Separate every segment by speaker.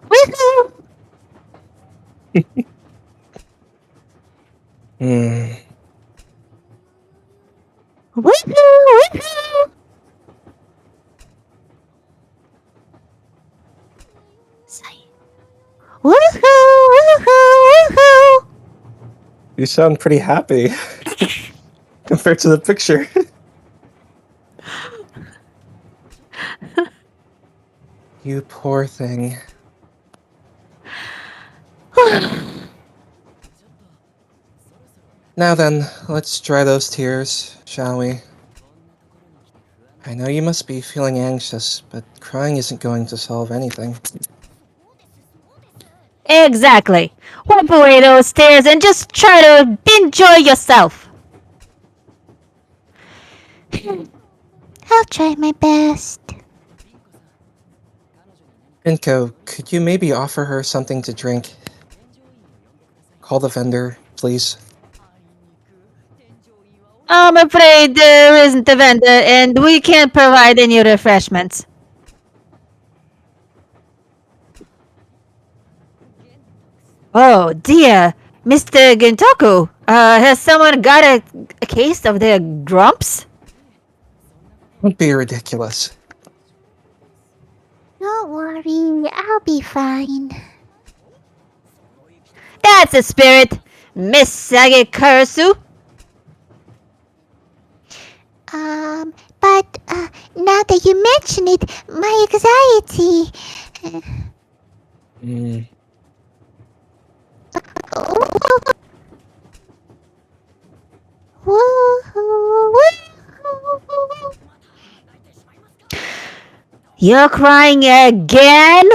Speaker 1: Woohoo!
Speaker 2: Hmm.
Speaker 1: Woohoo! Woohoo! Woohoo! Woohoo! Woohoo!
Speaker 2: You sound pretty happy compared to the picture. You poor thing. Now then, let's dry those tears, shall we? I know you must be feeling anxious, but crying isn't going to solve anything.
Speaker 1: Exactly. Wipe away those tears and just try to enjoy yourself. I'll try my best.
Speaker 2: Binko, could you maybe offer her something to drink? Call the vendor, please.
Speaker 1: I'm afraid there isn't a vendor and we can't provide any refreshments. Oh dear, Mr. Gentoku, has someone got a case of the grumps?
Speaker 2: Don't be ridiculous.
Speaker 3: Don't worry, I'll be fine.
Speaker 1: That's the spirit, Miss Akegarasu.
Speaker 3: But now that you mention it, my anxiety.
Speaker 2: Hmm.
Speaker 1: You're crying again?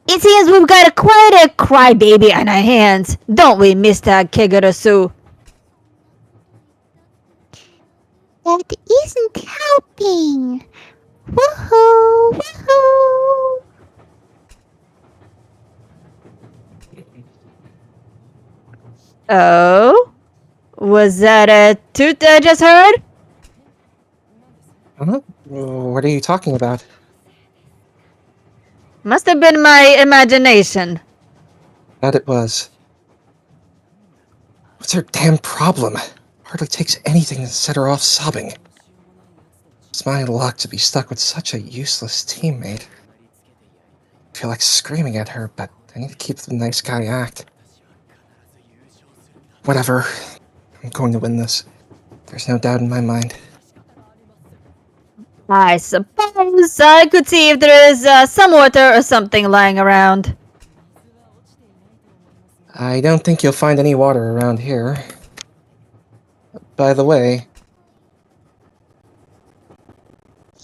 Speaker 1: It seems we've got quite a crybaby on our hands, don't we, Mr. Akegarasu?
Speaker 3: That isn't helping. Woohoo! Woohoo!
Speaker 1: Oh? Was that a toot I just heard?
Speaker 2: Huh? What are you talking about?
Speaker 1: Must have been my imagination.
Speaker 2: That it was. What's her damn problem? Hardly takes anything to set her off sobbing. It's my luck to be stuck with such a useless teammate. I feel like screaming at her, but I need to keep the nice guy act. Whatever. I'm going to win this. There's no doubt in my mind.
Speaker 1: I suppose I could see if there is some water or something lying around.
Speaker 2: I don't think you'll find any water around here. By the way,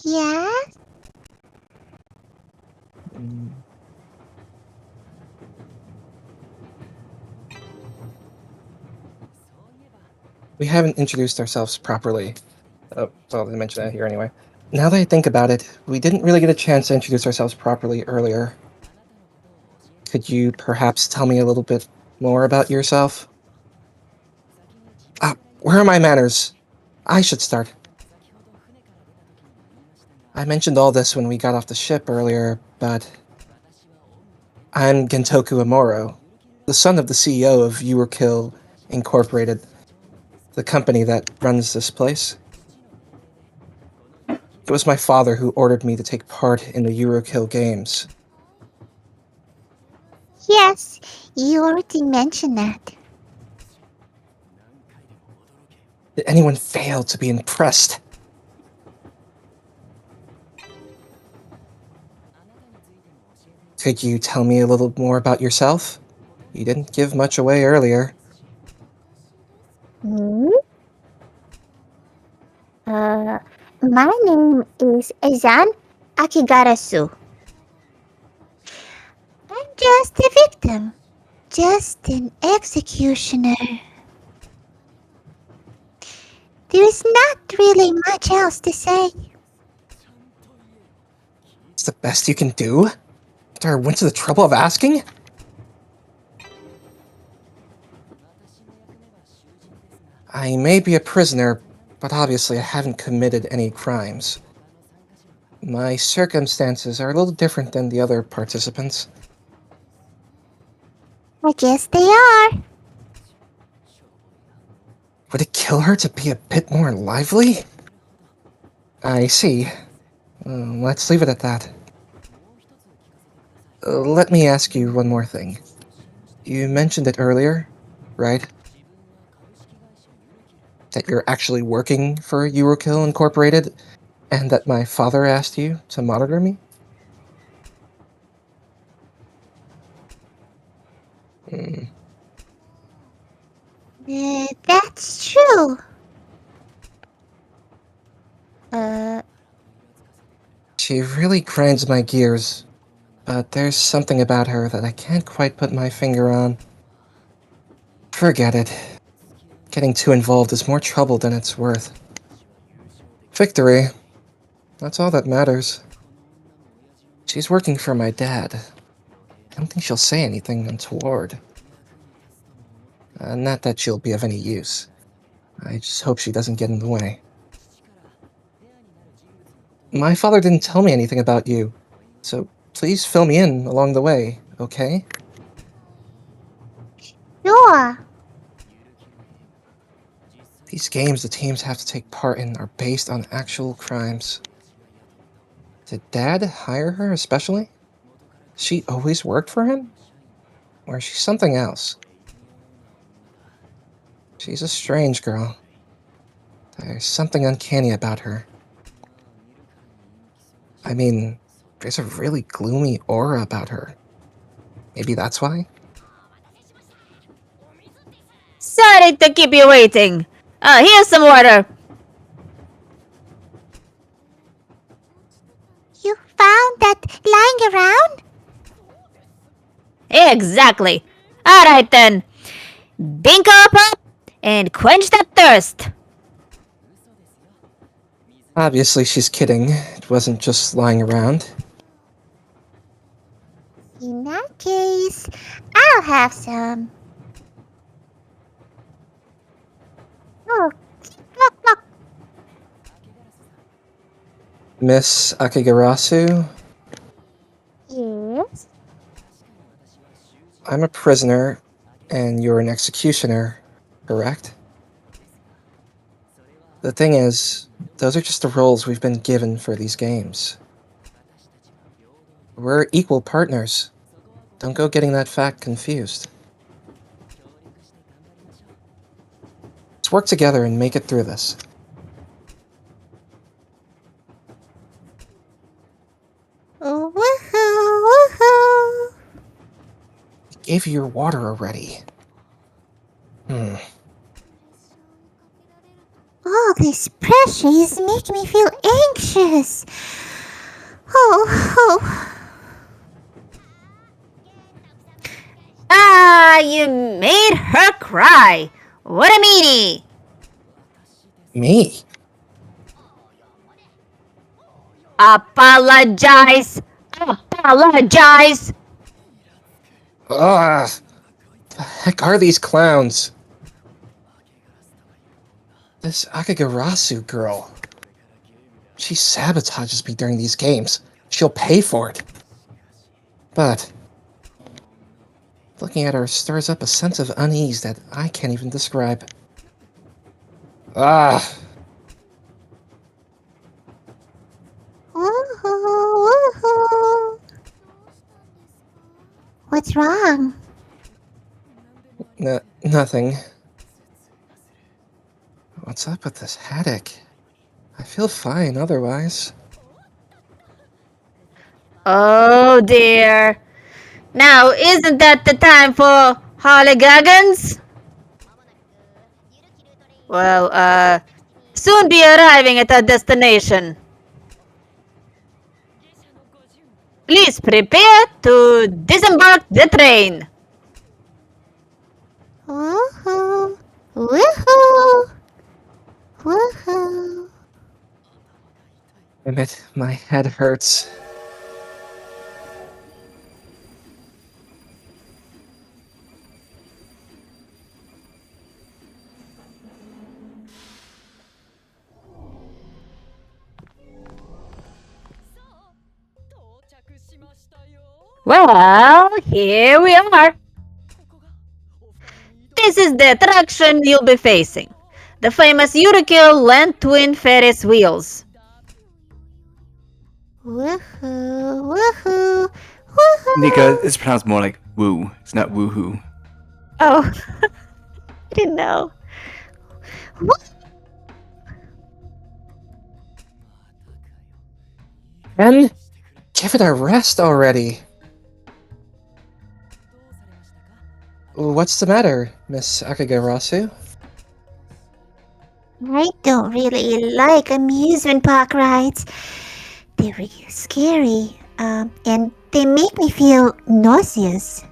Speaker 3: Yeah?
Speaker 2: we haven't introduced ourselves properly. Oh, well, I mentioned that here anyway. Now that I think about it, we didn't really get a chance to introduce ourselves properly earlier. Could you perhaps tell me a little bit more about yourself? Where are my manners? I should start. I mentioned all this when we got off the ship earlier, but I'm Gentoku Omuro, the son of the CEO of Yurukill Incorporated, the company that runs this place. It was my father who ordered me to take part in the Yurukill games.
Speaker 3: Yes, you already mentioned that.
Speaker 2: Did anyone fail to be impressed? Could you tell me a little more about yourself? You didn't give much away earlier.
Speaker 3: Hmm? My name is Izane Akegarasu. I'm just a victim. Just an executioner. There's not really much else to say.
Speaker 2: It's the best you can do? After I went to the trouble of asking? I may be a prisoner, but obviously I haven't committed any crimes. My circumstances are a little different than the other participants.
Speaker 3: I guess they are.
Speaker 2: Would it kill her to be a bit more lively? I see. Let's leave it at that. Let me ask you one more thing. You mentioned it earlier, right? That you're actually working for Yurukill Incorporated, and that my father asked you to monitor me?
Speaker 3: That's true.
Speaker 2: She really grinds my gears, but there's something about her that I can't quite put my finger on. Forget it. Getting too involved is more trouble than it's worth. Victory. That's all that matters. She's working for my dad. I don't think she'll say anything untoward. Not that she'll be of any use. I just hope she doesn't get in the way. My father didn't tell me anything about you, so please fill me in along the way, okay?
Speaker 3: Sure.
Speaker 2: These games the teams have to take part in are based on actual crimes. Did Dad hire her especially? She always worked for him? Or is she something else? She's a strange girl. There's something uncanny about her. I mean, there's a really gloomy aura about her. Maybe that's why?
Speaker 1: Sorry to keep you waiting. Here's some water.
Speaker 3: You found that lying around?
Speaker 1: Exactly. Alright then. Binko up and quench that thirst.
Speaker 2: Obviously she's kidding. It wasn't just lying around.
Speaker 3: In that case, I'll have some. Oh, look, look.
Speaker 2: Miss Akegarasu,
Speaker 3: Yes?
Speaker 2: I'm a prisoner, and you're an executioner, correct? The thing is, those are just the roles we've been given for these games. We're equal partners. Don't go getting that fact confused. Let's work together and make it through this.
Speaker 3: Oh, woohoo, woohoo.
Speaker 2: I gave you your water already.
Speaker 3: All this pressure is making me feel anxious. Oh.
Speaker 1: Ah, you made her cry. What a meanie.
Speaker 2: Me?
Speaker 1: Apologize. Apologize.
Speaker 2: Ugh! The heck are these clowns? This Akegarasu girl. She sabotages me during these games. She'll pay for it. But looking at her stirs up a sense of unease that I can't even describe. Ah!
Speaker 3: Woohoo, woohoo. What's wrong?
Speaker 2: Nothing. What's up with this headache? I feel fine otherwise.
Speaker 1: Oh dear. Now, isn't that the time for Hollygaggans? Well, soon be arriving at our destination. Please prepare to disembark the train.
Speaker 3: Woohoo, woohoo, woohoo.
Speaker 2: Damn it, my head hurts.
Speaker 1: Well, here we are. This is the attraction you'll be facing. The famous Yurukill land twin Ferris wheels.
Speaker 3: Woohoo, woohoo, woohoo.
Speaker 4: Nika, it's pronounced more like woo. It's not woohoo.
Speaker 1: Oh, I didn't know.
Speaker 2: Ken, give it a rest already. What's the matter, Miss Akegarasu?
Speaker 3: I don't really like amusement park rides. They're really scary, and they make me feel nauseous.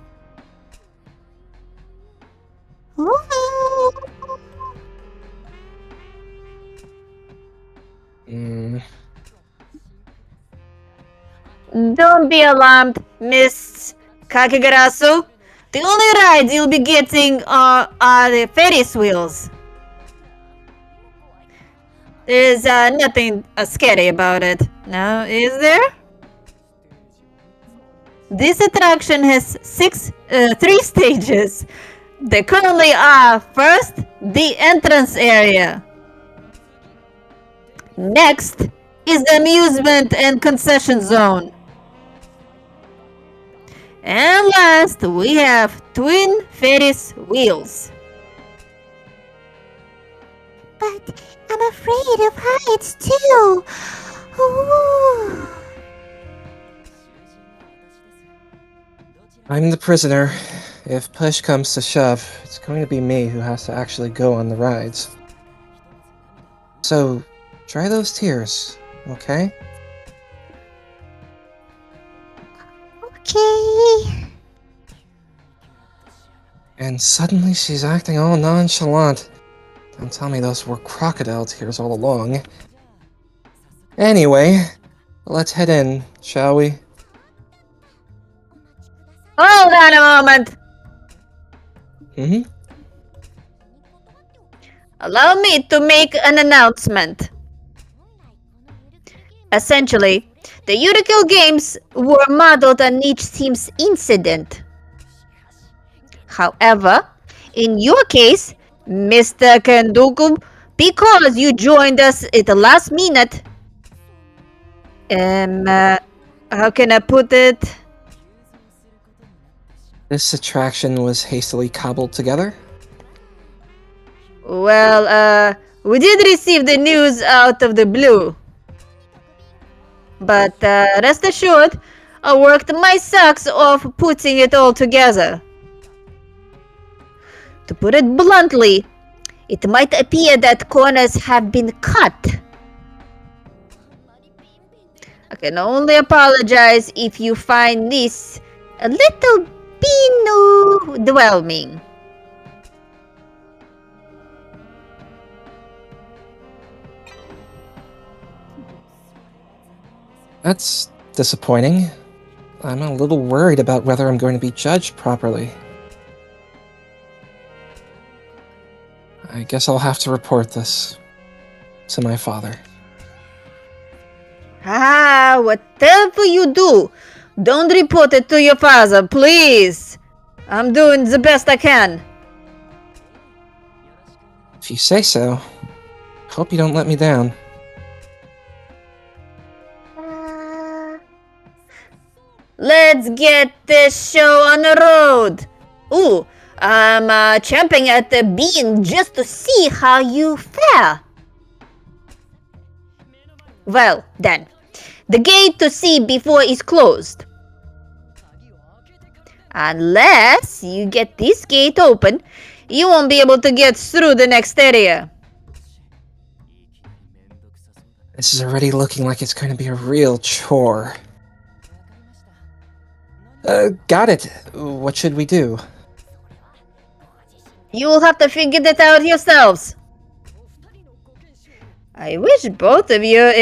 Speaker 3: Ooh.
Speaker 1: Don't be alarmed, Miss Kakegarasu. The only rides you'll be getting are the Ferris wheels. There's nothing scary about it. No, is there? This attraction has 3 stages. They currently are first, the entrance area. Next is the amusement and concession zone. And last, we have twin Ferris wheels.
Speaker 3: But I'm afraid of heights too. Ooh.
Speaker 2: I'm the prisoner. If push comes to shove, it's going to be me who has to actually go on the rides. So, dry those tears, okay?
Speaker 3: Okay.
Speaker 2: And suddenly she's acting all nonchalant. Don't tell me those were crocodile tears all along. Anyway, let's head in, shall we?
Speaker 1: Hold on a moment. Allow me to make an announcement. Essentially, the Yurukill games were modeled on each team's incident. However, in your case, Mr. Gentoku, because you joined us at the last minute, how can I put it?
Speaker 2: This attraction was hastily cobbled together?
Speaker 1: Well, we did receive the news out of the blue. But rest assured, I worked my socks off putting it all together. To put it bluntly, it might appear that corners have been cut. I can only apologize if you find this a little bit overwhelming.
Speaker 2: That's disappointing. I'm a little worried about whether I'm going to be judged properly. I guess I'll have to report this to my father.
Speaker 1: Whatever you do, don't report it to your father, please. I'm doing the best I can.
Speaker 2: If you say so. Hope you don't let me down.
Speaker 1: Let's get this show on the road. Ooh, I'm champing at the bean just to see how you fare. Well, then, the gate to see before is closed. Unless you get this gate open, you won't be able to get through the next area.
Speaker 2: This is already looking like it's going to be a real chore. Got it. What should we do?
Speaker 1: You will have to figure that out yourselves. I wish both of you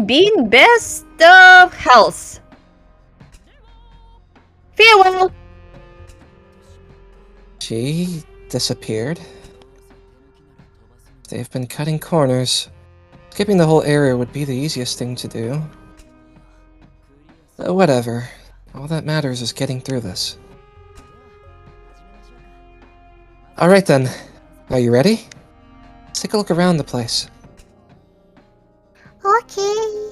Speaker 1: been best of health. Farewell.
Speaker 2: She disappeared. They've been cutting corners. Skipping the whole area would be the easiest thing to do. Whatever. All that matters is getting through this. Alright then. Are you ready? Let's take a look around the place.
Speaker 3: Okay.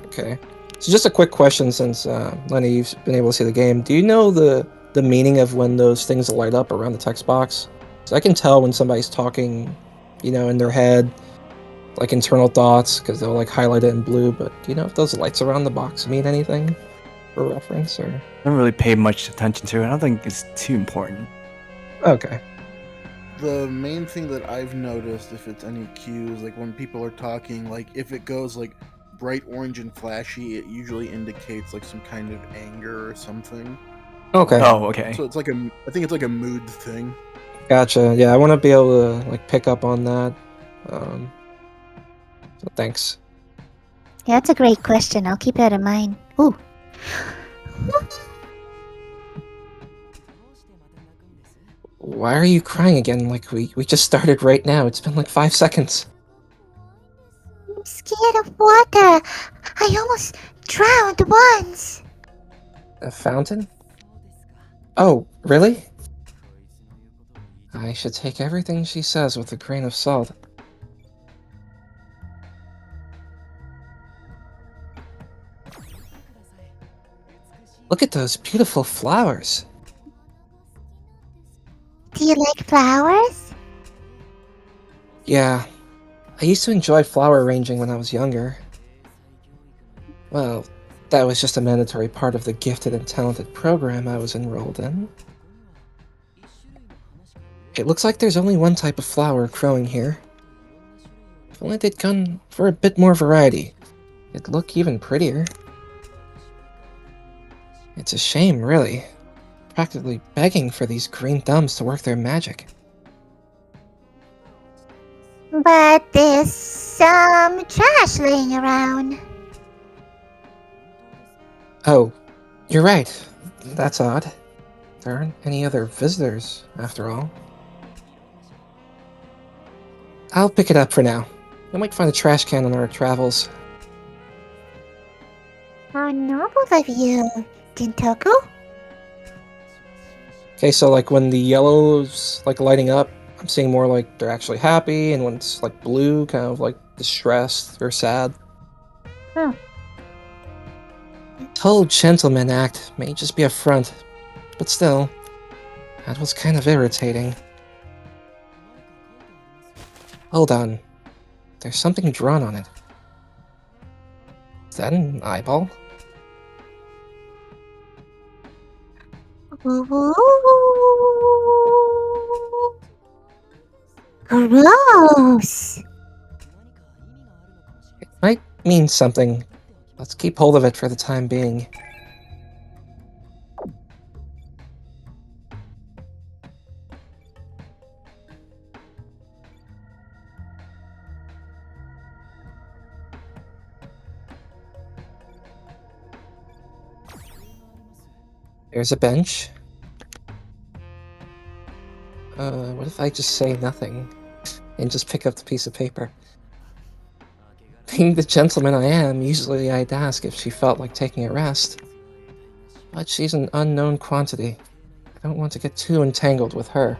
Speaker 2: Okay. So just a quick question since, Lenny, you've been able to see the game. Do you know the meaning of when those things light up around the text box? So I can tell when somebody's talking, in their head, like internal thoughts, because they'll like highlight it in blue, but do you know if those lights around the box mean anything for reference, or?
Speaker 4: I don't really pay much attention to it. I don't think it's too important.
Speaker 2: Okay.
Speaker 5: The main thing that I've noticed, if it's any cues, like when people are talking, like if it goes like bright orange and flashy, it usually indicates like some kind of anger or something.
Speaker 2: Okay.
Speaker 4: Oh, okay.
Speaker 5: So it's like I think it's like a mood thing.
Speaker 2: Gotcha. Yeah, I want to be able to like pick up on that. So thanks.
Speaker 3: Yeah, that's a great question. I'll keep that in mind. Ooh.
Speaker 2: Why are you crying again? Like we just started right now. It's been like 5 seconds.
Speaker 3: I'm scared of water. I almost drowned once.
Speaker 2: A fountain? Oh, really? I should take everything she says with a grain of salt. Look at those beautiful flowers.
Speaker 3: Do you like flowers?
Speaker 2: Yeah, I used to enjoy flower arranging when I was younger. Well, that was just a mandatory part of the gifted and talented program I was enrolled in. It looks like there's only one type of flower growing here. If only they'd gone for a bit more variety, it'd look even prettier. It's a shame, really. Practically begging for these green thumbs to work their magic.
Speaker 3: But there's some trash laying around.
Speaker 2: Oh, you're right. That's odd. There aren't any other visitors, after all. I'll pick it up for now. I might find a trash can on our travels.
Speaker 3: How noble of you, Gentoku.
Speaker 2: Okay, so like when the yellow's like lighting up, I'm seeing more like they're actually happy, and when it's like blue, kind of like distressed or sad.
Speaker 3: Hmm.
Speaker 2: The whole gentleman act may just be a front, but still, that was kind of irritating. Hold on. There's something drawn on it. Is that an eyeball?
Speaker 3: Ooh. Gross.
Speaker 2: It might mean something. Let's keep hold of it for the time being. There's a bench. What if I just say nothing and just pick up the piece of paper? Being the gentleman I am, usually I'd ask if she felt like taking a rest. But she's an unknown quantity. I don't want to get too entangled with her.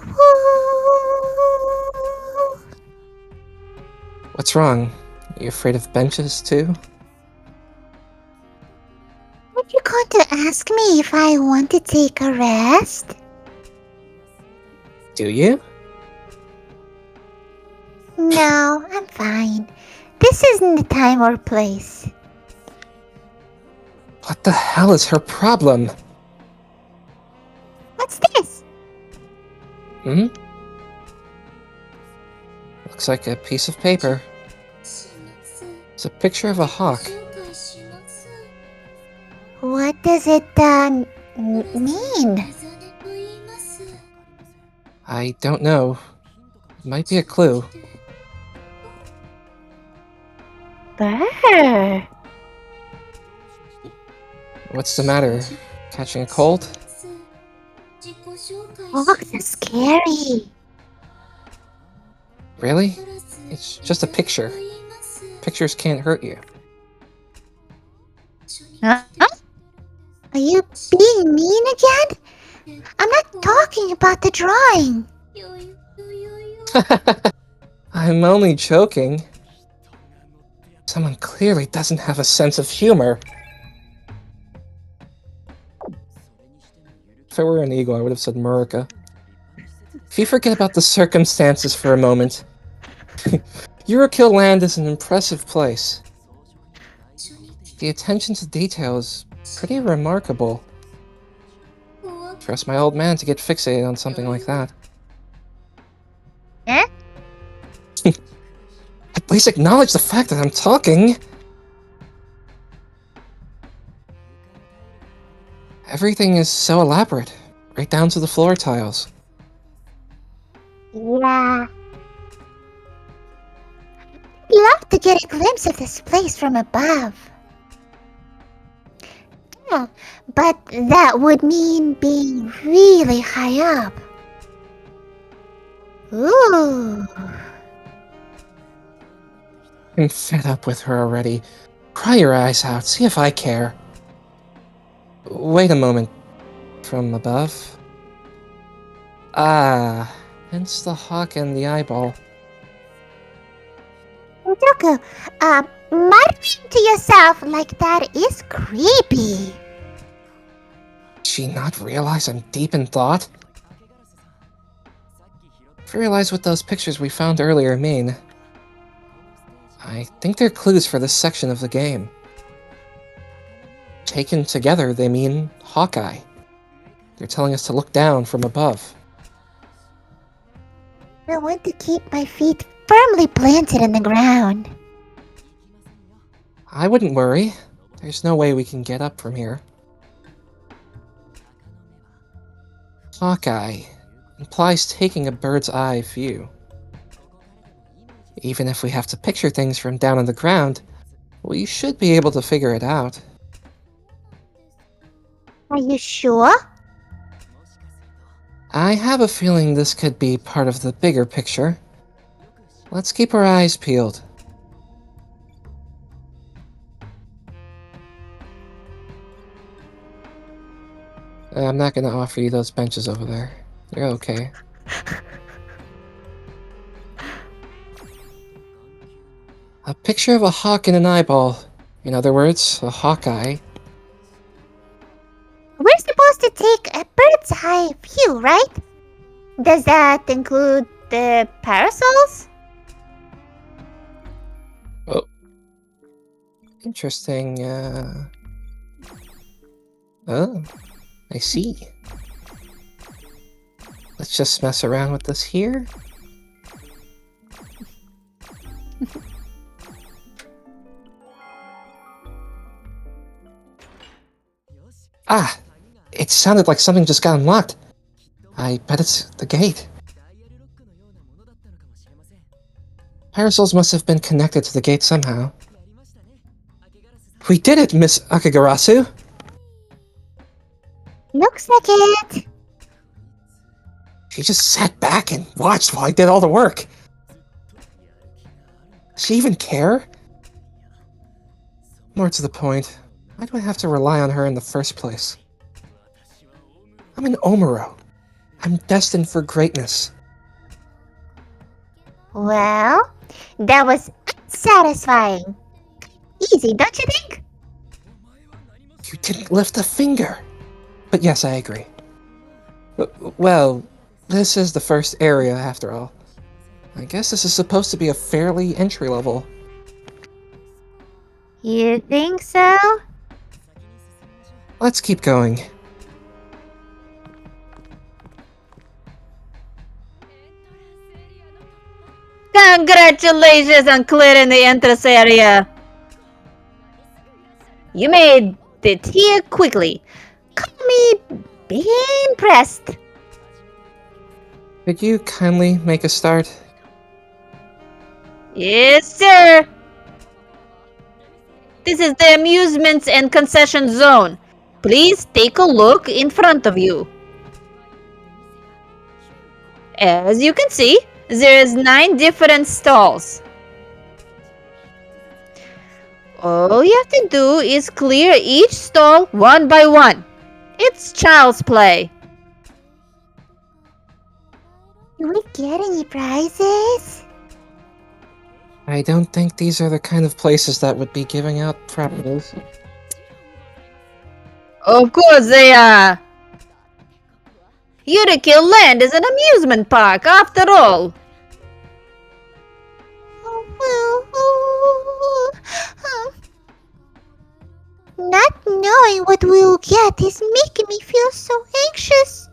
Speaker 3: Ooh.
Speaker 2: What's wrong? Are you afraid of benches too?
Speaker 3: Are you going to ask me if I want to take a rest?
Speaker 2: Do you?
Speaker 3: No, I'm fine. This isn't the time or place.
Speaker 2: What the hell is her problem?
Speaker 3: What's this?
Speaker 2: Hmm? Looks like a piece of paper. It's a picture of a hawk.
Speaker 3: What does it mean?
Speaker 2: I don't know. It might be a clue.
Speaker 3: Brr.
Speaker 2: What's the matter? Catching a cold?
Speaker 3: Oh, that's scary.
Speaker 2: Really? It's just a picture. Pictures can't hurt you.
Speaker 3: Huh? Are you being mean again? I'm not talking about the drawing.
Speaker 2: I'm only joking. Someone clearly doesn't have a sense of humor. If I were an eagle, I would have said Murica. If you forget about the circumstances for a moment, Yurukill land is an impressive place. The attention to detail is pretty remarkable. Trust my old man to get fixated on something like that.
Speaker 3: Eh?
Speaker 2: At least acknowledge the fact that I'm talking! Everything is so elaborate, right down to the floor tiles.
Speaker 3: Yeah. Love to get a glimpse of this place from above. Yeah, but that would mean being really high up. Ooh.
Speaker 2: I'm fed up with her already. Cry your eyes out, see if I care. Wait a moment. From above? Ah, hence the hawk and the eyeball.
Speaker 3: Gentoku, muttering to yourself like that is creepy.
Speaker 2: Did she not realize I'm deep in thought? I realize what those pictures we found earlier mean. I think they're clues for this section of the game. Taken together, they mean Hawkeye. They're telling us to look down from above.
Speaker 3: I want to keep my feet firmly planted in the ground.
Speaker 2: I wouldn't worry. There's no way we can get up from here. Hawkeye implies taking a bird's eye view. Even if we have to picture things from down on the ground, we should be able to figure it out.
Speaker 3: Are you sure?
Speaker 2: I have a feeling this could be part of the bigger picture. Let's keep our eyes peeled. I'm not gonna offer you those benches over there. You're okay. A picture of a hawk and an eyeball. In other words, a hawkeye.
Speaker 3: We're supposed to take a bird's eye view, right? Does that include the parasols?
Speaker 2: Oh. Interesting, Oh, I see. Let's just mess around with this here. Ah! It sounded like something just got unlocked. I bet it's the gate. Parasols must have been connected to the gate somehow. We did it, Miss Akegarasu!
Speaker 3: Looks like it.
Speaker 2: She just sat back and watched while I did all the work. Does she even care? More to the point, why do I have to rely on her in the first place? I'm an Omuro. I'm destined for greatness.
Speaker 3: Well, that was satisfying. Easy, don't you think?
Speaker 2: You didn't lift a finger. But yes, I agree. Well, this is the first area after all. I guess this is supposed to be a fairly entry level.
Speaker 3: You think so?
Speaker 2: Let's keep going.
Speaker 1: Congratulations on clearing the entrance area. You made it here quickly. Call me being impressed.
Speaker 2: Could you kindly make a start?
Speaker 1: Yes, sir. This is the amusements and concession zone. Please take a look in front of you. As you can see, there is 9 different stalls. All you have to do is clear each stall one by one. It's child's play.
Speaker 3: Do we get any prizes?
Speaker 2: I don't think these are the kind of places that would be giving out prizes.
Speaker 1: Of course they are. Yurukill Land is an amusement park after all.
Speaker 3: Not knowing what we'll get is making me feel so anxious.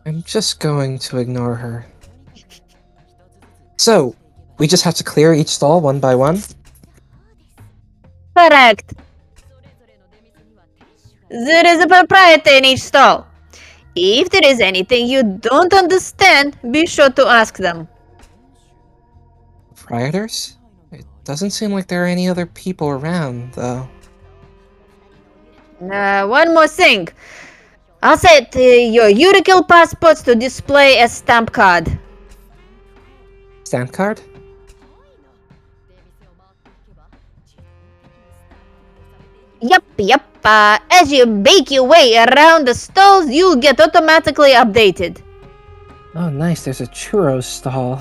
Speaker 2: I'm just going to ignore her. So, we just have to clear each stall one by one?
Speaker 1: Correct. There is a proprietor in each stall. If there is anything you don't understand, be sure to ask them.
Speaker 2: Proprietors? It doesn't seem like there are any other people around, though.
Speaker 1: One more thing. I'll set your Yurukill passports to display a stamp card.
Speaker 2: Stamp card?
Speaker 1: Yep. As you make your way around the stalls, you'll get automatically updated.
Speaker 2: Oh, nice, there's a churros stall.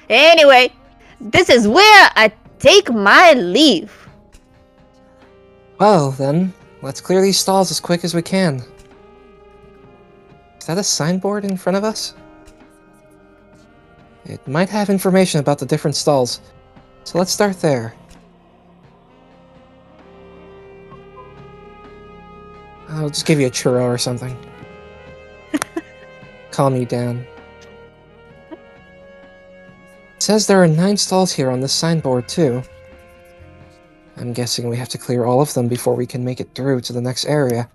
Speaker 1: Anyway, this is where I take my leave.
Speaker 2: Well, then, let's clear these stalls as quick as we can. Is that a signboard in front of us? It might have information about the different stalls, so let's start there. I'll just give you a churro or something. Calm you down. It says there are 9 stalls here on this signboard, too. I'm guessing we have to clear all of them before we can make it through to the next area.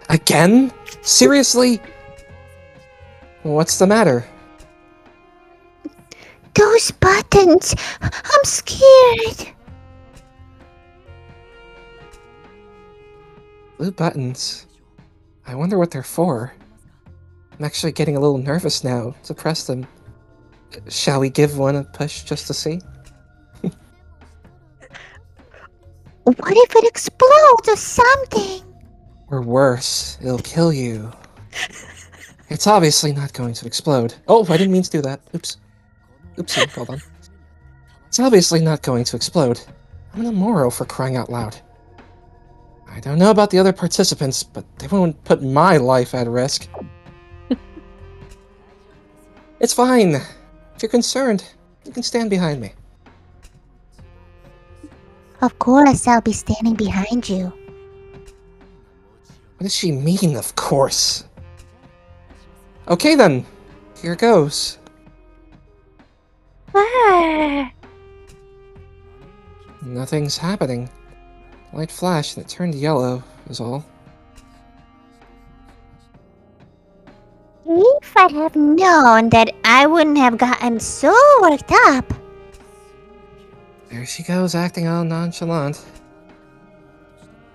Speaker 2: Again? Seriously? What's the matter?
Speaker 3: Those buttons! I'm scared!
Speaker 2: Blue buttons. I wonder what they're for. I'm actually getting a little nervous now to press them. Shall we give one a push just to see?
Speaker 3: What if it explodes or something?
Speaker 2: Or worse, it'll kill you. It's obviously not going to explode. Oh, I didn't mean to do that. Oops. Oopsie, hold on. It's obviously not going to explode. I'm an Omuro, for crying out loud. I don't know about the other participants, but they won't put my life at risk. It's fine. If you're concerned, you can stand behind me.
Speaker 3: Of course, I'll be standing behind you.
Speaker 2: What does she mean, of course? Okay then, here goes. Nothing's happening. The light flashed and it turned yellow, is all.
Speaker 3: If I'd have known that I wouldn't have gotten so worked up.
Speaker 2: There she goes, acting all nonchalant.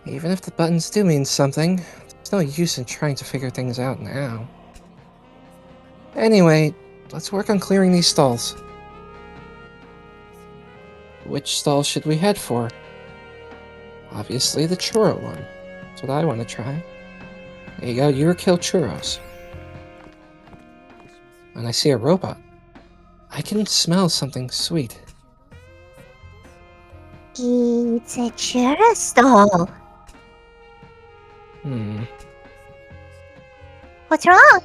Speaker 2: Even if the buttons do mean something, there's no use in trying to figure things out now. Anyway, let's work on clearing these stalls. Which stall should we head for? Obviously the churro one. That's what I want to try. There you go, Yurukill churros. And I see a robot. I can smell something sweet.
Speaker 3: It's a churro stall. What's wrong?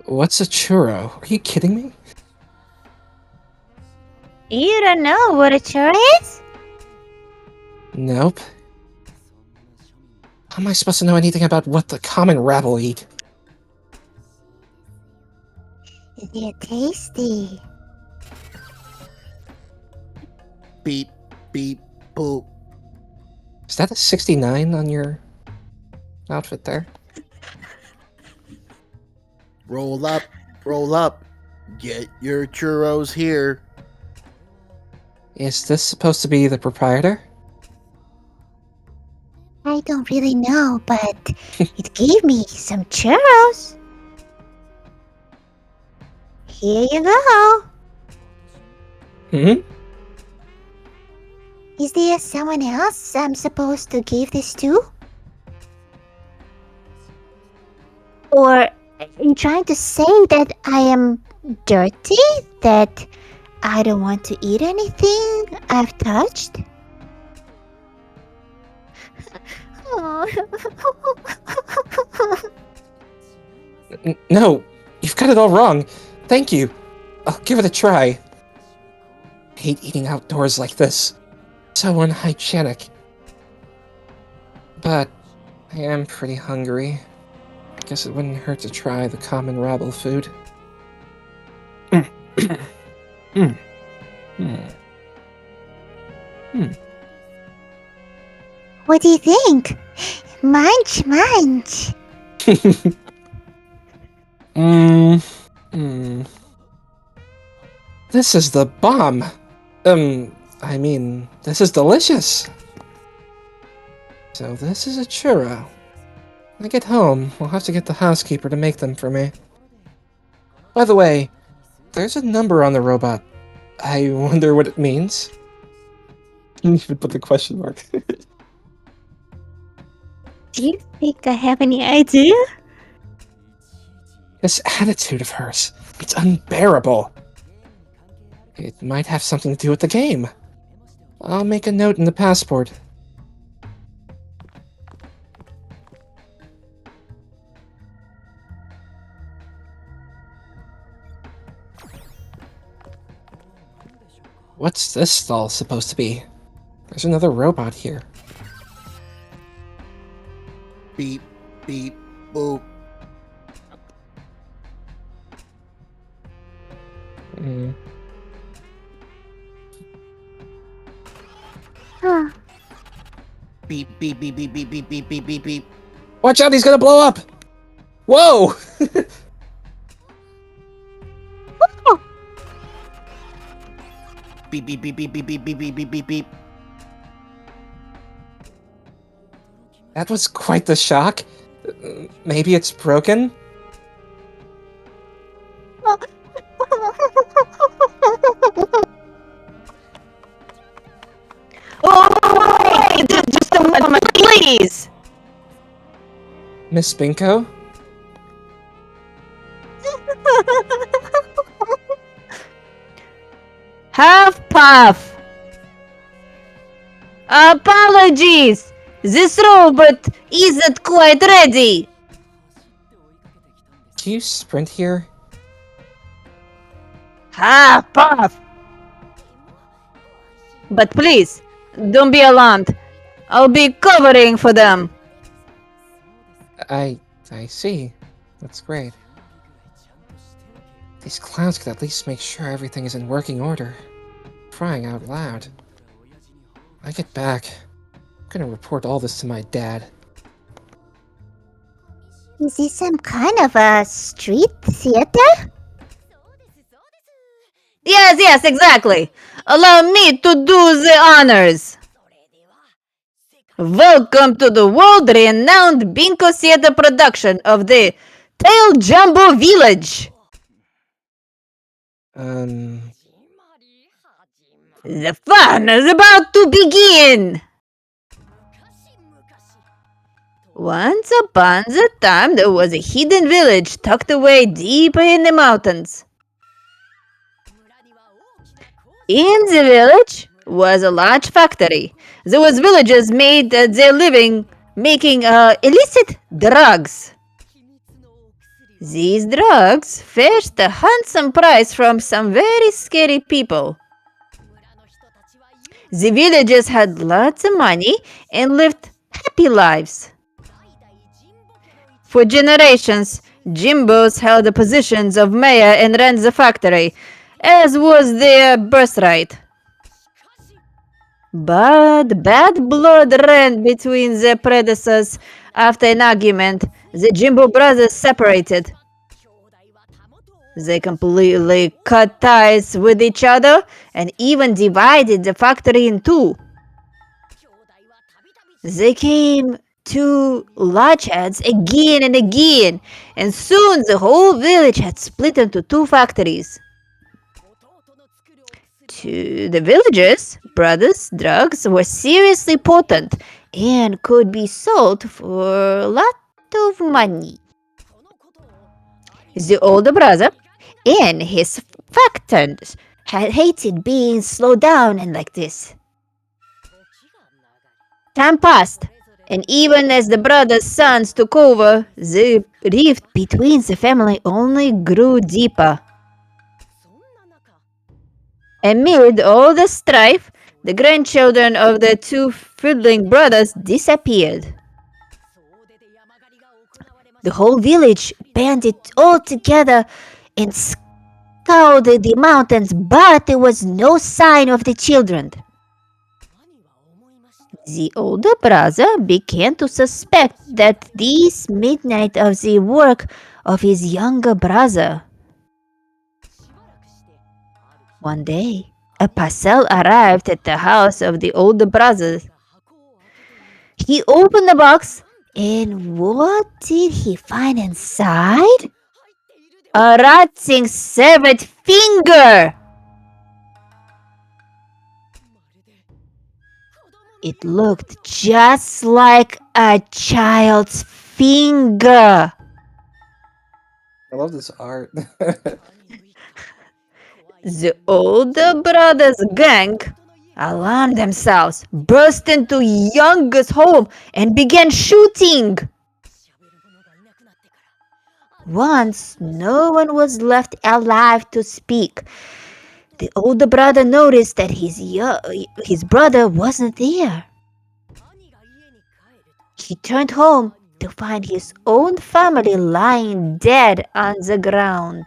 Speaker 2: What's a churro? Are you kidding me?
Speaker 3: You don't know what a churro is?
Speaker 2: Nope. How am I supposed to know anything about what the common rabble eat?
Speaker 3: They're tasty.
Speaker 5: Beep, beep, boop.
Speaker 2: Is that a 69 on your outfit there?
Speaker 5: Roll up, roll up. Get your churros here.
Speaker 2: Is this supposed to be the proprietor?
Speaker 3: I don't really know, but it gave me some churros. Here you go.
Speaker 2: Hmm?
Speaker 3: Is there someone else I'm supposed to give this to? Or are you trying to say that I am dirty? That I don't want to eat anything I've touched?
Speaker 2: No, you've got it all wrong. Thank you. I'll give it a try. I hate eating outdoors like this. So unhygienic. But I am pretty hungry. I guess it wouldn't hurt to try the common rabble food.
Speaker 3: What do you think? Munch, munch.
Speaker 2: This is the bomb. I mean, this is delicious. So this is a churro. When I get home, I'll have to get the housekeeper to make them for me. By the way, there's a number on the robot. I wonder what it means. You even put the question mark.
Speaker 3: Do you think I have any idea?
Speaker 2: This attitude of hers, it's unbearable. It might have something to do with the game. I'll make a note in the passport. What's this stall supposed to be? There's another robot here.
Speaker 5: Beep, beep, boop.
Speaker 3: Huh.
Speaker 5: Beep, beep, beep, beep, beep, beep, beep, beep, beep, beep.
Speaker 2: Watch out, he's gonna blow up! Whoa!
Speaker 5: Beep, beep, beep, beep, beep, beep, beep, beep, beep, beep, beep.
Speaker 2: That was quite the shock. Maybe it's broken?
Speaker 1: Oh, wait! Just a moment, please!
Speaker 2: Miss Binko?
Speaker 1: Half puff! Apologies! This robot isn't quite ready!
Speaker 2: Can you sprint here?
Speaker 1: Half puff! But please, don't be alarmed. I'll be covering for them.
Speaker 2: I see. That's great. These clowns could at least make sure everything is in working order. Crying out loud. When I get back, I'm gonna report all this to my dad.
Speaker 3: Is this some kind of a street theater?
Speaker 1: Yes, exactly. Allow me to do the honors. Welcome to the world-renowned Binko theater production of the Tail Jumbo Village. The fun is about to begin. Once upon a time, there was a hidden village tucked away deep in the mountains. In the village was a large factory. There was villagers made their living making illicit drugs. These drugs fetched a handsome price from some very scary people. The villagers had lots of money and lived happy lives. For generations, Jimbos held the positions of mayor and ran the factory, as was their birthright. But bad blood ran between their predecessors. After an argument, the Jimbo brothers separated. They completely cut ties with each other and even divided the factory in two. They came two large heads again and again, and soon the whole village had split into two factories. To the villagers, brothers' drugs were seriously potent and could be sold for a lot of money. The older brother and his factors had hated being slowed down and like this. Time passed, and even as the brothers' sons took over, the rift between the family only grew deeper. Amid all the strife, the grandchildren of the two fiddling brothers disappeared. The whole village banded all together and scoured the mountains, but there was no sign of the children. The older brother began to suspect that this midnight was the work of his younger brother. One day, a parcel arrived at the house of the older brother. He opened the box, and what did he find inside? A rotting severed finger! It looked just like a child's finger.
Speaker 2: I love this art.
Speaker 1: The older brother's gang alarmed themselves, burst into youngest home, and began shooting. Once no one was left alive to speak, the older brother noticed that his brother wasn't there. He turned home to find his own family lying dead on the ground.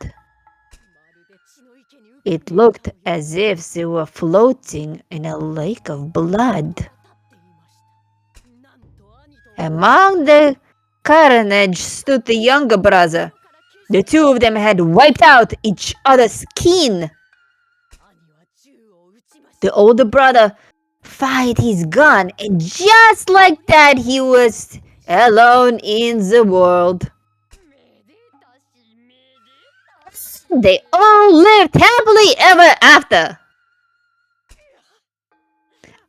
Speaker 1: It looked as if they were floating in a lake of blood. Among the carnage stood the younger brother. The two of them had wiped out each other's skin. The older brother fired his gun, and just like that, he was alone in the world. They all lived happily ever after.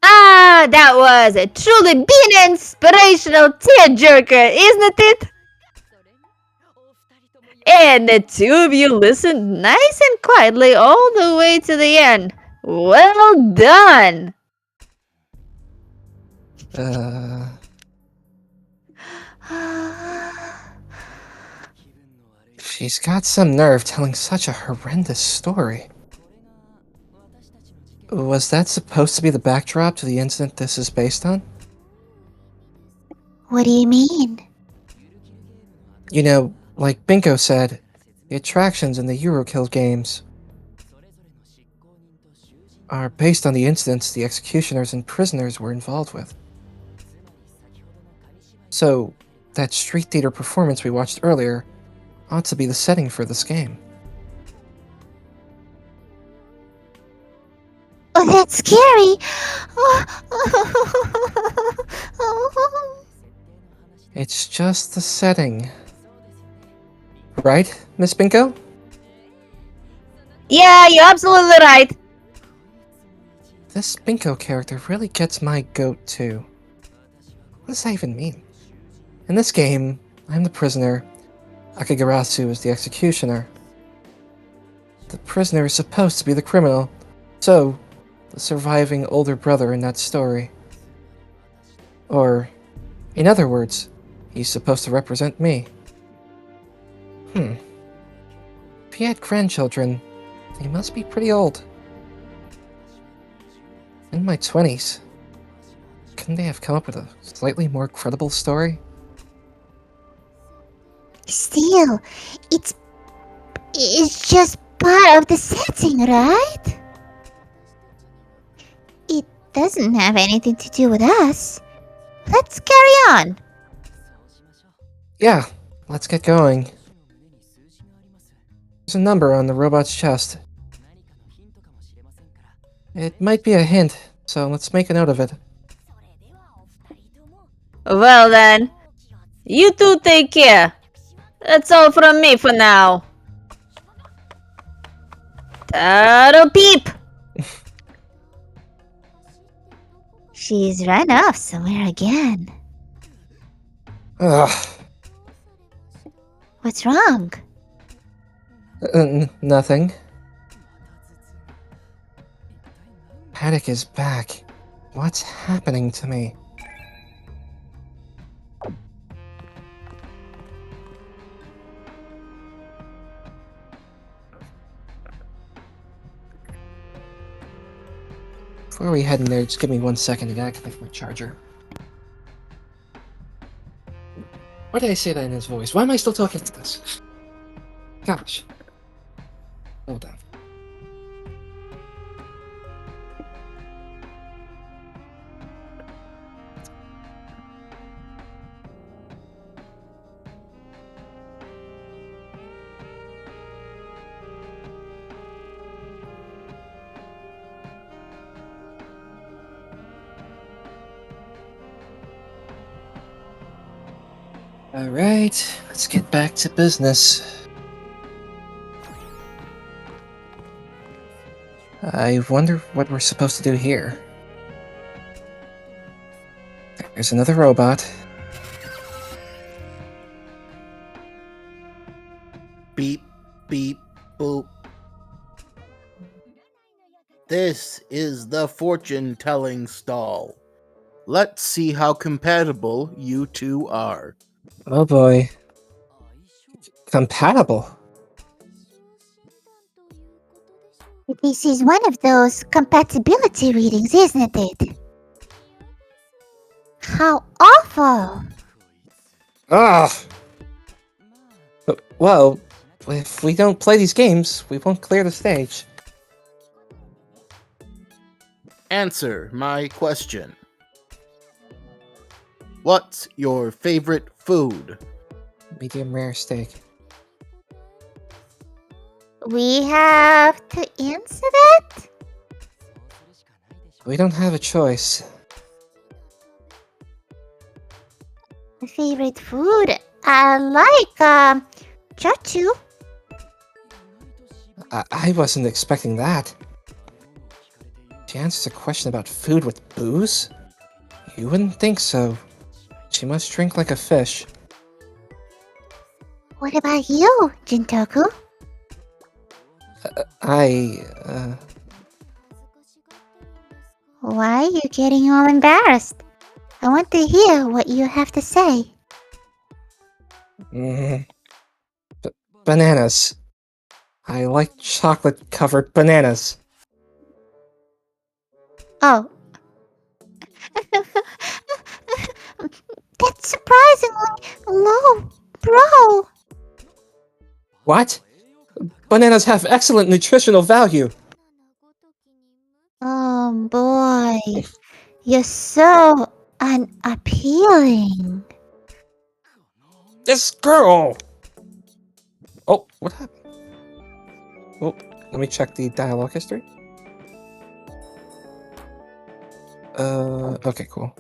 Speaker 1: Ah, that was a truly been inspirational tearjerker, isn't it? And the two of you listened nice and quietly all the way to the end. Well done!
Speaker 2: She's got some nerve telling such a horrendous story. Was that supposed to be the backdrop to the incident this is based on?
Speaker 3: What do you mean?
Speaker 2: You know, like Binko said, the attractions in the Yurukill games are based on the incidents the executioners and prisoners were involved with. So, that street theater performance we watched earlier ought to be the setting for this game.
Speaker 3: Oh, that's scary.
Speaker 2: It's just the setting. Right, Miss Binko?
Speaker 1: Yeah, you're absolutely right.
Speaker 2: This Binko character really gets my goat too. What does that even mean? In this game, I'm the prisoner. Akegarasu is the executioner. The prisoner is supposed to be the criminal, so the surviving older brother in that story. Or, in other words, he's supposed to represent me. If he had grandchildren, they must be pretty old. In my 20s. Couldn't they have come up with a slightly more credible story?
Speaker 3: Still, it's just part of the setting, right? It doesn't have anything to do with us. Let's carry on.
Speaker 2: Yeah, let's get going. There's a number on the robot's chest. It might be a hint, so let's make a note of it.
Speaker 1: Well then, you two take care. That's all from me for now. Taro peep!
Speaker 3: She's run off somewhere again.
Speaker 2: Ugh.
Speaker 3: What's wrong?
Speaker 2: Nothing. Paddock is back. What's happening to me? Before we head in there, just give me 1 second. I gotta connect my charger. Why did I say that in his voice? Why am I still talking to this? Gosh. Hold on. Alright, let's get back to business. I wonder what we're supposed to do here. There's another robot.
Speaker 5: Beep, beep, boop. This is the fortune-telling stall. Let's see how compatible you two are.
Speaker 2: Oh boy. Compatible?
Speaker 3: This is one of those compatibility readings, isn't it? How awful!
Speaker 2: Ugh! Well, if we don't play these games, we won't clear the stage.
Speaker 5: Answer my question. What's your favorite food?
Speaker 2: Medium rare steak.
Speaker 3: We have to answer that?
Speaker 2: We don't have a choice.
Speaker 3: Favorite food? I like, chachu.
Speaker 2: I wasn't expecting that. She answers a question about food with booze? You wouldn't think so. She must drink like a fish.
Speaker 3: What about you, Gentoku? Why are you getting all embarrassed? I want to hear what you have to say.
Speaker 2: Bananas. I like chocolate-covered bananas.
Speaker 3: Oh. That's surprisingly low, bro.
Speaker 2: What? Bananas have excellent nutritional value.
Speaker 3: Oh boy. You're so unappealing.
Speaker 2: This girl! Oh, what happened? Oh, let me check the dialogue history. Okay, cool.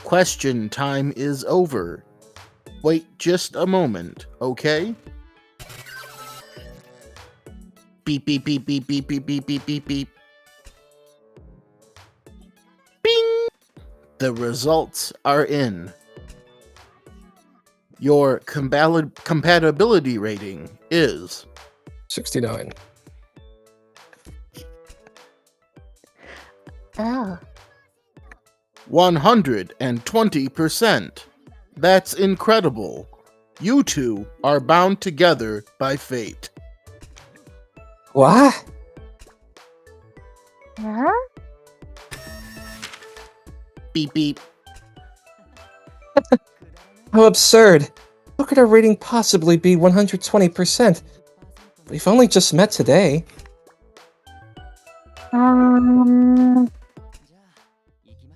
Speaker 5: Question time is over. Wait just a moment, okay? Beep, beep, beep, beep, beep, beep, beep, beep, beep, beep. Bing! The results are in. Your compatibility rating is
Speaker 2: 69.
Speaker 3: Oh.
Speaker 5: 120%. That's incredible. You two are bound together by fate.
Speaker 2: What?
Speaker 3: Huh?
Speaker 5: Beep, beep.
Speaker 2: How absurd. How could our rating possibly be 120%? We've only just met today.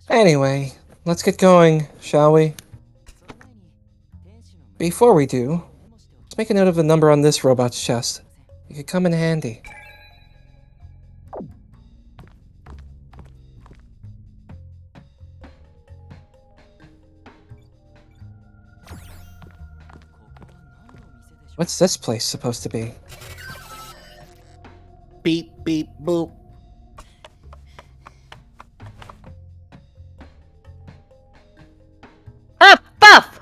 Speaker 2: Anyway, let's get going, shall we? Before we do, let's make a note of the number on this robot's chest. It could come in handy. What's this place supposed to be?
Speaker 5: Beep, beep, boop.
Speaker 1: Puff, puff!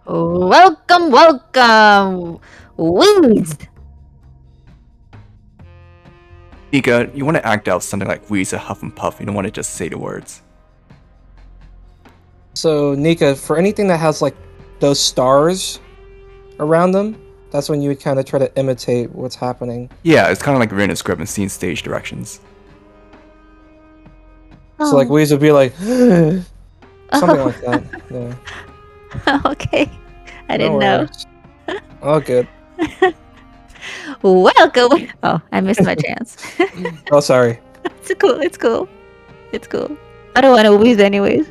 Speaker 1: Welcome, welcome! Wings!
Speaker 4: Nika, you want to act out something like wheeze or huff and puff. You don't want to just say the words.
Speaker 2: So, Nika, for anything that has like those stars around them, that's when you would kind of try to imitate what's happening.
Speaker 4: Yeah, it's kind of like reading a script and seeing stage directions.
Speaker 2: So, like, Weeze would be like, something
Speaker 1: Oh.
Speaker 2: like that. Yeah.
Speaker 1: Okay. I
Speaker 2: No
Speaker 1: didn't know.
Speaker 2: worries. All good.
Speaker 1: Welcome! Oh, I missed my chance.
Speaker 2: Oh, sorry.
Speaker 1: It's cool, it's cool. It's cool. I don't want to wheeze anyways.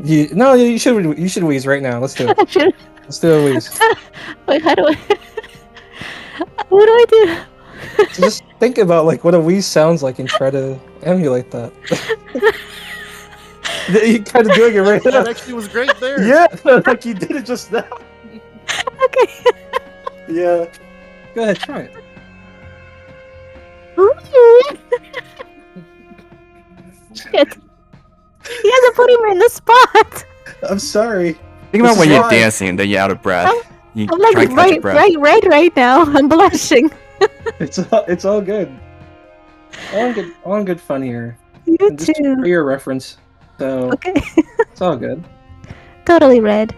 Speaker 2: You should Wheeze right now. Let's do it.
Speaker 1: I should.
Speaker 2: Let's do a Wheeze.
Speaker 1: Wait, how do I... What do I do?
Speaker 2: So just think about like what a Wheeze sounds like and try to emulate that. You're kind of doing it right now.
Speaker 5: That actually was great there.
Speaker 2: Yeah, like you did it just now.
Speaker 1: Okay.
Speaker 2: Yeah. Go ahead, try it.
Speaker 1: Shit. You had to put him in the spot.
Speaker 2: I'm sorry.
Speaker 4: Think about
Speaker 2: This
Speaker 4: when
Speaker 2: is
Speaker 4: you're
Speaker 2: why-
Speaker 4: dancing and then you're out of breath. You
Speaker 1: I'm
Speaker 4: try
Speaker 1: like
Speaker 4: to catch your breath.
Speaker 1: right now. I'm blushing.
Speaker 2: It's all good. All good fun here.
Speaker 1: You
Speaker 2: And just
Speaker 1: too.
Speaker 2: for your reference. So
Speaker 1: Okay.
Speaker 2: it's all good.
Speaker 1: Totally red.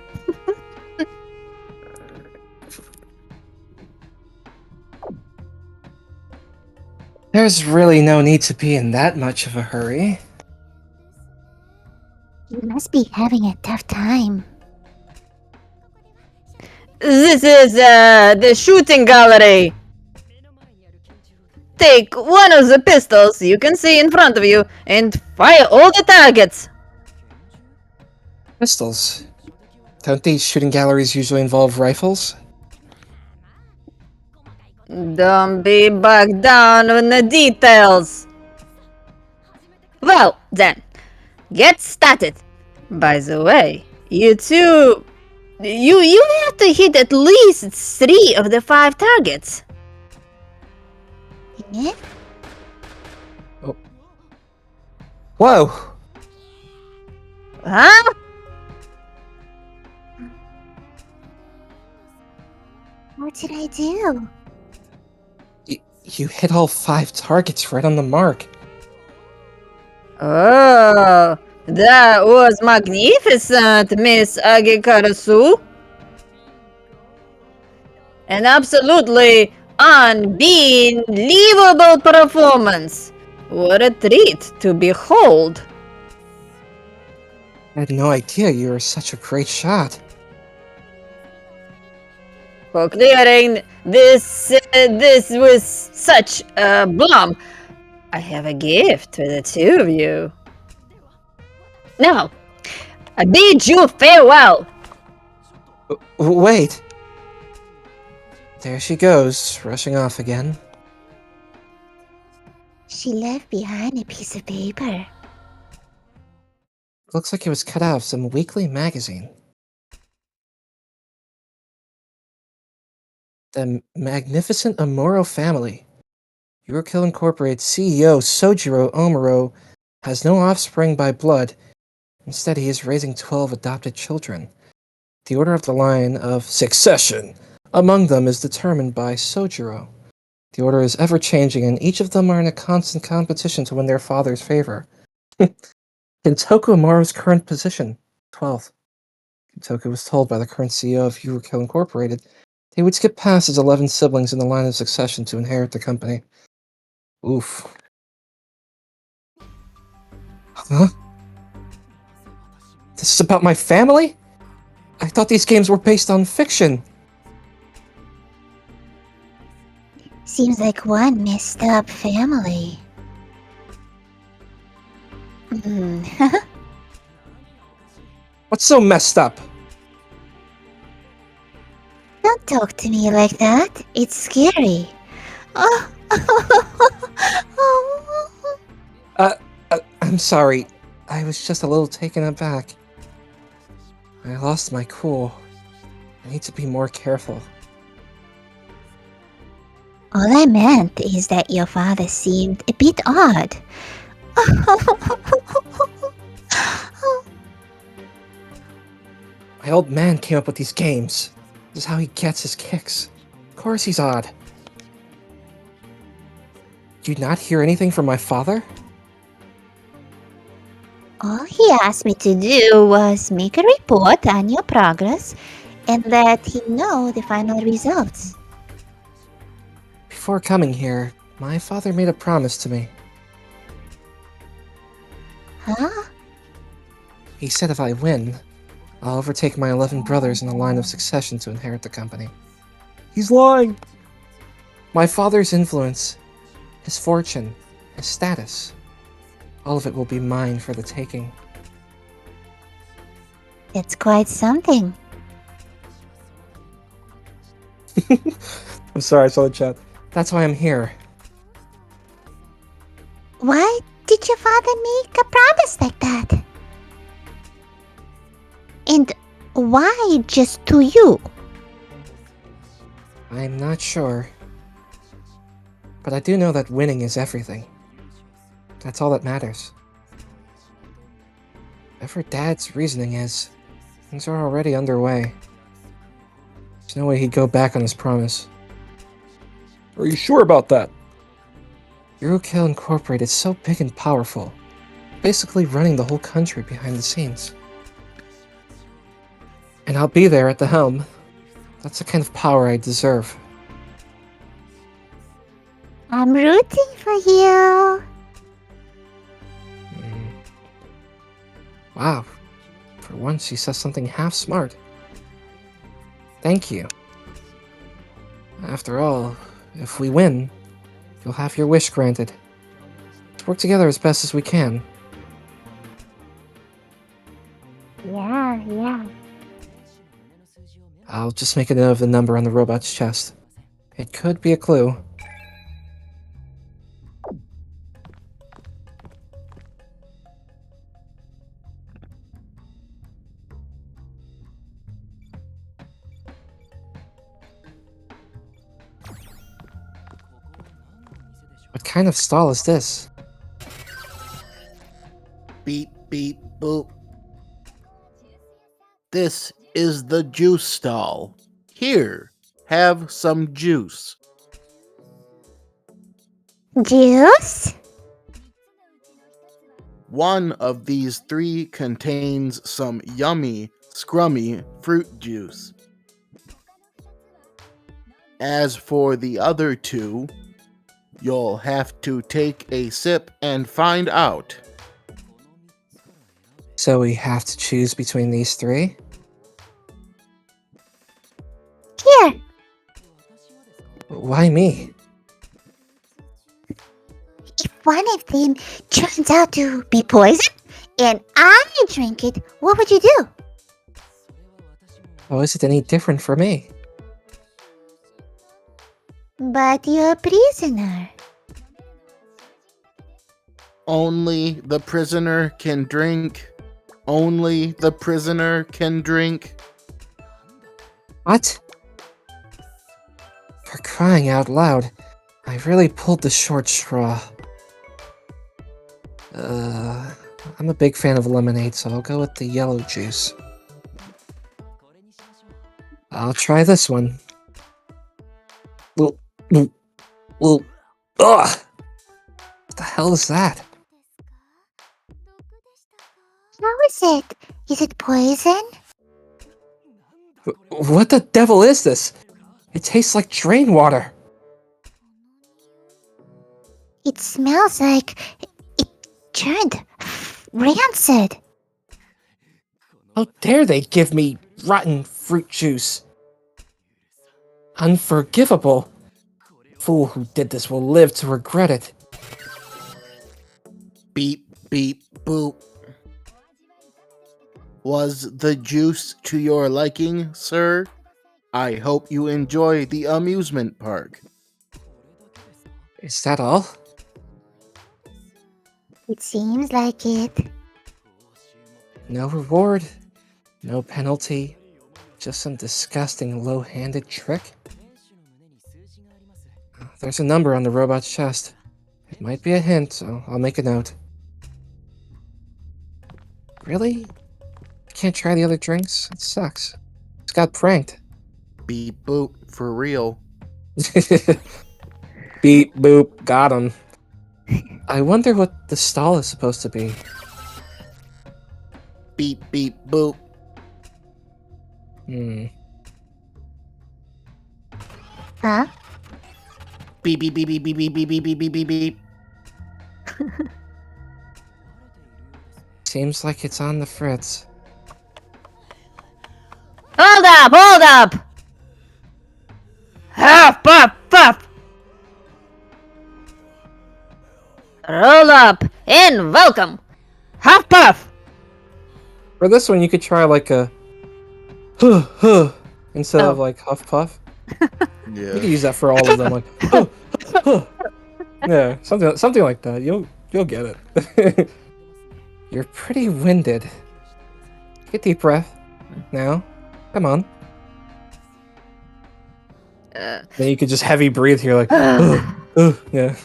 Speaker 2: There's really no need to be in that much of a hurry.
Speaker 3: You must be having a tough time.
Speaker 1: This is the shooting gallery. Take one of the pistols you can see in front of you and fire all the targets.
Speaker 2: Pistols. Don't these shooting galleries usually involve rifles?
Speaker 1: Don't be bogged down in the details. Well, then, get started. By the way, you two... You have to hit at least 3 of the 5 targets.
Speaker 3: Yeah?
Speaker 2: Whoa!
Speaker 1: Huh?
Speaker 3: What did I do?
Speaker 2: You hit all 5 targets right on the mark.
Speaker 1: Oh, that was magnificent, Miss Akegarasu. An absolutely unbelievable performance. What a treat to behold.
Speaker 2: I had no idea you were such a great shot.
Speaker 1: For clearing this with such a blum, I have a gift for the two of you. Now, I bid you farewell.
Speaker 2: Wait! There she goes, rushing off again.
Speaker 3: She left behind a piece of paper.
Speaker 2: Looks like it was cut out of some weekly magazine. The magnificent Omuro family. Yurukill Incorporated CEO Sojiro Omuro has no offspring by blood. Instead, he is raising 12 adopted children. The order of the line of succession among them is determined by Sojiro. The order is ever-changing, and each of them are in a constant competition to win their father's favor. Gentoku Omoro's current position, 12th. Gentoku was told by the current CEO of Yurukill Incorporated he would skip past his 11 siblings in the line of succession to inherit the company. Oof. Huh? This is about my family? I thought these games were based on fiction.
Speaker 3: Seems like one messed up family.
Speaker 2: What's so messed up?
Speaker 3: Don't talk to me like that. It's scary. Oh.
Speaker 2: I'm sorry. I was just a little taken aback. I lost my cool. I need to be more careful.
Speaker 3: All I meant is that your father seemed a bit odd.
Speaker 2: My old man came up with these games. This is how he gets his kicks. Of course he's odd. Did you not hear anything from my father?
Speaker 3: All he asked me to do was make a report on your progress and let him know the final results.
Speaker 2: Before coming here, my father made a promise to me.
Speaker 3: Huh?
Speaker 2: He said if I win, I'll overtake my 11 brothers in the line of succession to inherit the company. He's lying! My father's influence, his fortune, his status, all of it will be mine for the taking.
Speaker 3: That's quite something.
Speaker 2: I'm sorry, I saw the chat. That's why I'm here.
Speaker 3: Why did your father make a promise like that? And why just to you?
Speaker 2: I'm not sure. But I do know that winning is everything. That's all that matters. Whatever Dad's reasoning is, things are already underway. There's no way he'd go back on his promise. Are you sure about that? Yurukill Incorporated is so big and powerful, basically running the whole country behind the scenes. And I'll be there at the helm. That's the kind of power I deserve.
Speaker 3: I'm rooting for you.
Speaker 2: Wow. For once, she says something half smart. Thank you. After all, if we win, you'll have your wish granted. Let's work together as best as we can.
Speaker 3: Yeah.
Speaker 2: I'll just make a note of the number on the robot's chest. It could be a clue. What kind of stall is this?
Speaker 5: Beep, beep, boop. This is the juice stall. Here, have some juice.
Speaker 3: Juice?
Speaker 5: One of these three contains some yummy, scrummy fruit juice. As for the other two, you'll have to take a sip and find out.
Speaker 2: So we have to choose between these three?
Speaker 3: Here.
Speaker 2: Why me?
Speaker 3: If one of them turns out to be poison and I drink it, what would you do?
Speaker 2: How is it any different for me?
Speaker 3: But you're a prisoner.
Speaker 5: Only the prisoner can drink. Only the prisoner can drink.
Speaker 2: What? For crying out loud, I really pulled the short straw. I'm a big fan of lemonade, so I'll go with the yellow juice. I'll try this one. Well, ugh! What the hell is that?
Speaker 3: How is it? Is it poison?
Speaker 2: What the devil is this? It tastes like drain water.
Speaker 3: It smells like it turned rancid.
Speaker 2: How dare they give me rotten fruit juice? Unforgivable. Fool who did this will live to regret it.
Speaker 5: Beep, beep, boop. Was the juice to your liking, sir? I hope you enjoy the amusement park.
Speaker 2: Is that all?
Speaker 3: It seems like it.
Speaker 2: No reward, No penalty? Just some disgusting low-handed trick? There's a number on the robot's chest. It might be a hint, so I'll make a note. Really? I can't try the other drinks? It sucks. Just got pranked.
Speaker 5: Beep boop, for real.
Speaker 2: Beep, boop, got him. I wonder what the stall is supposed to be.
Speaker 5: Beep beep boop.
Speaker 3: Huh?
Speaker 5: Beep beep beep beep beep beep beep beep beep beep beep beep.
Speaker 2: Seems like it's on the fritz.
Speaker 1: Hold up! Hold up! Huff, puff, puff! Roll up and welcome! Huff, puff!
Speaker 2: For this one, you could try like a huh, huh, instead of like huff puff. You
Speaker 5: Yeah.
Speaker 2: could use that for all of them, like huh, huh. Yeah, something like that. You'll get it. You're pretty winded. Take a deep breath. Now, come on. Then you could just heavy breathe here, like yeah.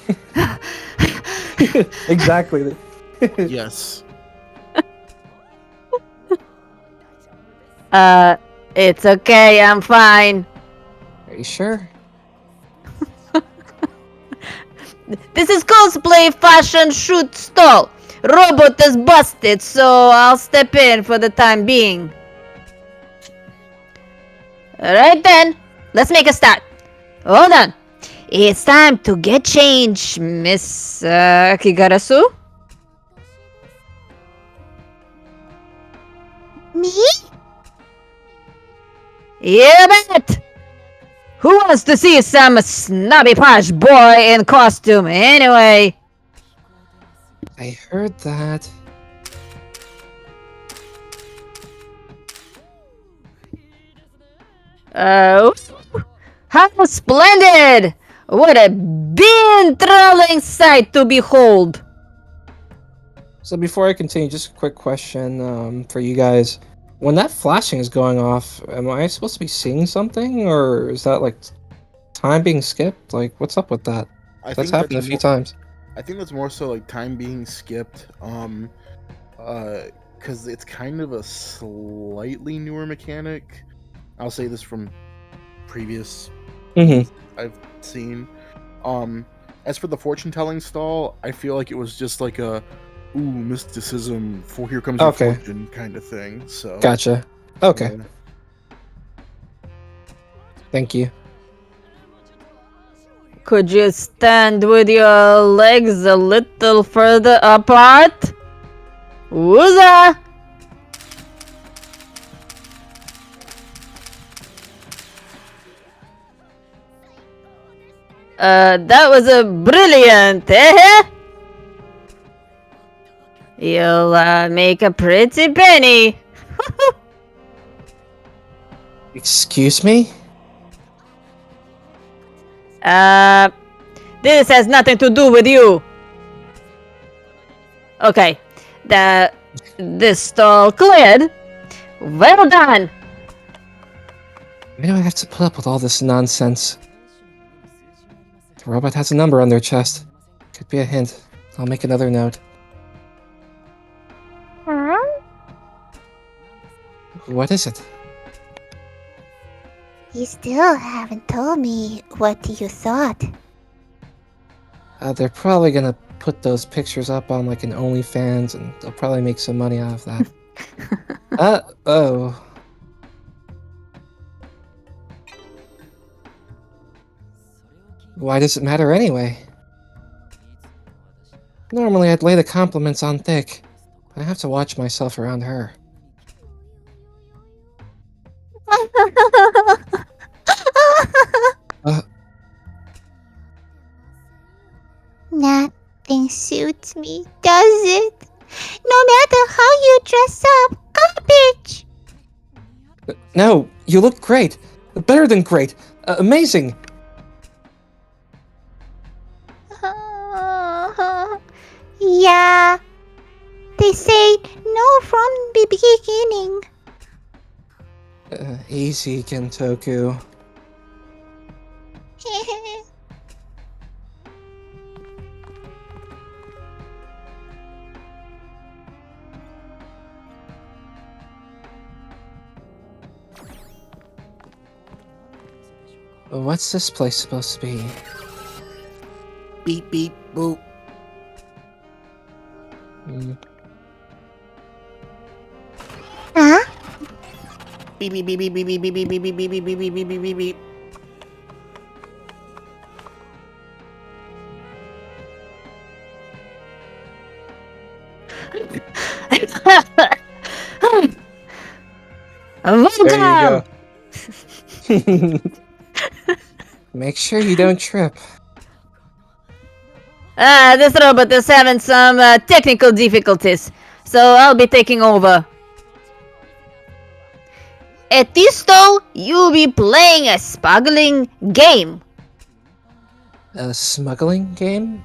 Speaker 2: Exactly.
Speaker 5: Yes.
Speaker 1: It's okay, I'm fine.
Speaker 2: Are you sure?
Speaker 1: This is cosplay fashion shoot stall. Robot is busted, so I'll step in for the time being. Alright then, let's make a start. Hold on. It's time to get changed, Miss Akegarasu.
Speaker 3: Me?
Speaker 1: Yeah, bet! Who wants to see some snobby posh boy in costume anyway?
Speaker 2: I heard that.
Speaker 1: Oh, how splendid! What a enthralling sight to behold!
Speaker 2: So before I continue, just a quick question for you guys. When that flashing is going off, am I supposed to be seeing something, or is that like time being skipped? Like, what's up with that? That's happened a few times.
Speaker 5: I think that's more so like time being skipped. Because it's kind of a slightly newer mechanic. I'll say this from previous I've seen. As for the fortune telling stall, I feel like it was just like a ooh mysticism for here comes your fortune kind of thing. So
Speaker 2: Gotcha. Okay.
Speaker 5: yeah.
Speaker 2: Thank you.
Speaker 1: Could you stand with your legs a little further apart? Wooza! That was a brilliant, eh? You'll make a pretty penny.
Speaker 2: Excuse me?
Speaker 1: This has nothing to do with you. Okay, this stall cleared. Well done.
Speaker 2: Why do I have to put up with all this nonsense? The robot has a number on their chest. Could be a hint. I'll make another note.
Speaker 3: Huh?
Speaker 2: What is it?
Speaker 3: You still haven't told me what you thought.
Speaker 2: They're probably gonna put those pictures up on like an OnlyFans, and they'll probably make some money out of that. Oh. Why does it matter anyway? Normally I'd lay the compliments on thick, but I have to watch myself around her.
Speaker 3: Nothing suits me, does it? No matter how you dress up, garbage!
Speaker 2: No, you look great. Better than great. Amazing.
Speaker 3: Yeah. They say no from the beginning.
Speaker 2: Easy, Gentoku. What's this place supposed to be?
Speaker 5: Beep beep boop.
Speaker 3: Huh?
Speaker 5: Beep beep beep beep beep beep beep beep beep beep beep beep beep beep beep beep.
Speaker 1: Welcome!
Speaker 2: There you go. Make sure you don't trip.
Speaker 1: This robot is having some technical difficulties, so I'll be taking over. At this stall, you'll be playing a smuggling game.
Speaker 2: A smuggling game?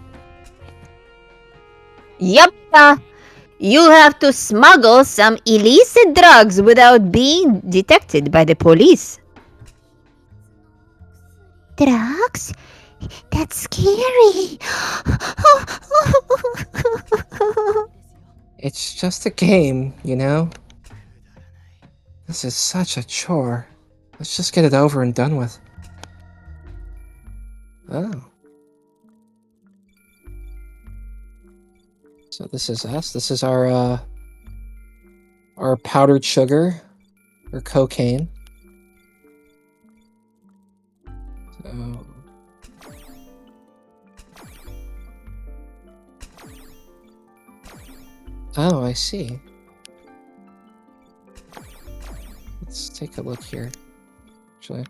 Speaker 1: Yup, you'll have to smuggle some illicit drugs without being detected by the police.
Speaker 3: Drugs? That's scary.
Speaker 2: It's just a game, you know? This is such a chore. Let's just get it over and done with. Oh. So this is us. This is our powdered sugar, or cocaine. So... Oh, I see. Let's take a look here, actually.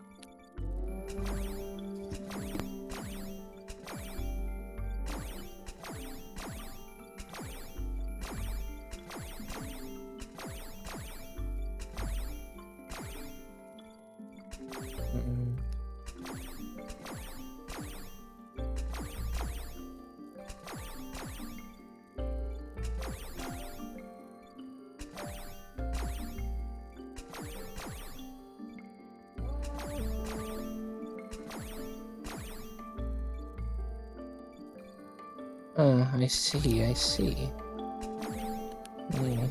Speaker 2: Oh, I see, I see. Hmm.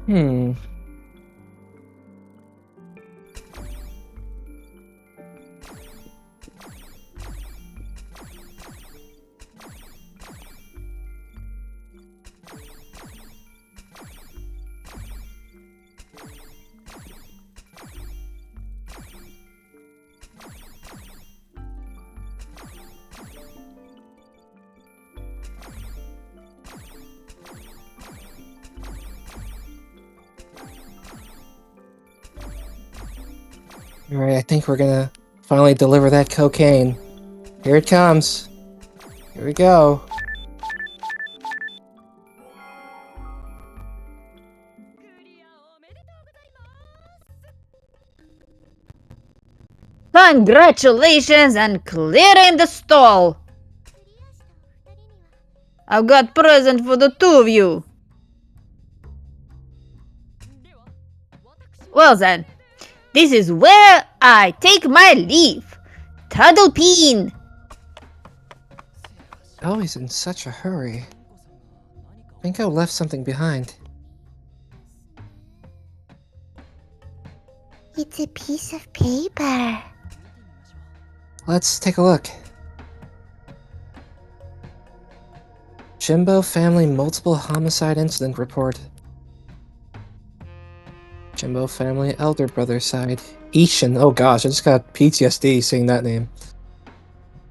Speaker 2: Hmm. Alright, I think we're gonna finally deliver that cocaine. Here it comes. Here we go.
Speaker 1: Congratulations on clearing the stall. I've got present for the two of you. Well then, this is where I take my leave. Tuddlepeen.
Speaker 2: always in such a hurry? Binko left something behind.
Speaker 3: It's a piece of paper.
Speaker 2: Let's take a look. Jimbo family multiple homicide incident report. Jimbo family elder brother side. Ishin, oh gosh, I just got PTSD seeing that name.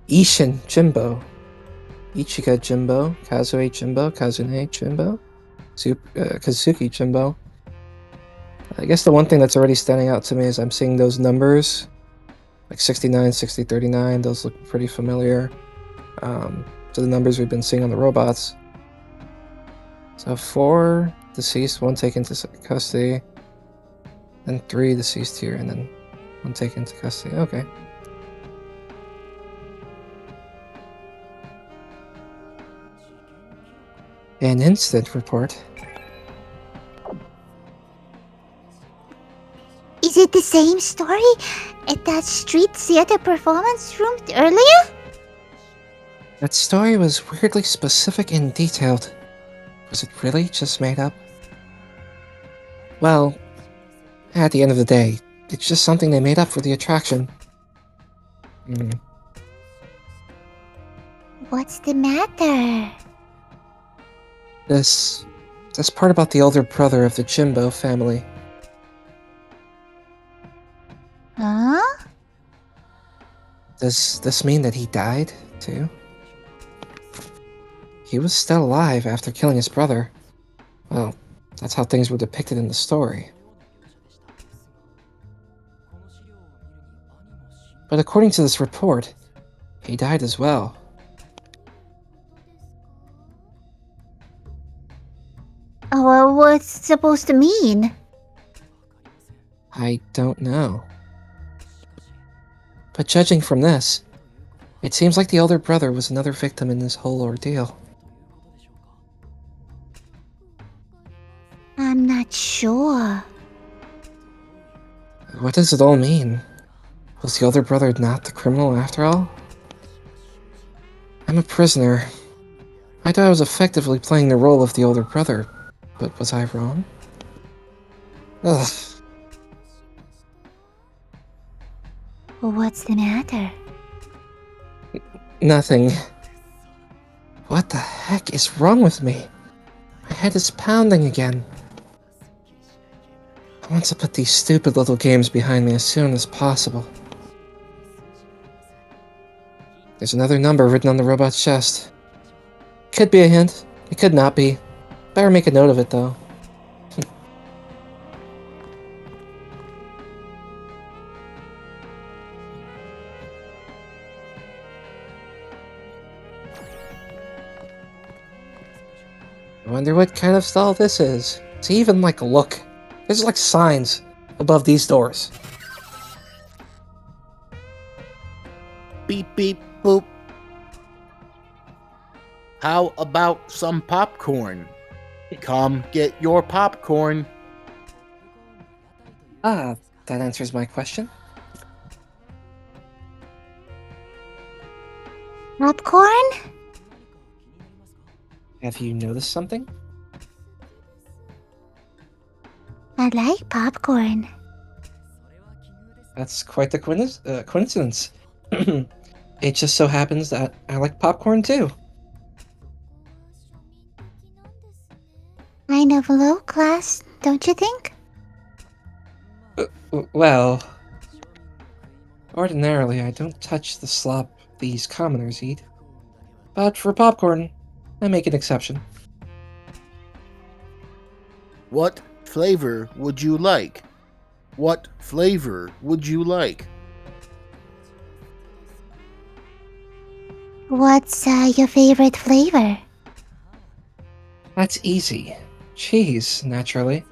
Speaker 2: Ishin Jimbo. Ichika Jimbo. Kazue Jimbo. Kazune Jimbo. Kazuki Jimbo. I guess the one thing that's already standing out to me is I'm seeing those numbers. Like 69, 60, 39, those look pretty familiar. To the numbers we've been seeing on the robots. So 4 deceased, 1 taken to custody. Then 3 deceased here, and then 1 taken to custody. Okay. An incident report.
Speaker 3: Is it the same story at that street theater performance room earlier?
Speaker 2: That story was weirdly specific and detailed. Was it really just made up? Well, at the end of the day, it's just something they made up for the attraction.
Speaker 3: What's the matter?
Speaker 2: This part about the older brother of the Jimbo family.
Speaker 3: Huh?
Speaker 2: Does this mean that he died, too? He was still alive after killing his brother. Well, that's how things were depicted in the story. But according to this report, he died as well.
Speaker 3: Oh, well, what's it supposed to mean?
Speaker 2: I don't know. But judging from this, it seems like the elder brother was another victim in this whole ordeal.
Speaker 3: I'm not sure.
Speaker 2: What does it all mean? Was the older brother not the criminal after all? I'm a prisoner. I thought I was effectively playing the role of the older brother, but was I wrong? Ugh.
Speaker 3: What's the matter?
Speaker 2: Nothing. What the heck is wrong with me? My head is pounding again. I want to put these stupid little games behind me as soon as possible. There's another number written on the robot's chest. Could be a hint. It could not be. Better make a note of it, though. I wonder what kind of stall this is. It's even like, look. There's like signs above these doors.
Speaker 5: Beep beep boop. How about some popcorn? Come get your popcorn.
Speaker 2: Ah, that answers my question.
Speaker 3: Popcorn?
Speaker 2: Have you noticed something?
Speaker 3: I like popcorn.
Speaker 2: That's quite the coincidence. It just so happens that I like popcorn too.
Speaker 3: Kind of low class, don't you think?
Speaker 2: Well, ordinarily I don't touch the slop these commoners eat. But for popcorn, I make an exception.
Speaker 5: What flavor would you like? What flavor would you like?
Speaker 3: What's your favorite flavor?
Speaker 2: That's easy. Cheese, naturally.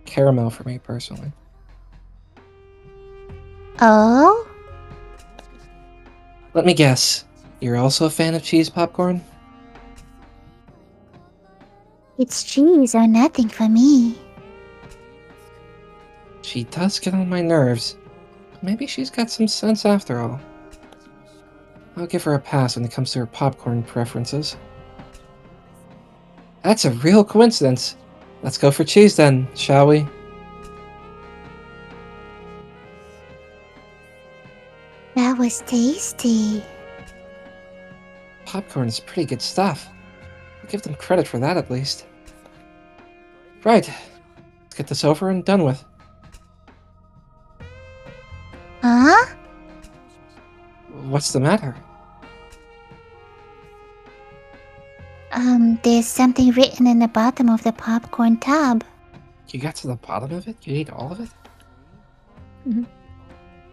Speaker 2: Caramel for me, personally.
Speaker 3: Oh?
Speaker 2: Let me guess. You're also a fan of cheese popcorn?
Speaker 3: It's cheese or nothing for me.
Speaker 2: She does get on my nerves. Maybe she's got some sense after all. I'll give her a pass when it comes to her popcorn preferences. That's a real coincidence. Let's go for cheese then, shall we?
Speaker 3: That was tasty.
Speaker 2: Popcorn is pretty good stuff. I'll give them credit for that at least. Right. Let's get this over and done with.
Speaker 3: Huh?
Speaker 2: What's the matter?
Speaker 3: There's something written in the bottom of the popcorn tub.
Speaker 2: You got to the bottom of it? You ate all of it?
Speaker 1: Mhm.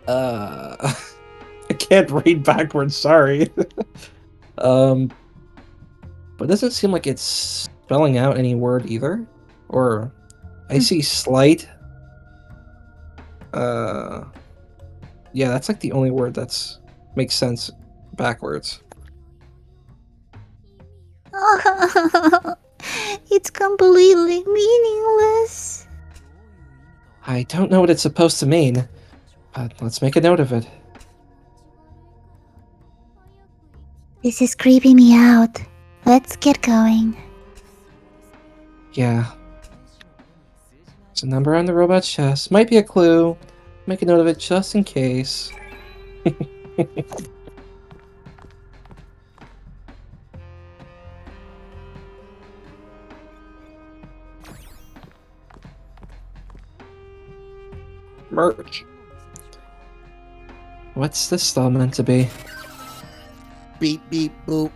Speaker 2: I can't read backwards, sorry. But it doesn't seem like it's spelling out any word either. Or I see slight. Yeah, that's like the only word that's makes sense backwards.
Speaker 3: It's completely meaningless.
Speaker 2: I don't know what it's supposed to mean, but let's make a note of it.
Speaker 3: This is creeping me out. Let's get going.
Speaker 2: Yeah. It's a number on the robot's chest. Might be a clue. Make a note of it just in case. Merch. What's this stall meant to be?
Speaker 5: Beep beep boop.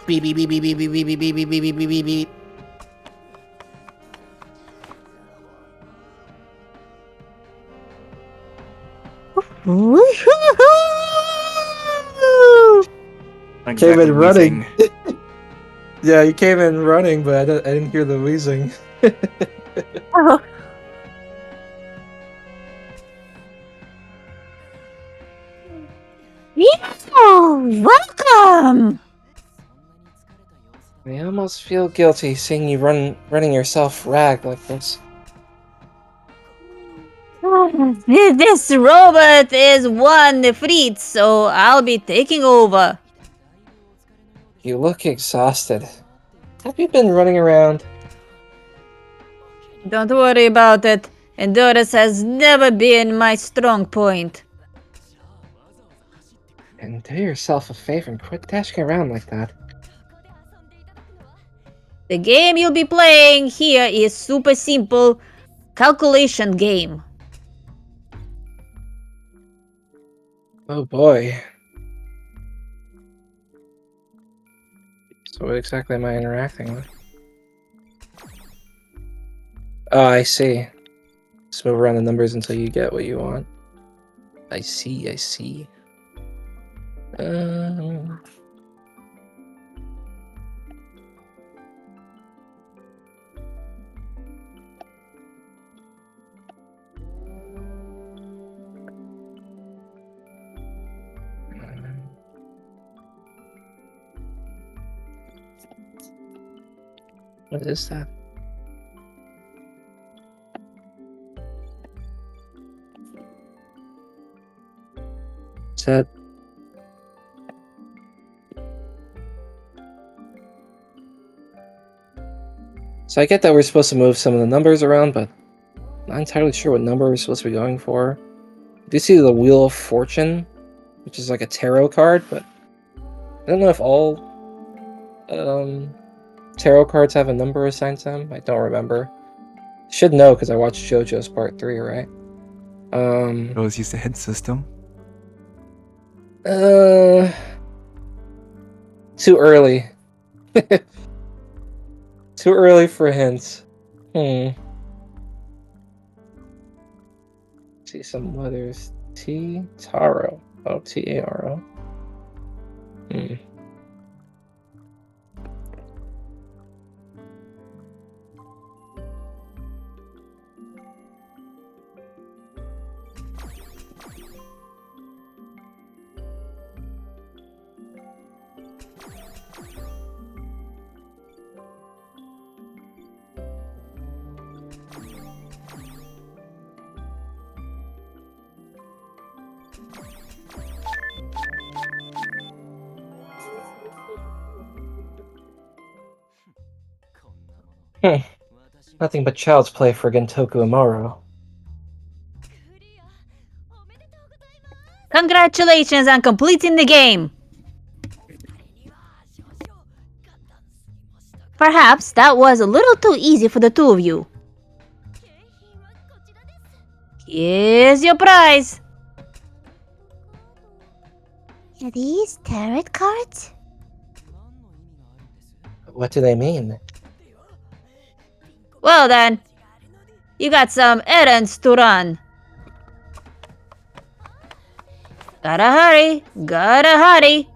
Speaker 5: Beep beep beep beep beep beep beep beep beep beep beep beep beep beep.
Speaker 4: Not
Speaker 2: Came
Speaker 4: exactly
Speaker 2: in running.
Speaker 4: wheezing.
Speaker 2: Yeah, you came in running, but I didn't hear the wheezing.
Speaker 1: Oh. Yeah, welcome.
Speaker 2: I almost feel guilty seeing you running yourself ragged like this.
Speaker 1: This robot is one Fritz, so I'll be taking over.
Speaker 2: You look exhausted. Have you been running around?
Speaker 1: Don't worry about it. Endurance has never been my strong point.
Speaker 2: And do yourself a favor and quit dashing around like that.
Speaker 1: The game you'll be playing here is super simple calculation game.
Speaker 2: Oh boy. So what exactly am I interacting with? Oh, I see. Just move around the numbers until you get what you want. I see, I see. What is that? Is that... So I get that we're supposed to move some of the numbers around, but I'm not entirely sure what number we're supposed to be going for. I do see the Wheel of Fortune, which is like a tarot card, but I don't know if all tarot cards have a number assigned to them. I don't remember. Should know because I watched JoJo's Part 3, right?
Speaker 4: Always use the head system.
Speaker 2: Too early. Too early for hints. See some letters. T Taro. Oh, Taro. Nothing but child's play for Gentoku Omuro.
Speaker 1: Congratulations on completing the game! Perhaps that was a little too easy for the two of you. Here's your prize!
Speaker 3: Are these tarot cards?
Speaker 2: What do they mean?
Speaker 1: Well then, you got some errands to run. Gotta hurry, gotta hurry.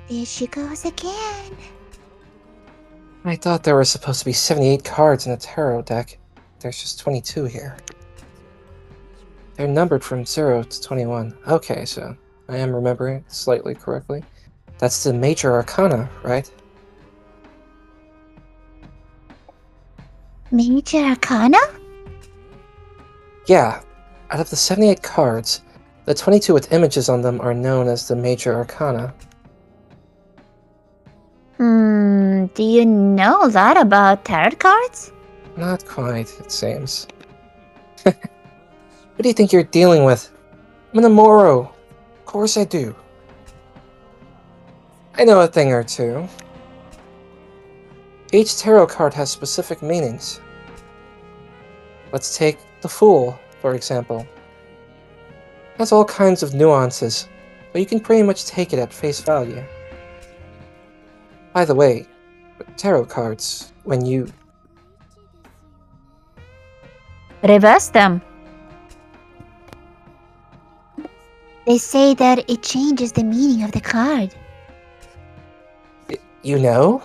Speaker 3: There she goes again.
Speaker 2: I thought there were supposed to be 78 cards in a tarot deck. There's just 22 here. They're numbered from 0 to 21. Okay, so I am remembering it slightly correctly. That's the major arcana, right?
Speaker 3: Major Arcana?
Speaker 2: Yeah. Out of the 78 cards, the 22 with images on them are known as the major arcana.
Speaker 1: Do you know a lot about tarot cards?
Speaker 2: Not quite, it seems. Who do you think you're dealing with? I'm an Omuro. Of course I do. I know a thing or two. Each tarot card has specific meanings. Let's take the Fool, for example. It has all kinds of nuances, but you can pretty much take it at face value. By the way, with tarot cards, when you...
Speaker 1: Reverse them.
Speaker 3: They say that it changes the meaning of the card.
Speaker 2: You know?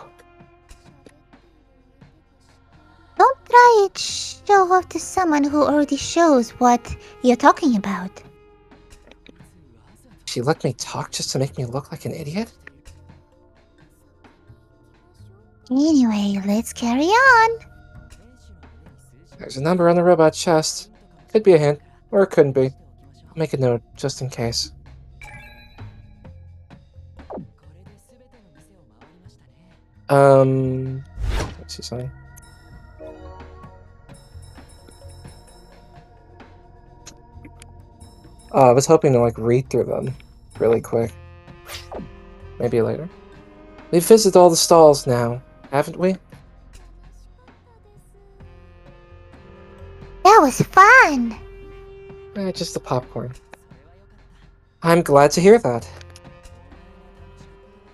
Speaker 3: Don't try it show off to someone who already shows what you're talking about.
Speaker 2: She let me talk just to make me look like an idiot?
Speaker 3: Anyway, let's carry on.
Speaker 2: There's a number on the robot chest. Could be a hint, or it couldn't be. I'll make a note, just in case. Let's see something. I was hoping to, read through them really quick. Maybe later. We've visited all the stalls now, haven't we?
Speaker 3: That was fun.
Speaker 2: Just the popcorn. I'm glad to hear that.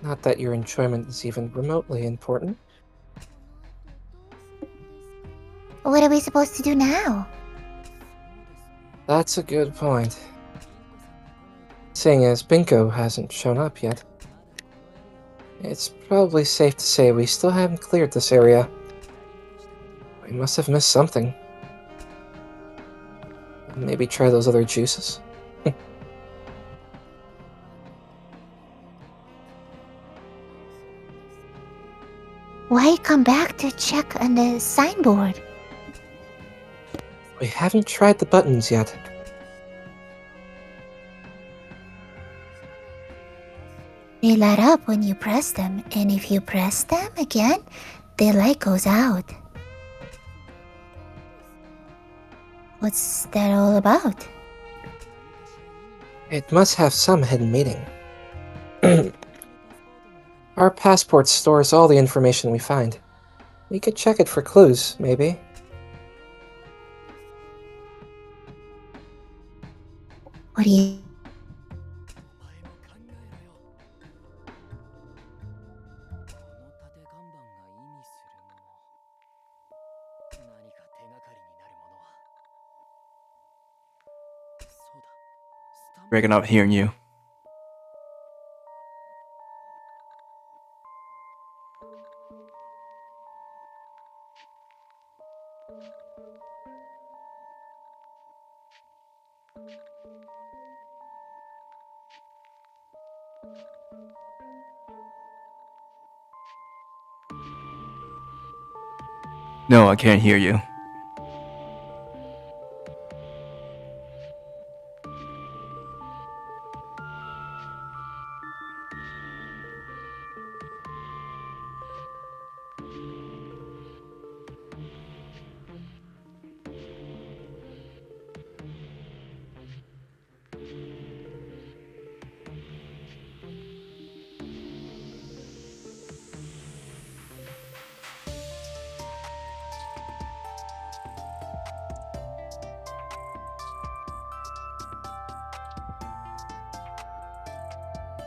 Speaker 2: Not that your enjoyment is even remotely important.
Speaker 3: What are we supposed to do now?
Speaker 2: That's a good point. Seeing as Binko hasn't shown up yet, it's probably safe to say we still haven't cleared this area. We must have missed something. Maybe try those other juices?
Speaker 3: Why come back to check on the signboard?
Speaker 2: We haven't tried the buttons yet.
Speaker 3: They light up when you press them, and if you press them again, the light goes out. What's that all about?
Speaker 2: It must have some hidden meaning. Our passport stores all the information we find. We could check it for clues, maybe.
Speaker 3: What do you...
Speaker 4: Breaking up hearing you. No, I can't hear you.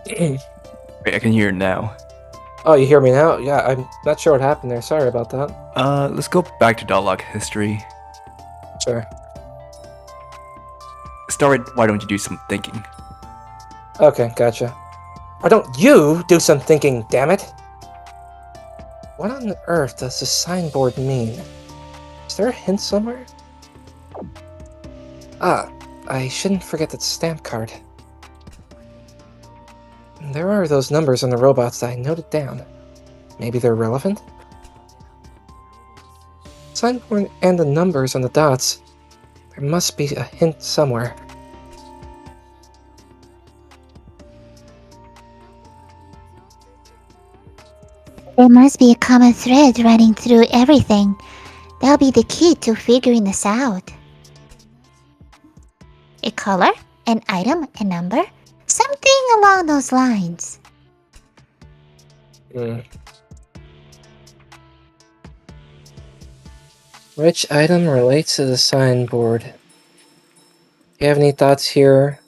Speaker 4: Wait, I can hear it now.
Speaker 2: Oh, you hear me now? Yeah, I'm not sure what happened there. Sorry about that.
Speaker 4: Let's go back to dialogue history.
Speaker 2: Sure.
Speaker 4: Start. Why don't you do some thinking?
Speaker 2: Okay, gotcha. Why don't you do some thinking, damn it? What on earth does the signboard mean? Is there a hint somewhere? Ah, I shouldn't forget that stamp card. There are those numbers on the robots that I noted down. Maybe they're relevant? Signboard and the numbers on the dots. There must be a hint somewhere.
Speaker 3: There must be a common thread running through everything. That'll be the key to figuring this out. A color, an item, a number, something along those lines.
Speaker 2: Which item relates to the signboard? Do you have any thoughts here,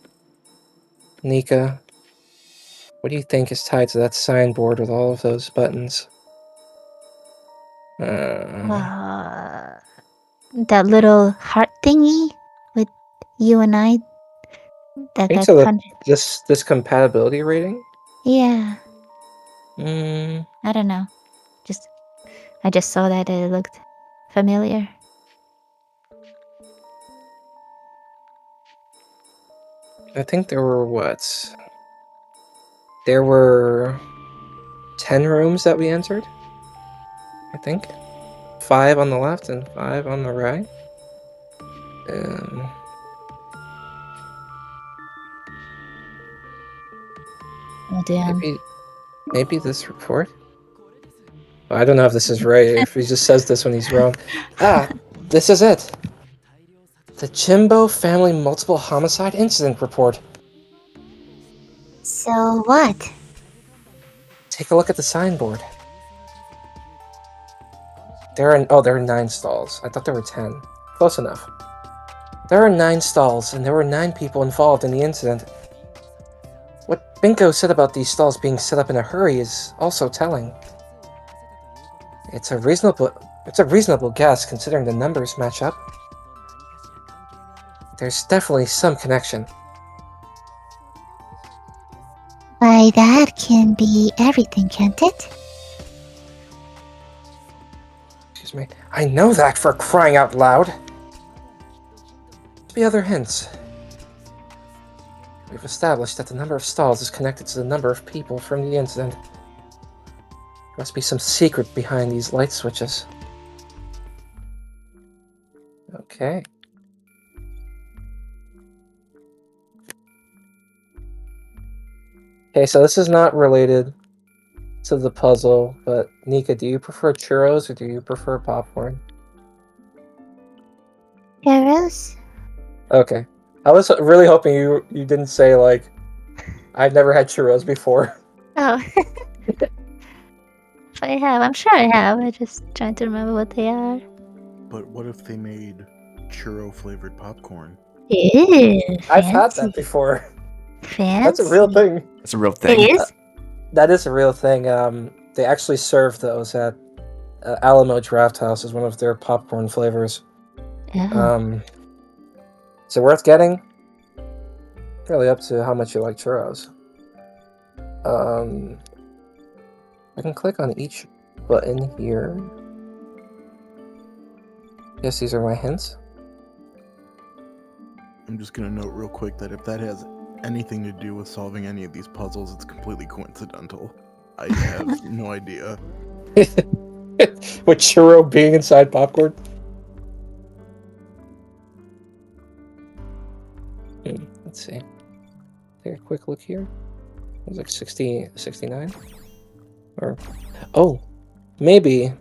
Speaker 2: Nika? What do you think is tied to that signboard with all of those buttons?
Speaker 3: That little heart thingy with you and I that
Speaker 2: Think
Speaker 3: got
Speaker 2: so.
Speaker 3: punched.
Speaker 2: This compatibility rating?
Speaker 3: Yeah,
Speaker 2: Mm,
Speaker 3: I don't know. I just saw that it looked familiar.
Speaker 2: I think there were what? There were 10 rooms that we entered. I think 5 on the left and 5 on the right.
Speaker 3: Oh damn.
Speaker 2: Maybe this report. I don't know if this is right. If he just says this when he's wrong. This is it. The Jimbo Family Multiple Homicide Incident Report.
Speaker 3: So what?
Speaker 2: Take a look at the signboard. There are 9 stalls. I thought there were 10. Close enough. There are 9 stalls, and there were 9 people involved in the incident. What Binko said about these stalls being set up in a hurry is also telling. It's a reasonable guess considering the numbers match up. There's definitely some connection.
Speaker 3: Why, that can be everything, can't it?
Speaker 2: Excuse me. I know that, for crying out loud! The other hints. We've established that the number of stalls is connected to the number of people from the incident. There must be some secret behind these light switches. Okay. Okay, so this is not related to the puzzle, but Nika, do you prefer churros or do you prefer popcorn?
Speaker 3: Ferris?
Speaker 2: Okay. I was really hoping you didn't say, like, I've never had churros before.
Speaker 3: Oh. If I have, I'm sure I have. I just trying to remember what they are.
Speaker 5: But what if they made churro flavored popcorn?
Speaker 3: Ew,
Speaker 2: I've had
Speaker 3: fancy.
Speaker 2: that before.
Speaker 3: Fancy.
Speaker 2: That's a real thing.
Speaker 4: It's a real thing.
Speaker 3: It is?
Speaker 2: That is a real thing. They actually serve those at Alamo Draft House as one of their popcorn flavors.
Speaker 3: Oh.
Speaker 2: So worth getting. Really up to how much you like churros. I can click on each button here. Yes, these are my hints.
Speaker 5: I'm just gonna note real quick that if that has anything to do with solving any of these puzzles, it's completely coincidental. I have no idea.
Speaker 2: With churro being inside popcorn? Let's see. Take a quick look here. It was like 69? Or, oh, maybe.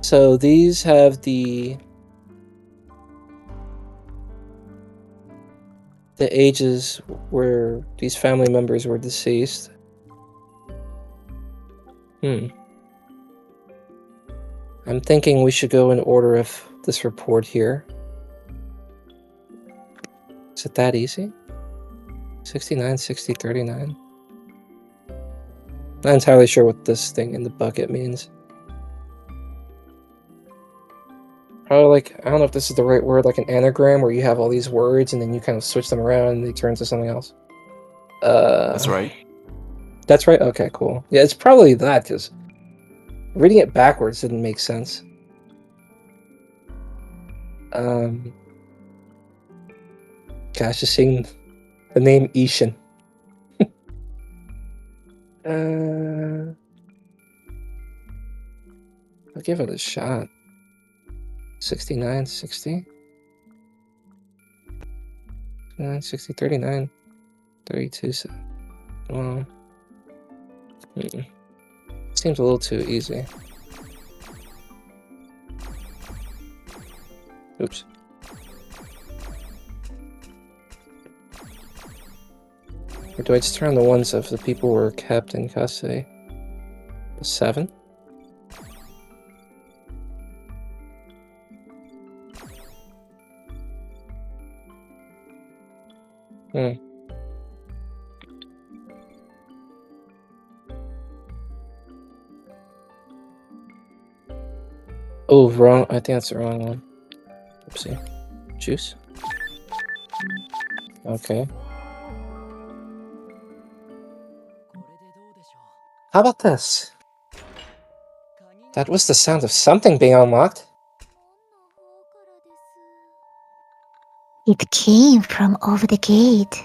Speaker 2: So these have the ages where these family members were deceased. I'm thinking we should go in order of this report here. Is it that easy? 69, 60, 39. Not entirely sure what this thing in the bucket means. Probably like, I don't know if this is the right word, like an anagram where you have all these words and then you kind of switch them around and they turn into something else.
Speaker 4: That's right.
Speaker 2: That's right? Okay, cool. Yeah, it's probably that, because reading it backwards didn't make sense. Gosh, just seeing the name Ishin. I'll give it a shot. 69, 60. 69, 60, 39, 32. Well, seems a little too easy. Oops. Or do I just turn the ones of the people who were kept in custody? 7? Oh, wrong. I think that's the wrong one. Oopsie. Juice. Okay. How about this? That was the sound of something being unlocked.
Speaker 3: It came from over the gate.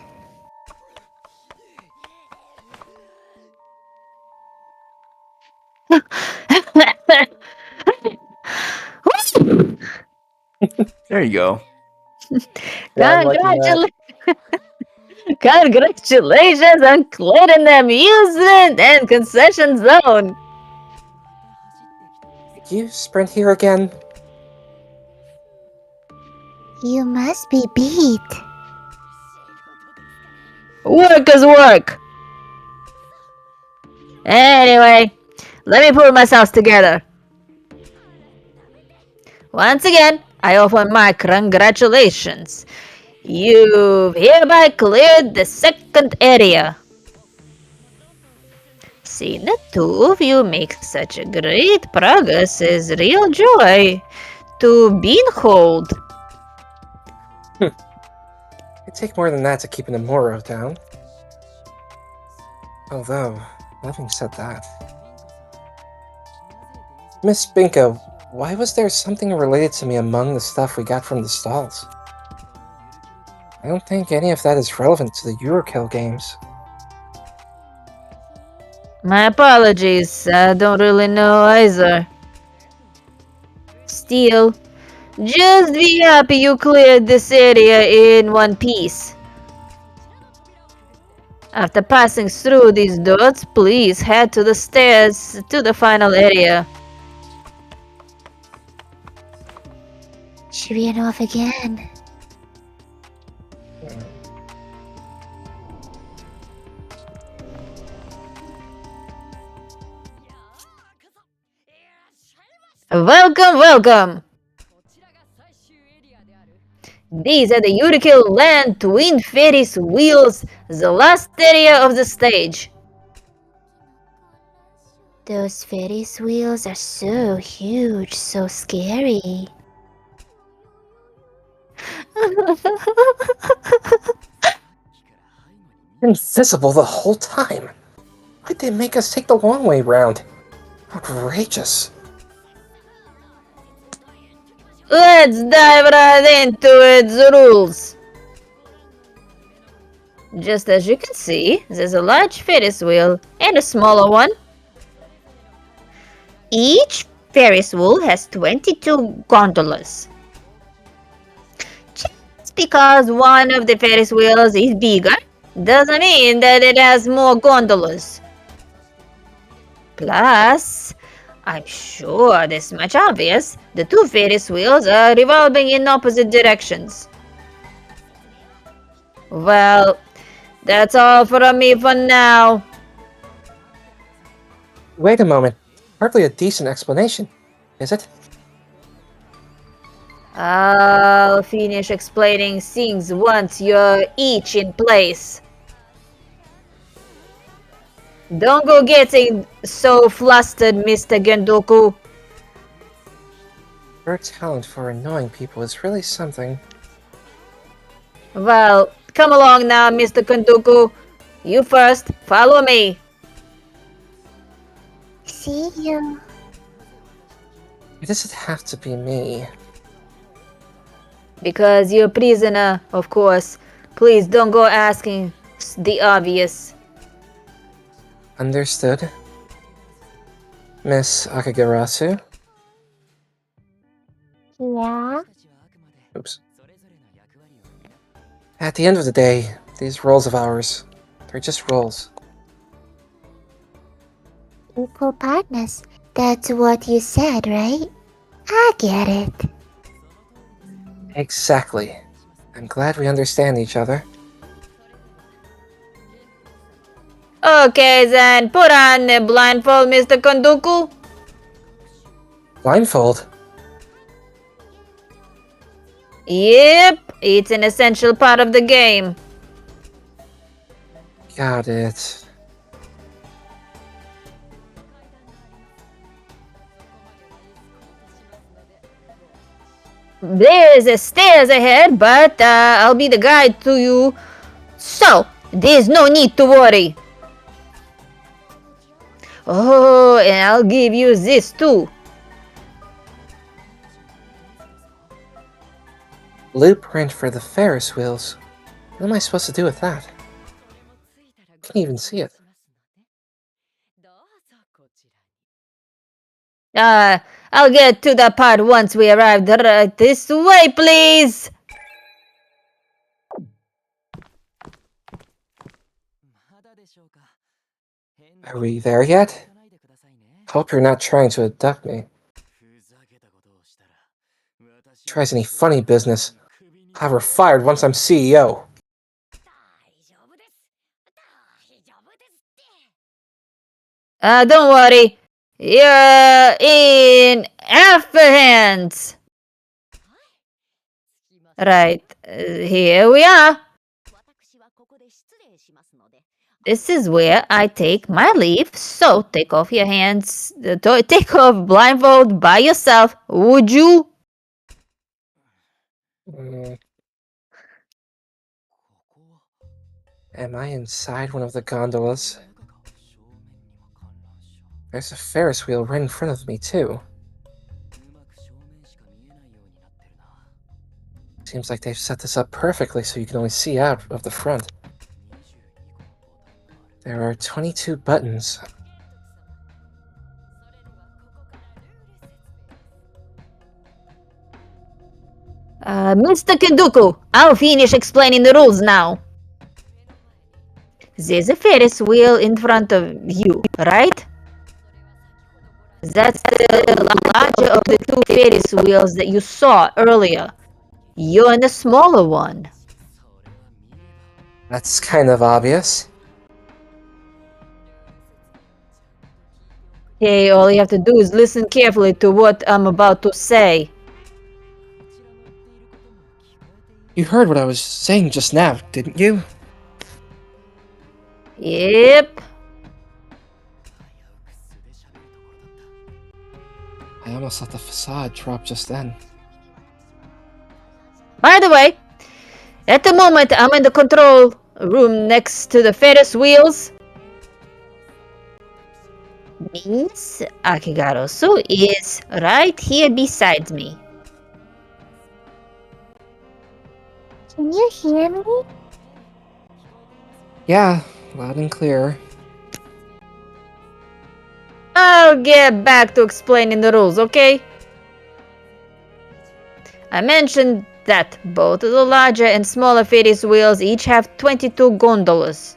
Speaker 4: There you go.
Speaker 1: Congratulations on clearing the amusement and concession zone.
Speaker 2: Did you sprint here again?
Speaker 3: You must be beat.
Speaker 1: Work is work. Anyway, let me pull myself together. Once again, I offer my congratulations. You've hereby cleared the second area. Seeing the two of you make such a great progress is real joy to behold.
Speaker 2: It'd take more than that to keep an Omuro down. Although, having said that... Miss Binko, why was there something related to me among the stuff we got from the stalls? I don't think any of that is relevant to the Yurukill games.
Speaker 1: My apologies, I don't really know either. Still, just be happy you cleared this area in one piece. After passing through these doors, please head to the stairs to the final area.
Speaker 3: She ran off again.
Speaker 1: Welcome, welcome! These are the Yurukill Land Twin Ferris wheels, the last area of the stage.
Speaker 3: Those Ferris wheels are so huge, so scary.
Speaker 2: Invisible the whole time! Why'd they make us take the long way round? Outrageous.
Speaker 1: Let's dive right into its rules. Just as you can see, there's a large Ferris wheel and a smaller one. Each Ferris wheel has 22 gondolas. Just because one of the Ferris wheels is bigger doesn't mean that it has more gondolas. Plus, I'm sure this much obvious, the two Ferris wheels are revolving in opposite directions. Well, that's all from me for now.
Speaker 2: Wait a moment. Hardly a decent explanation, is it?
Speaker 1: I'll finish explaining things once you're each in place. Don't go getting so flustered, Mr. Gentoku.
Speaker 2: Your talent for annoying people is really something.
Speaker 1: Well, come along now, Mr. Gentoku. You first. Follow me.
Speaker 3: See you.
Speaker 2: Why does it have to be me?
Speaker 1: Because you're a prisoner, of course. Please don't go asking the obvious.
Speaker 2: Understood. Miss Akegarasu?
Speaker 3: Yeah?
Speaker 2: Oops. At the end of the day, these roles of ours, they're just roles.
Speaker 3: Equal partners. That's what you said, right? I get it.
Speaker 2: Exactly. I'm glad we understand each other.
Speaker 1: Okay, then put on the blindfold, Mr. Gentoku.
Speaker 2: Blindfold?
Speaker 1: Yep, it's an essential part of the game.
Speaker 2: Got it.
Speaker 1: There's a stairs ahead, but I'll be the guide to you. So, there's no need to worry. Oh, and I'll give you this too.
Speaker 2: Blueprint for the Ferris wheels. What am I supposed to do with that? Can't even see it.
Speaker 1: I'll get to that part once we arrive. Right this way, please.
Speaker 2: Are we there yet? Hope you're not trying to abduct me. Tries any funny business. Have her fired once I'm CEO.
Speaker 1: Don't worry. You're in our hands. Right, here we are. This is where I take my leave. So take off your hands. Take off blindfold by yourself. Would you?
Speaker 2: Am I inside one of the gondolas? There's a Ferris wheel right in front of me, too. Seems like they've set this up perfectly so you can only see out of the front. There are 22 buttons.
Speaker 1: Mr. Kenduku, I'll finish explaining the rules now. There's a Ferris wheel in front of you, right? That's the larger of the two Ferris wheels that you saw earlier. You're in the smaller one.
Speaker 2: That's kind of obvious.
Speaker 1: Hey, all you have to do is listen carefully to what I'm about to say.
Speaker 2: You heard what I was saying just now, didn't you?
Speaker 1: Yep.
Speaker 2: I almost let the facade drop just then.
Speaker 1: By the way, at the moment I'm in the control room next to the Ferris wheels. Miss Akegarasu is right here beside me.
Speaker 3: Can you hear me?
Speaker 2: Yeah, loud and clear.
Speaker 1: I'll get back to explaining the rules, okay? I mentioned that both the larger and smaller Ferris wheels each have 22 gondolas.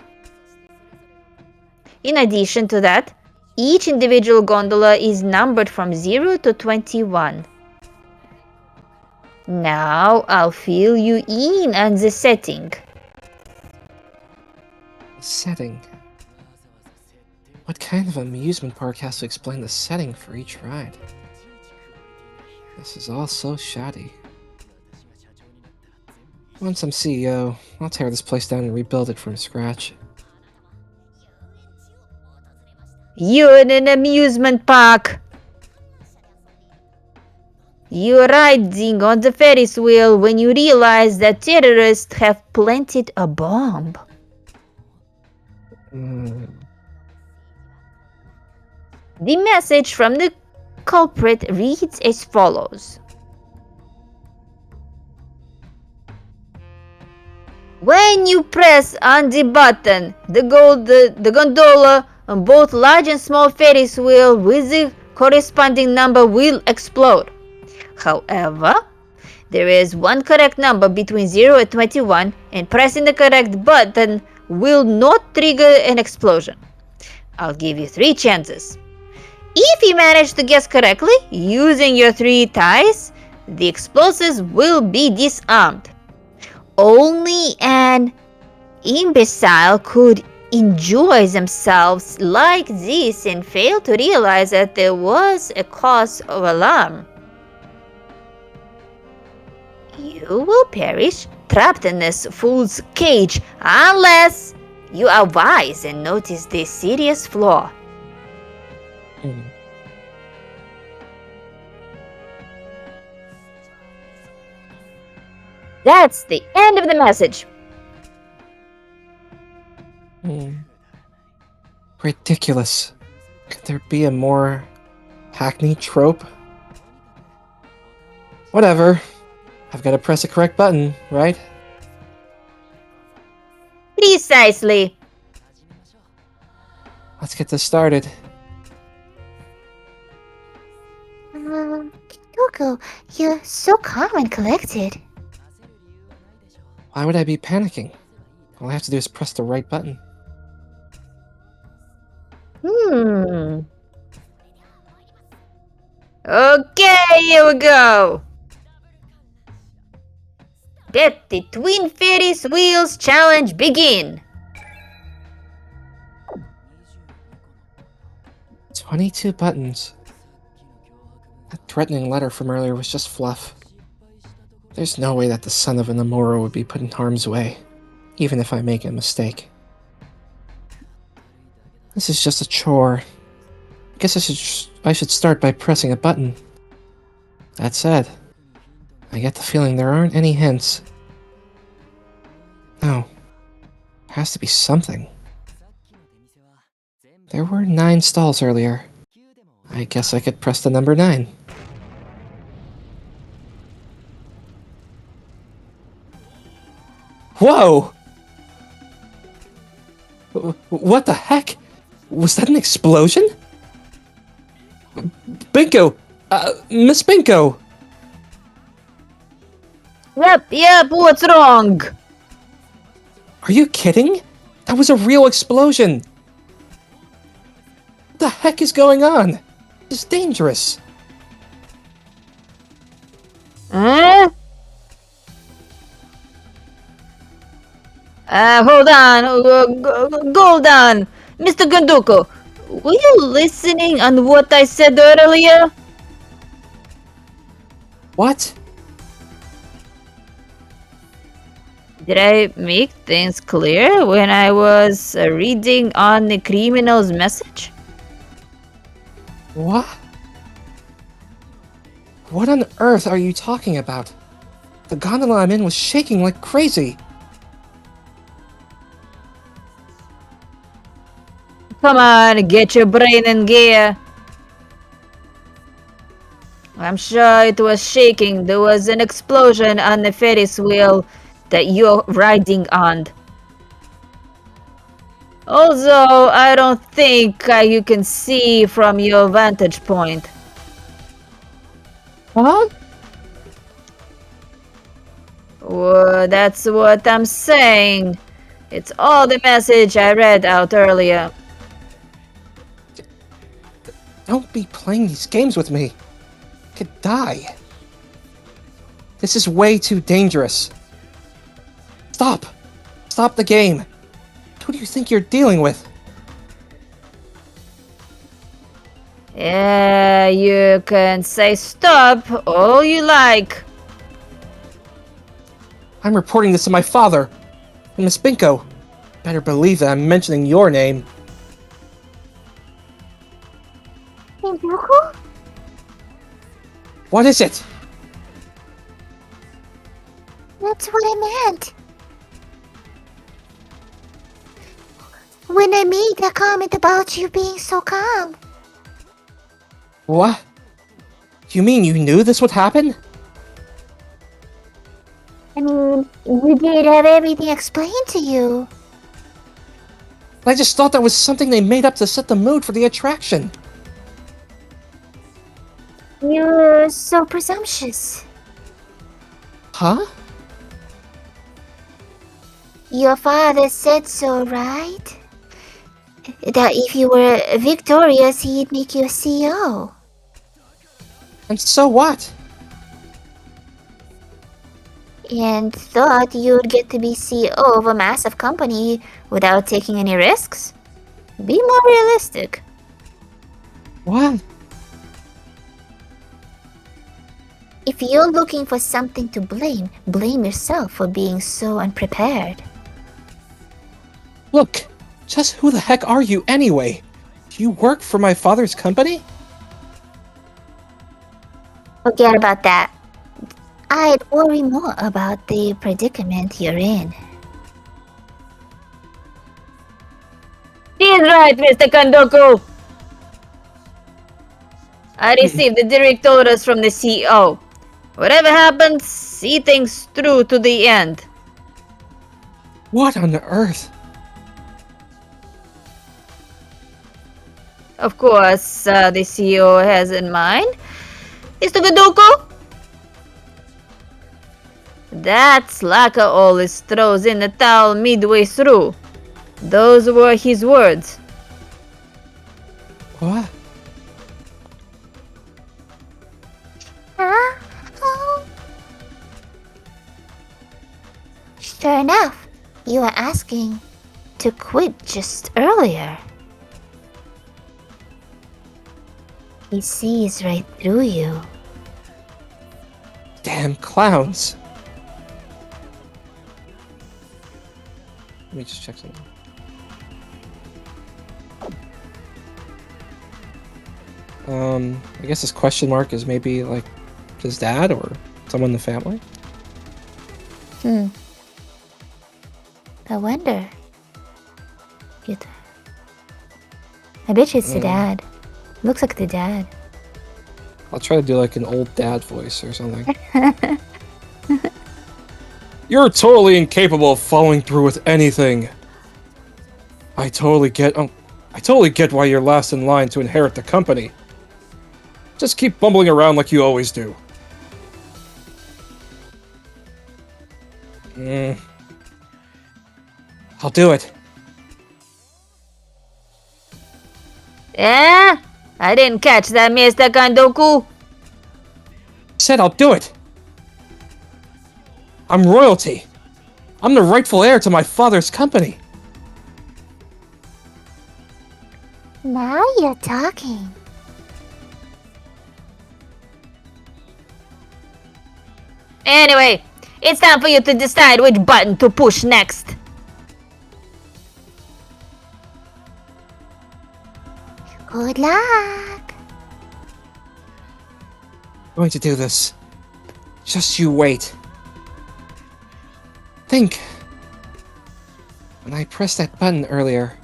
Speaker 1: In addition to that, each individual gondola is numbered from 0 to 21. Now I'll fill you in on the setting.
Speaker 2: Setting. What kind of amusement park has to explain the setting for each ride? This is all so shoddy. Once I'm CEO, I'll tear this place down and rebuild it from scratch.
Speaker 1: You're in an amusement park. You're riding on the Ferris wheel when you realize that terrorists have planted a bomb. The message from the culprit reads as follows. When you press on the button, the gondola on both large and small Ferris wheel with the corresponding number will explode. However, there is one correct number between 0 and 21, and pressing the correct button will not trigger an explosion. I'll give you 3 chances. If you manage to guess correctly, using your 3 ties, the explosives will be disarmed. Only an imbecile could enjoy themselves like this and fail to realize that there was a cause of alarm. You will perish trapped in this fool's cage unless you are wise and notice this serious flaw. That's the end of the message.
Speaker 2: Ridiculous. Could there be a more hackneyed trope? Whatever. I've got to press the correct button, right?
Speaker 1: Precisely.
Speaker 2: Let's get this started.
Speaker 3: Gentoku, you're so calm and collected.
Speaker 2: Why would I be panicking? All I have to do is press the right button.
Speaker 1: Okay, here we go. Let the Twin Ferris Wheels Challenge begin.
Speaker 2: 22 buttons. That threatening letter from earlier was just fluff. There's no way that the son of an Omuro would be put in harm's way, even if I make a mistake. This is just a chore. I guess I should start by pressing a button. That said, I get the feeling there aren't any hints. No. There has to be something. There were 9 stalls earlier. I guess I could press the number 9. Whoa! What the heck? Was that an explosion? Binko! Miss Binko!
Speaker 1: Yep, what's wrong?
Speaker 2: Are you kidding? That was a real explosion! What the heck is going on? This is dangerous.
Speaker 1: Huh? Hold on, hold on. Mr. Gentoku, were you listening on what I said earlier?
Speaker 2: What?
Speaker 1: Did I make things clear when I was reading on the criminal's message?
Speaker 2: What? What on earth are you talking about? The gondola I'm in was shaking like crazy.
Speaker 1: Come on, get your brain in gear. I'm sure it was shaking. There was an explosion on the Ferris wheel that you're riding on. Although I don't think you can see from your vantage point.
Speaker 2: Huh?
Speaker 1: Well, that's what I'm saying. It's all the message I read out earlier.
Speaker 2: Don't be playing these games with me. I could die. This is way too dangerous. Stop! Stop the game! Who do you think you're dealing with?
Speaker 1: Yeah, you can say stop all you like.
Speaker 2: I'm reporting this to my father. And Miss Binko. Better believe that I'm mentioning your name.
Speaker 3: Gentoku?
Speaker 2: What is it?
Speaker 3: That's what I meant. When I made a comment about you being so calm.
Speaker 2: What? You mean you knew this would happen?
Speaker 3: I mean, we did have everything explained to you.
Speaker 2: I just thought that was something they made up to set the mood for the attraction.
Speaker 3: You're so presumptuous.
Speaker 2: Huh?
Speaker 3: Your father said so, right? That if you were victorious, he'd make you a CEO.
Speaker 2: And so what?
Speaker 3: And thought you'd get to be CEO of a massive company without taking any risks? Be more realistic.
Speaker 2: What?
Speaker 3: If you're looking for something to blame, blame yourself for being so unprepared.
Speaker 2: Look, just who the heck are you anyway? Do you work for my father's company?
Speaker 3: Forget about that. I'd worry more about the predicament you're in.
Speaker 1: He's right, Mr. Gentoku. I received the direct orders from the CEO. Whatever happens, see things through to the end.
Speaker 2: What on earth?
Speaker 1: Of course, the CEO has in mind. Mr. Gentoku? That slacker always throws in the towel midway through. Those were his words.
Speaker 2: What?
Speaker 3: Huh? Oh. Sure enough, you were asking to quit just earlier. He sees right through you.
Speaker 2: Damn clowns. Let me just check something. I guess this question mark is maybe like his dad or someone in the family.
Speaker 3: I wonder. I bet you it's the dad. Looks like the dad.
Speaker 2: I'll try to do like an old dad voice or something. You're totally incapable of following through with anything. I totally get why you're last in line to inherit the company. Just keep bumbling around like you always do. I'll do it.
Speaker 1: Eh? I didn't catch that, Mr. Gentoku.
Speaker 2: Said I'll do it. I'm royalty. I'm the rightful heir to my father's company.
Speaker 3: Now you're talking.
Speaker 1: Anyway, it's time for you to decide which button to push next.
Speaker 3: Good luck.
Speaker 2: I'm going to do this. Just you wait. Think. When I pressed that button earlier,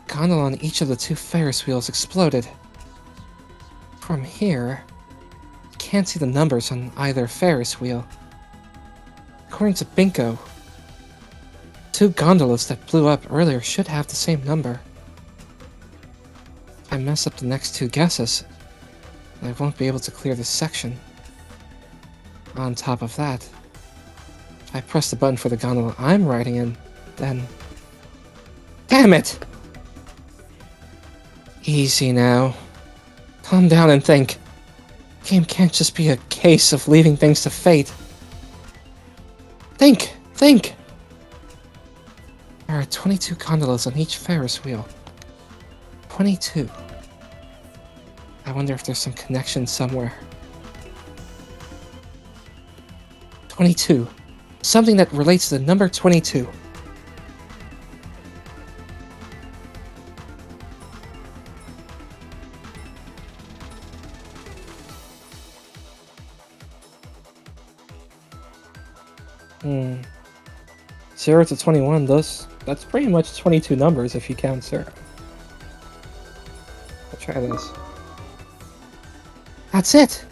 Speaker 2: gondola on each of the two Ferris wheels exploded. From here, you can't see the numbers on either Ferris wheel. According to Binko, two gondolas that blew up earlier should have the same number. If I mess up the next two guesses, I won't be able to clear this section. On top of that, if I press the button for the gondola I'm riding in, then... Damn it! Easy now. Calm down and think. Game can't just be a case of leaving things to fate. Think! Think! There are 22 gondolas on each Ferris wheel. 22. I wonder if there's some connection somewhere. 22. Something that relates to the number 22. Hmm. 0 to 21, that's pretty much 22 numbers if you count 0. I'll try this. That's it!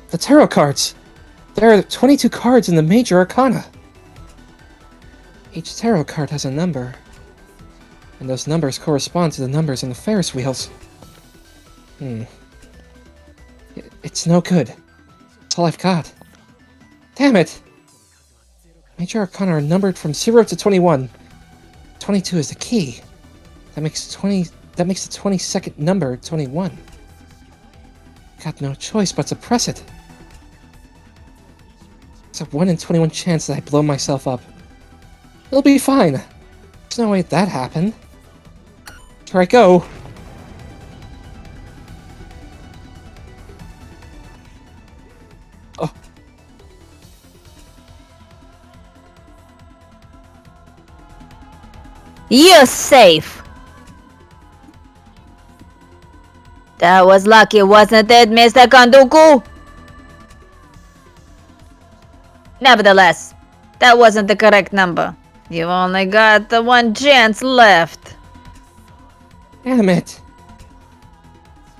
Speaker 2: The tarot cards! There are 22 cards in the major arcana! Each tarot card has a number, and those numbers correspond to the numbers in the Ferris wheels. It's no good. That's all I've got. Damn it! Major arcana are numbered from 0 to 21. 22 is the key. That makes the 22nd number 21. Got no choice but to press it. There's a 1 in 21 chance that I blow myself up. It'll be fine. There's no way that happened. Here I go. Oh.
Speaker 1: You're safe. That was lucky, wasn't it, Mr. Gentoku? Nevertheless, that wasn't the correct number. You've only got the one chance left.
Speaker 2: Damn it.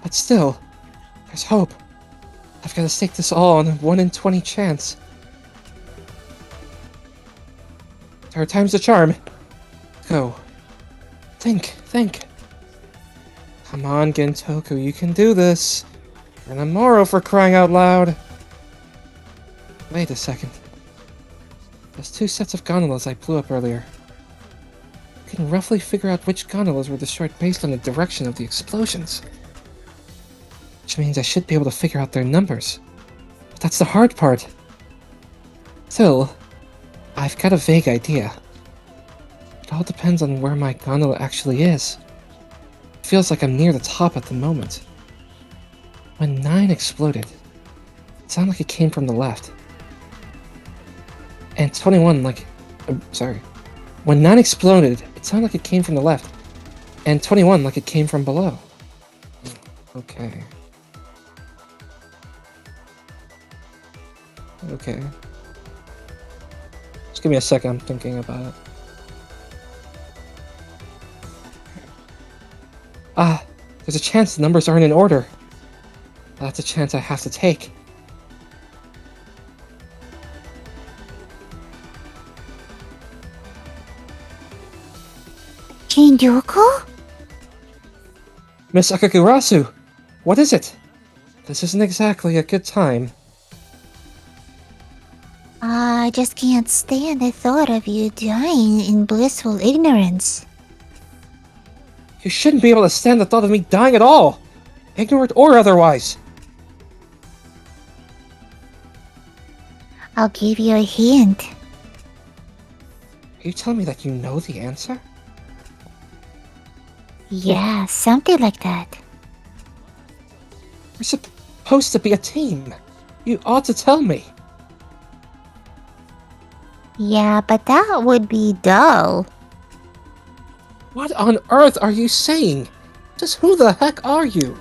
Speaker 2: But still, there's hope. I've got to stake this all on a 1 in 20 chance. Third time's the charm. Go. Think. Come on, Gentoku, you can do this. You're an Omuro for crying out loud. Wait a second. Those 2 sets of gondolas I blew up earlier. I can roughly figure out which gondolas were destroyed based on the direction of the explosions. Which means I should be able to figure out their numbers. But that's the hard part. Still, I've got a vague idea. It all depends on where my gondola actually is. It feels like I'm near the top at the moment. When 9 exploded, it sounded like it came from the left. And 21, When 9 exploded, it sounded like it came from the left. And 21, like it came from below. Okay. Just give me a second, I'm thinking about it. There's a chance the numbers aren't in order. That's a chance I have to take.
Speaker 3: Gentoku?
Speaker 2: Miss Akegarasu, what is it? This isn't exactly a good time.
Speaker 3: I just can't stand the thought of you dying in blissful ignorance.
Speaker 2: You shouldn't be able to stand the thought of me dying at all! Ignorant or otherwise!
Speaker 3: I'll give you a hint.
Speaker 2: Are you telling me that you know the answer?
Speaker 3: Yeah, something like that.
Speaker 2: We're supposed to be a team. You ought to tell me.
Speaker 3: Yeah, but that would be dull.
Speaker 2: What on earth are you saying? Just who the heck are you?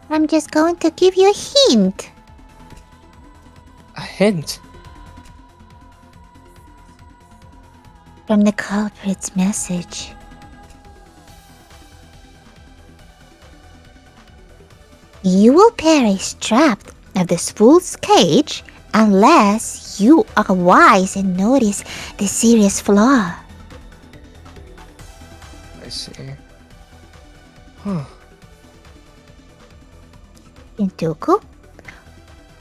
Speaker 3: I'm just going to give you a hint.
Speaker 2: A hint?
Speaker 3: From the culprit's message. You will perish trapped at this fool's cage unless you are wise and notice the serious flaw.
Speaker 2: I see. Huh.
Speaker 3: Gentoku?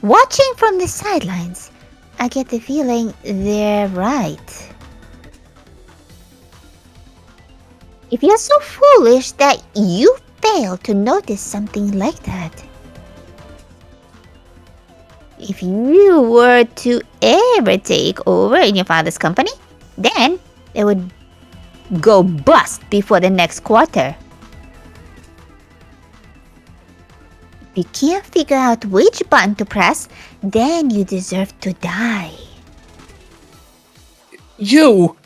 Speaker 3: Watching from the sidelines, I get the feeling they're right. If you're so foolish that you fail to notice something like that. If you were to ever take over in your father's company, then it would go bust before the next quarter. If you can't figure out which button to press, then you deserve to die.
Speaker 2: You!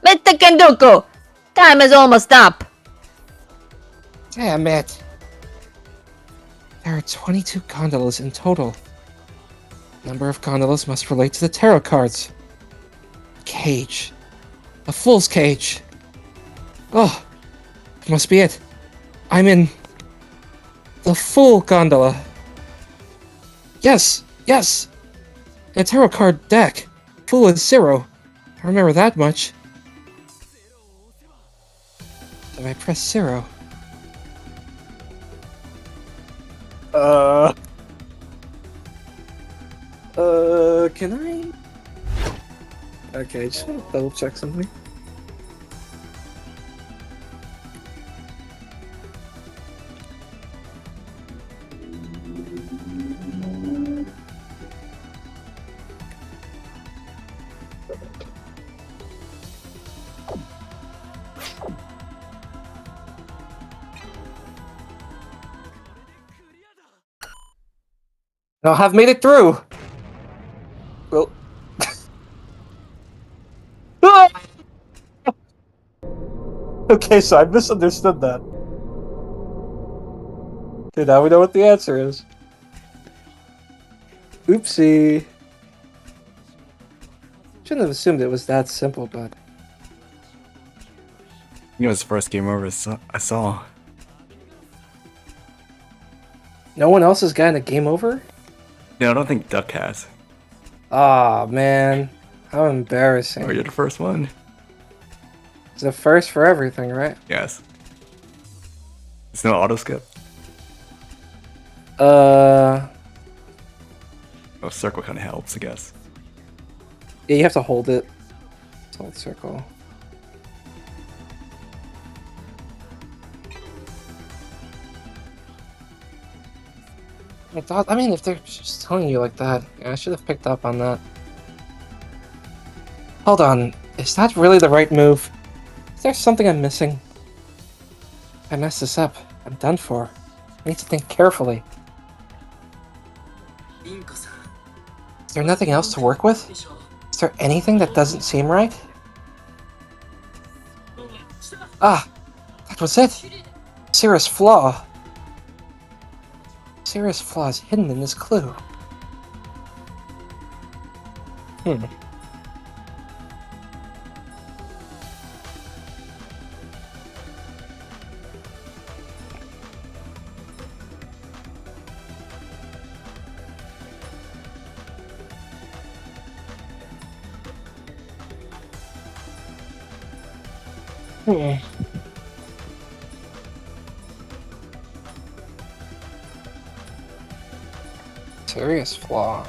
Speaker 1: Mr. Gentoku, time is almost up.
Speaker 2: Damn it. There are 22 gondolas in total. Number of gondolas must relate to the tarot cards. Cage. A fool's cage. Oh, it must be it. I'm in the full gondola. Yes, yes. A tarot card deck. Full is 0. I remember that much. So I press 0. Can I? Okay, just want to double check something. I'll have made it through. Well. Okay, so I misunderstood that. Okay, now we know what the answer is. Oopsie. Shouldn't have assumed it was that simple, but...
Speaker 4: It was the first game over I saw.
Speaker 2: No one else has gotten a game over?
Speaker 4: No, I don't think Duck has.
Speaker 2: Aw, man. How embarrassing.
Speaker 4: Oh, you're the first one?
Speaker 2: It's the first for everything, right?
Speaker 4: Yes. There's no auto skip?
Speaker 2: Yeah,
Speaker 4: Oh, circle kind of helps, I guess.
Speaker 2: you have to hold it. Hold circle. I mean, if they're just telling you like that, yeah, I should have picked up on that. Hold on, is that really the right move? Is there something I'm missing? If I mess this up, I'm done for. I need to think carefully. Is there nothing else to work with? Is there anything that doesn't seem right? Ah, that was it! Serious flaw. Serious flaw is hidden in this clue. Serious flaw.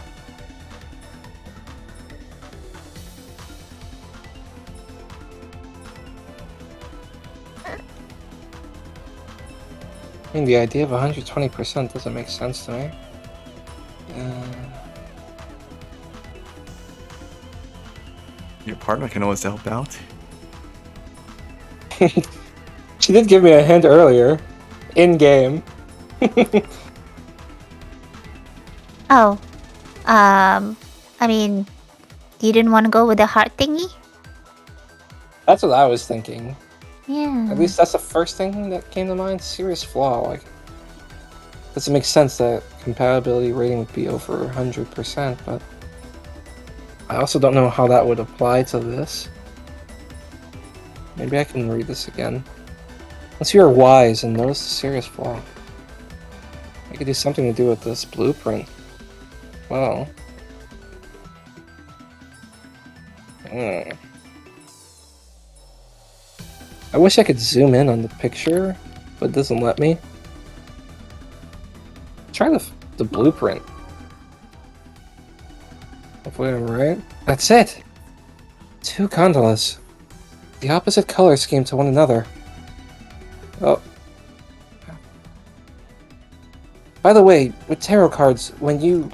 Speaker 2: I mean, the idea of 120% doesn't make sense to me.
Speaker 4: Your partner can always help out.
Speaker 2: She did give me a hint earlier. In-game.
Speaker 3: Oh, I mean, you didn't want to go with the heart thingy?
Speaker 2: That's what I was thinking.
Speaker 3: Yeah.
Speaker 2: At least that's the first thing that came to mind. Serious flaw. Like, doesn't make sense that compatibility rating would be over 100%, but I also don't know how that would apply to this. Maybe I can read this again. Unless you are wise and notice the serious flaw. It could do something to do with this blueprint. Well. I wish I could zoom in on the picture, but it doesn't let me. Try the blueprint. Hopefully I'm right. That's it! 2 gondolas. The opposite color scheme to one another. Oh. By the way, with tarot cards, when you...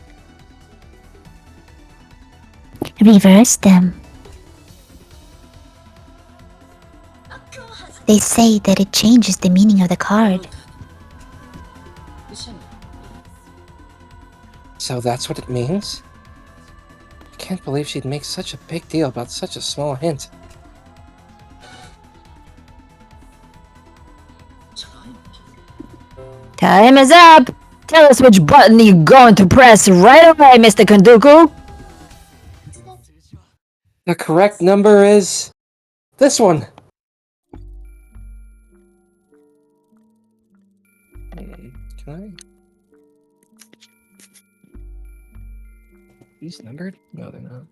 Speaker 3: Reverse them. They say that it changes the meaning of the card.
Speaker 2: So that's what it means? I can't believe she'd make such a big deal about such a small hint.
Speaker 1: Time is up! Tell us which button you're going to press right away, Mr. Gentoku.
Speaker 2: The correct number is this one. Can I? These numbered? No, they're not.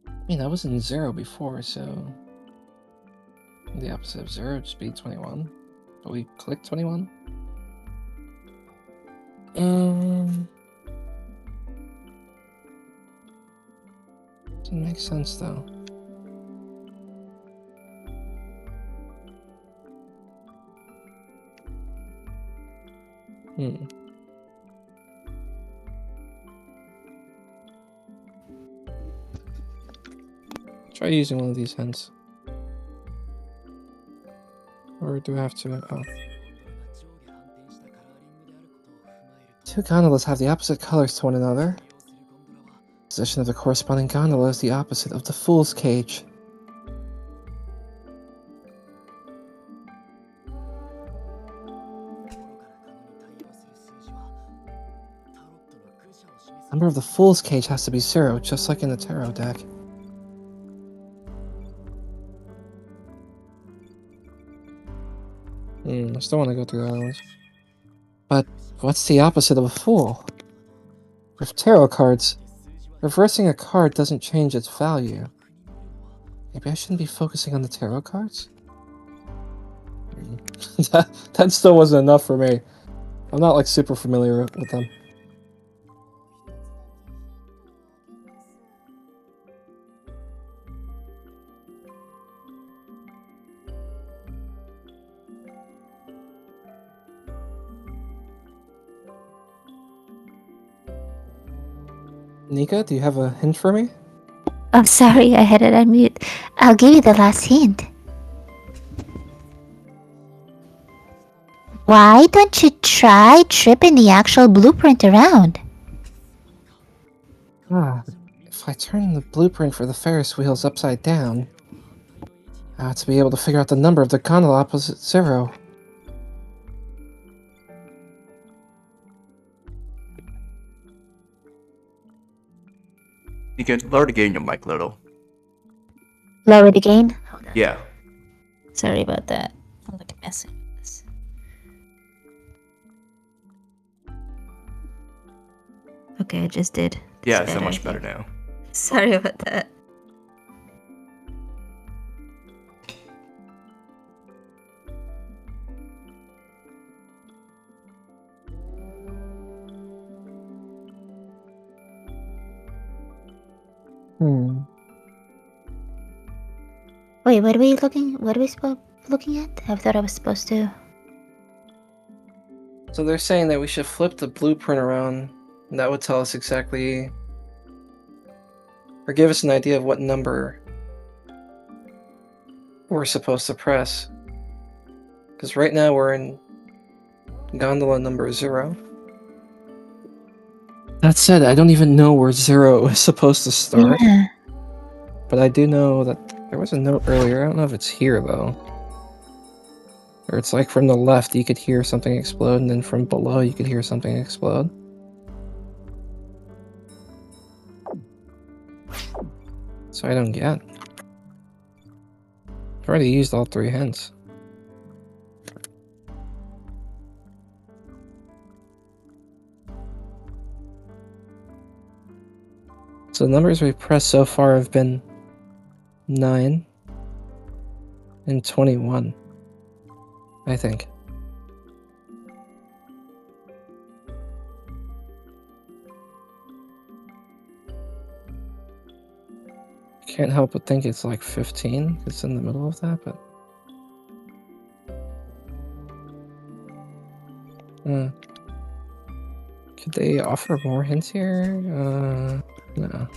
Speaker 2: I mean, that wasn't 0 before, so the opposite of 0 would just be 21. But we clicked 21. Doesn't make sense though. Try using one of these hints. Or do I have to? Oh. Two gondolas have the opposite colors to one another. Position of the corresponding gondola is the opposite of the Fool's Cage. Number of the Fool's Cage has to be 0, just like in the tarot deck. I still want to go through the other ones. But what's the opposite of a fool? With tarot cards, reversing a card doesn't change its value. Maybe I shouldn't be focusing on the tarot cards? that still wasn't enough for me. I'm not like super familiar with them. Nika, do you have a hint for me?
Speaker 3: I'm sorry, I had it on mute. I'll give you the last hint. Why don't you try tripping the actual blueprint around?
Speaker 2: If I turn the blueprint for the Ferris wheels upside down, I ought to be able to figure out the number of the gondola opposite 0.
Speaker 4: You can lower the gain your mic a little.
Speaker 3: Lower the gain? Hold on.
Speaker 4: Yeah.
Speaker 3: Sorry about that. I'm like messing with this. Okay, I just did.
Speaker 4: Yeah, it's so much better now.
Speaker 3: Sorry about that. Wait, what are we looking? What are we looking at? I thought I was supposed to.
Speaker 2: So they're saying that we should flip the blueprint around, and that would tell us exactly, or give us an idea of what number we're supposed to press. Because right now we're in gondola number 0. That said, I don't even know where 0 is supposed to start.
Speaker 3: Yeah.
Speaker 2: But I do know that there was a note earlier. I don't know if it's here though. Or it's like from the left you could hear something explode, and then from below you could hear something explode. So I don't get. I've already used all 3 hints. So the numbers we've pressed so far have been 9 and 21, I think. Can't help but think it's like 15. It's in the middle of that, but... Could they offer more hints here? No.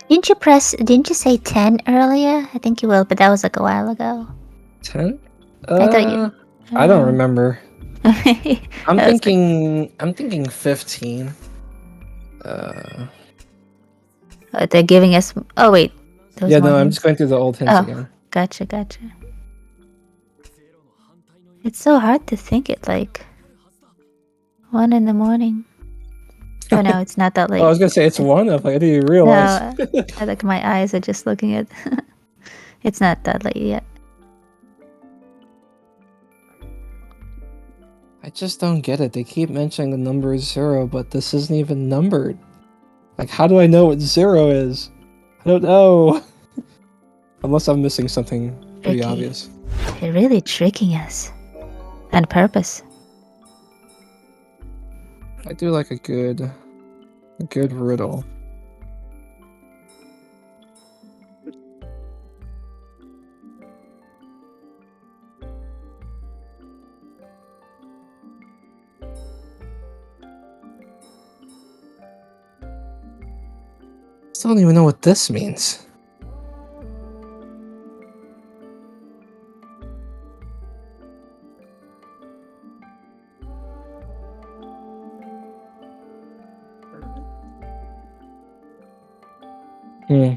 Speaker 3: Didn't you say 10 earlier? I think you will, but that was like a while ago.
Speaker 2: 10?
Speaker 3: I thought you...
Speaker 2: I don't remember. I'm
Speaker 3: That was
Speaker 2: thinking 15.
Speaker 3: they're giving us... Oh, wait.
Speaker 2: Yeah, no, I'm just going through the old hints again.
Speaker 3: Gotcha.
Speaker 1: It's so hard to think it like 1 in the morning. Oh no, it's not that late.
Speaker 2: Oh, I was gonna say it's 1. I didn't even realize.
Speaker 1: No, I like my eyes are just looking at. It's not that late yet.
Speaker 2: I just don't get it. They keep mentioning the number 0, but this isn't even numbered. Like, how do I know what 0 is? I don't know. Unless I'm missing something pretty
Speaker 1: Tricky.
Speaker 2: obvious.
Speaker 1: They're really tricking us. On purpose.
Speaker 2: I do like a good riddle. Still don't even know what this means. Hmm.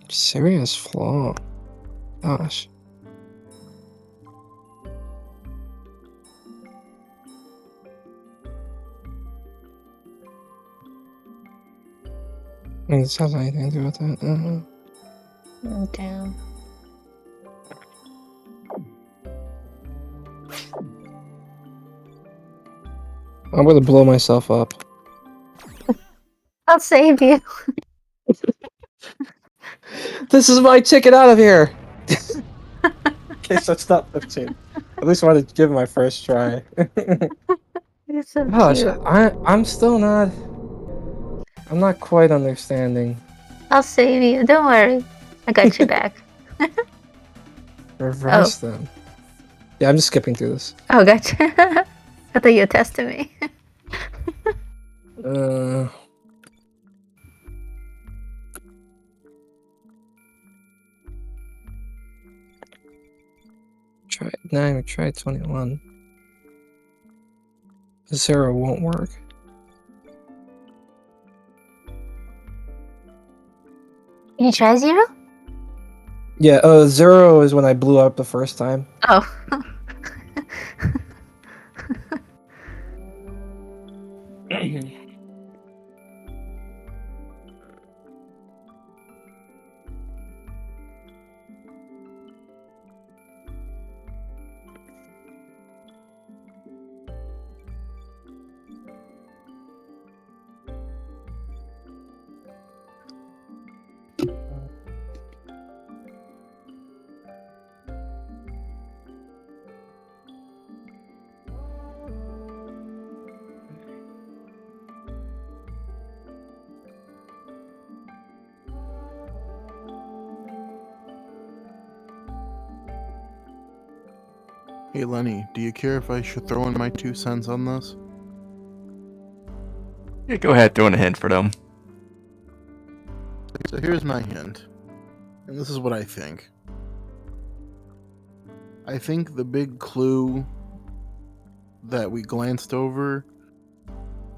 Speaker 2: Serious flaw. Gosh. Does this have anything to do with that?
Speaker 1: Damn.
Speaker 2: I'm gonna blow myself up.
Speaker 1: I'll save you.
Speaker 2: This is my ticket out of here! Okay, so it's not 15. At least I wanted to give it my first try.
Speaker 1: You're so
Speaker 2: Gosh,
Speaker 1: cute.
Speaker 2: I'm still not... I'm not quite understanding.
Speaker 1: I'll save you. Don't worry. I got your back.
Speaker 2: Reverse them. Yeah, I'm just skipping through this.
Speaker 1: Oh, gotcha. I thought you were testing me.
Speaker 2: Try 9 or try 21. 0 won't work.
Speaker 1: Can you try 0?
Speaker 2: Yeah, 0 is when I blew up the first time.
Speaker 1: Oh.
Speaker 5: Hey Lenny, do you care if I should throw in my 2 cents on this?
Speaker 4: Yeah, go ahead, throw in a hint for them.
Speaker 5: So here's my hint, and this is what I think. I think the big clue that we glanced over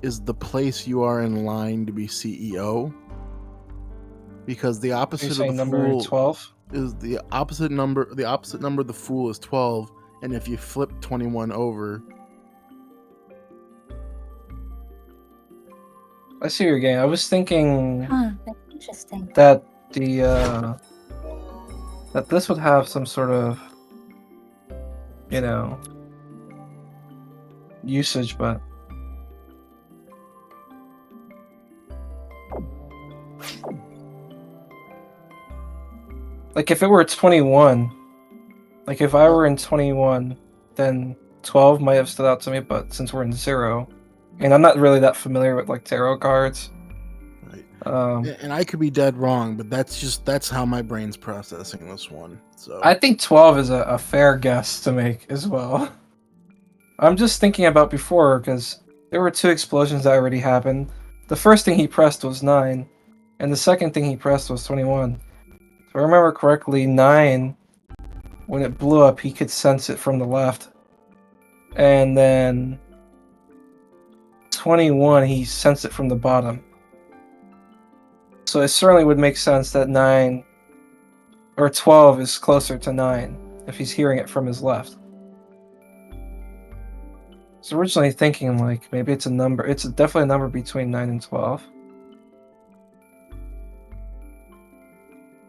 Speaker 5: is the place you are in line to be CEO. Because the opposite of the
Speaker 2: number
Speaker 5: fool
Speaker 2: 12?
Speaker 5: is the opposite number. The opposite number of the fool is 12, and if you flip 21 over,
Speaker 2: I see your game. I was thinking
Speaker 1: Huh, that's interesting.
Speaker 2: that the that this would have some sort of, you know, usage, but like if it were 21, like if I were in 21, then 12 might have stood out to me, but since we're in 0, and I'm not really that familiar with like tarot cards.
Speaker 5: right. And I could be dead wrong, but that's how my brain's processing this one. So
Speaker 2: I think 12 is a fair guess to make as well. I'm just thinking about before, because there were 2 explosions that already happened. the first thing he pressed was 9, and the second thing he pressed was 21. If I remember correctly, 9, when it blew up, he could sense it from the left. And then 21, he sensed it from the bottom. So it certainly would make sense that 9 or 12 is closer to 9 if he's hearing it from his left. I was originally thinking like maybe it's a number. It's definitely a number between 9 and 12.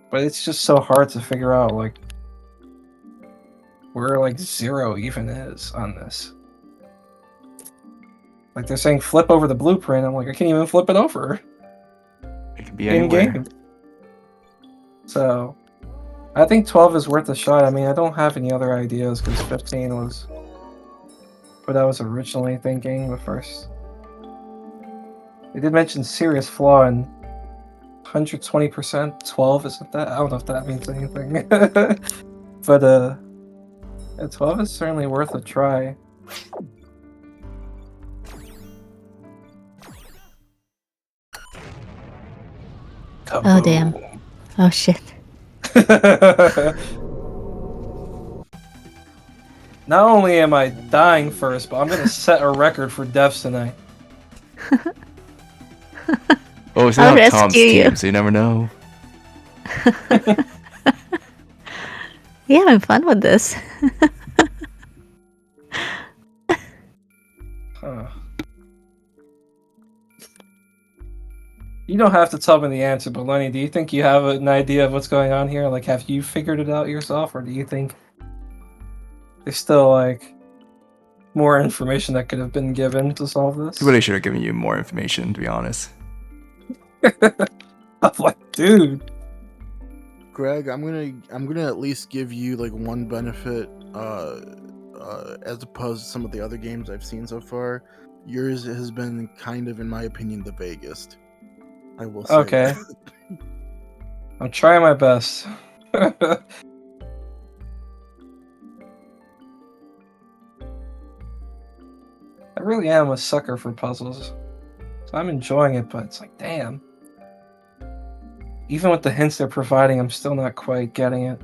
Speaker 2: But it's just so hard to figure out like where like 0 even is on this. Like they're saying flip over the blueprint. I'm like, I can't even flip it over
Speaker 4: It could be
Speaker 2: in
Speaker 4: anywhere.
Speaker 2: game. So I think 12 is worth a shot. I mean, I don't have any other ideas because 15 was what I was originally thinking the first. They did mention serious flaw in 120%. 12 isn't that? I don't know if that means anything. But yeah, 12 is certainly worth a try.
Speaker 1: Oh, damn. Oh, shit.
Speaker 2: Not only am I dying first, but I'm gonna set a record for deaths tonight.
Speaker 4: Oh, it's
Speaker 1: I'll
Speaker 4: not Tom's
Speaker 1: rescue you.
Speaker 4: team, so you never know.
Speaker 1: You're having fun with this.
Speaker 2: Huh. You don't have to tell me the answer, but Lenny, do you think you have an idea of what's going on here? Like, have you figured it out yourself, or do you think there's still, like, more information that could have been given to solve this?
Speaker 4: He really should have given you more information, to be honest.
Speaker 2: I'm like, dude.
Speaker 5: Greg, I'm gonna at least give you like one benefit, as opposed to some of the other games I've seen so far. Yours has been kind of, in my opinion, the vaguest. I will say.
Speaker 2: Okay. I'm trying my best. I really am a sucker for puzzles. So I'm enjoying it, but it's like, damn. Even with the hints they're providing, I'm still not quite getting it.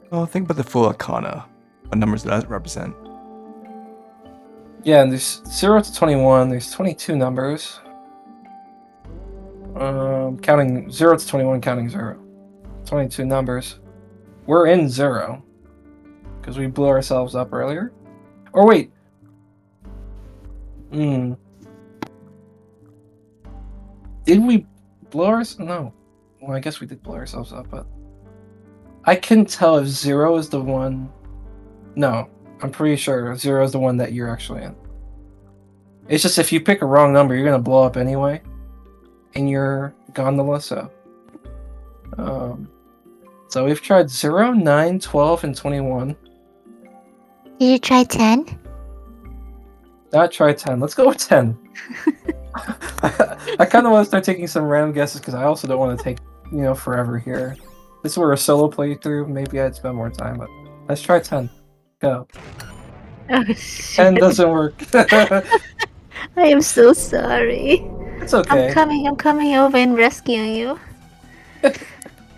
Speaker 4: Well, think about the full arcana. What numbers does that represent?
Speaker 2: Yeah, and there's 0 to 21. There's 22 numbers. Counting 0 to 21, counting 0. 22 numbers. We're in 0. Because we blew ourselves up earlier. Or wait. Did we blow ourselves? No. Well, I guess we did blow ourselves up, but I couldn't tell if 0 is the one. No, I'm pretty sure 0 is the one that you're actually in. It's just if you pick a wrong number, you're gonna blow up anyway in your gondola. So we've tried 0, 9, 12, and 21.
Speaker 3: Did you try 10?
Speaker 2: Not try 10. Let's go with 10. I kind of want to start taking some random guesses because I also don't want to take, forever here. This were a solo playthrough. Maybe I'd spend more time, but let's try 10. Go.
Speaker 1: Oh,
Speaker 2: 10
Speaker 1: shit.
Speaker 2: doesn't work.
Speaker 1: I am so sorry.
Speaker 2: It's okay.
Speaker 1: I'm coming over and rescuing you.
Speaker 2: That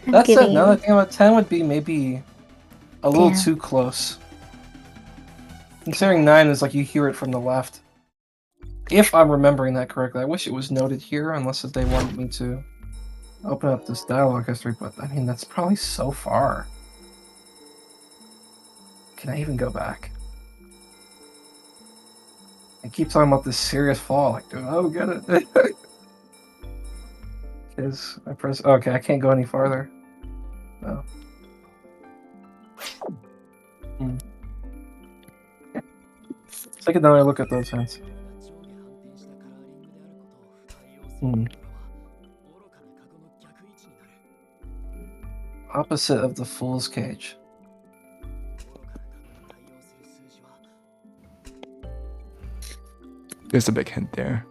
Speaker 2: said,
Speaker 1: giving
Speaker 2: now
Speaker 1: you-
Speaker 2: that I think about it, 10 would be maybe a little
Speaker 1: Damn.
Speaker 2: too close. Considering 9 is like you hear it from the left. If I'm remembering that correctly. I wish it was noted here, unless they wanted me to open up this dialogue history, but I mean, that's probably so far. Can I even go back? I keep talking about this serious flaw, like, dude, oh, get it. Because I press. Okay, I can't go any farther. No. Let's take another look at those hints. Opposite of the Fool's Cage.
Speaker 4: There's a big hint there.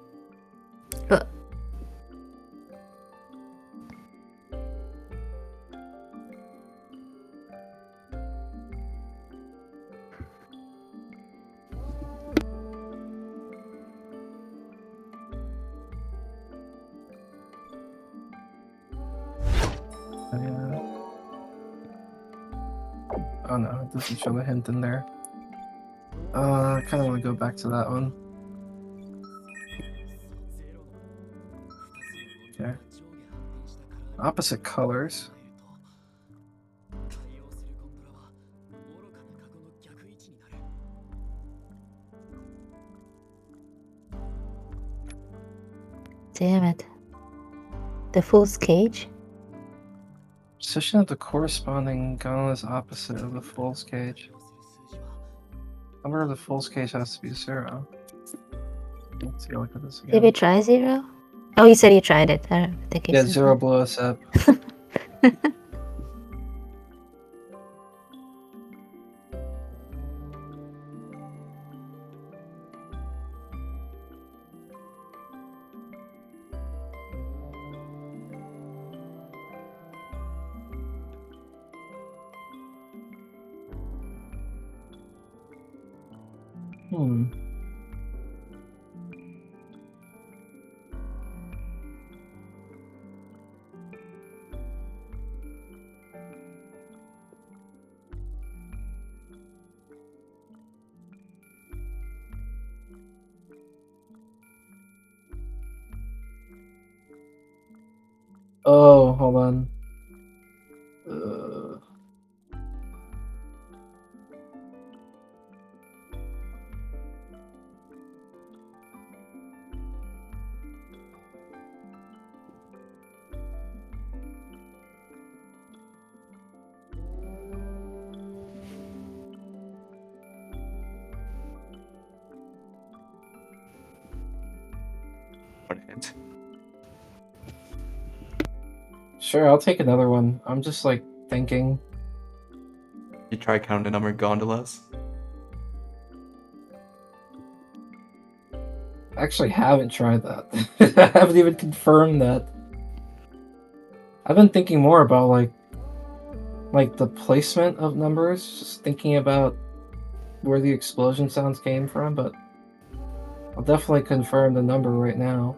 Speaker 2: Oh no, it doesn't show the hint in there. I kind of want to go back to that one. Okay. Opposite colors.
Speaker 1: Damn it. The fool's cage?
Speaker 2: Position of the corresponding gun is opposite of the fool's cage. Number of the fool's cage has to be 0. Let's see, look at this
Speaker 1: Did
Speaker 2: again.
Speaker 1: we try 0? Oh, you said you tried it. I don't think you
Speaker 2: Yeah,
Speaker 1: said
Speaker 2: 0 blow us up. Hmm. Oh, hold on.
Speaker 4: One hint.
Speaker 2: Sure, I'll take another one. I'm just like thinking.
Speaker 4: You try counting the number of gondolas?
Speaker 2: I actually haven't tried that. I haven't even confirmed that. I've been thinking more about like the placement of numbers, just thinking about where the explosion sounds came from, but I'll definitely confirm the number right now.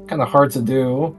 Speaker 2: Kind of hard to do.